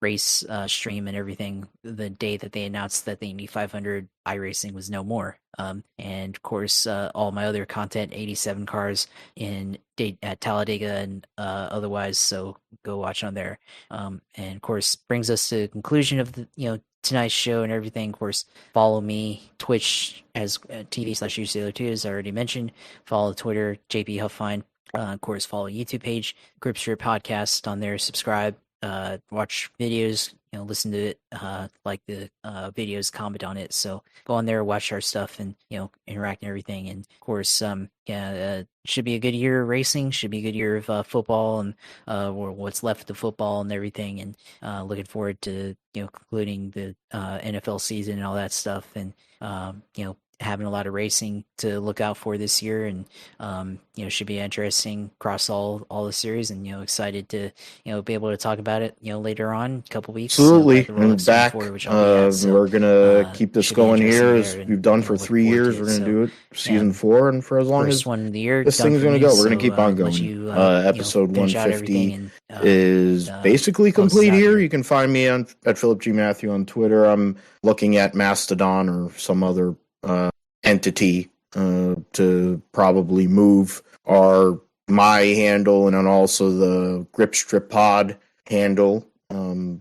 race stream and everything the day that they announced that the Indy 500 iRacing was no more. And of course, all my other content, 87 cars at Talladega and otherwise. So go watch on there. And of course, brings us to the conclusion of the tonight's show and everything. Of course, follow me Twitch as TV/UCLO2 as I already mentioned. Follow Twitter JP Huffine. Of course, follow YouTube page Gripster Podcast on there. Subscribe. Watch videos, listen to it, like the videos, comment on it. So go on there, watch our stuff, and interact and everything. And of course, should be a good year of racing. Should be a good year of football and or what's left of football and everything. And looking forward to concluding the NFL season and all that stuff. And having a lot of racing to look out for this year, and should be interesting across all the series, and excited to be able to talk about it later on a couple weeks. Absolutely. And back we're gonna keep this going here as we've done for 3 years. We're gonna do it season 4, and for as long as one of the year this thing's gonna go, we're gonna keep on going. Episode 150 is basically complete here. You can find me at Philip G. Matthew on Twitter. I'm looking at Mastodon or some other entity to probably move my handle and then also the Grip Strip Pod handle.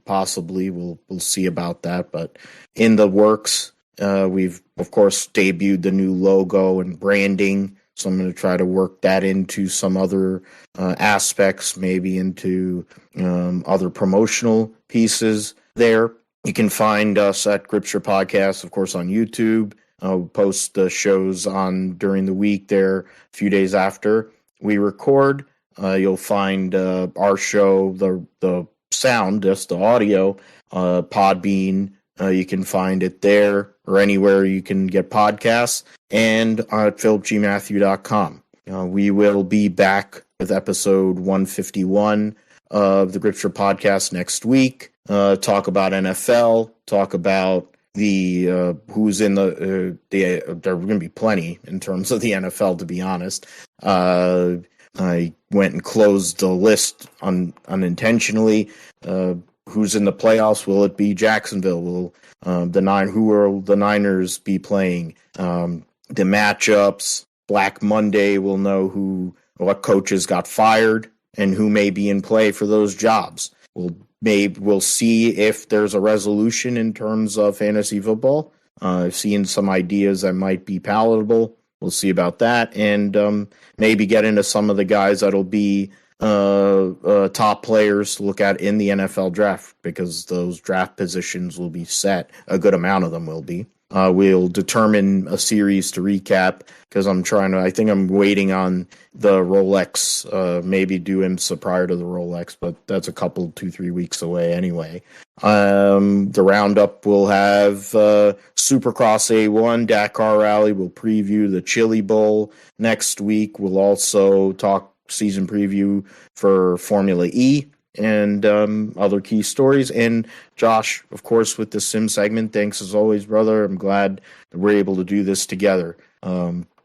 Possibly we'll see about that, but in the works. We've of course debuted the new logo and branding, so I'm going to try to work that into some other aspects, maybe into other promotional pieces there. You can find us at Gripster Podcast, of course, on YouTube. I'll post the shows on during the week there a few days after we record. You'll find our show, the sound, just the audio, Podbean. You can find it there or anywhere you can get podcasts, and at philipgmatthew.com. We will be back with episode 151 of the Gripster Podcast next week. Talk about NFL, talk about the who's in the there are going to be plenty in terms of the NFL, to be honest. I went and closed the list unintentionally. Who's in the playoffs? Will it be Jacksonville? Will who will the Niners be playing? The matchups, Black Monday, we'll know what coaches got fired and who may be in play for those jobs. We'll see if there's a resolution in terms of fantasy football. I've seen some ideas that might be palatable. We'll see about that, and maybe get into some of the guys that'll be top players to look at in the NFL draft, because those draft positions will be set. A good amount of them will be. We'll determine a series to recap, because I think I'm waiting on the Rolex, maybe do IMSA prior to the Rolex, but that's a couple, 2-3 weeks away anyway. The roundup will have Supercross A1, Dakar Rally. We'll preview the Chili Bowl next week. We'll also talk season preview for Formula E and other key stories. And Josh, of course, with the sim segment, thanks as always, brother. I'm glad that we're able to do this together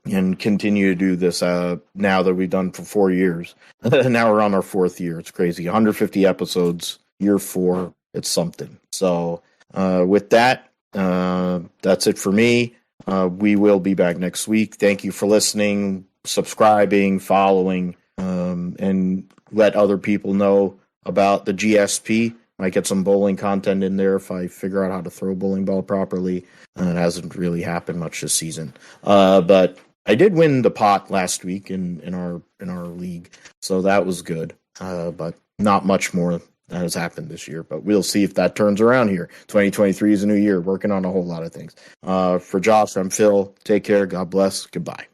and continue to do this now that we've done for 4 years. Now we're on our 4th year. It's crazy. 150 episodes, year 4. It's something. So with that, that's it for me. We will be back next week. Thank you for listening, subscribing, following, and let other people know about the GSP. Might get some bowling content in there if I figure out how to throw a bowling ball properly. It hasn't really happened much this season. But I did win the pot last week in our league, so that was good. But not much more that has happened this year. But we'll see if that turns around here. 2023 is a new year. Working on a whole lot of things. For Josh, I'm Phil. Take care. God bless. Goodbye.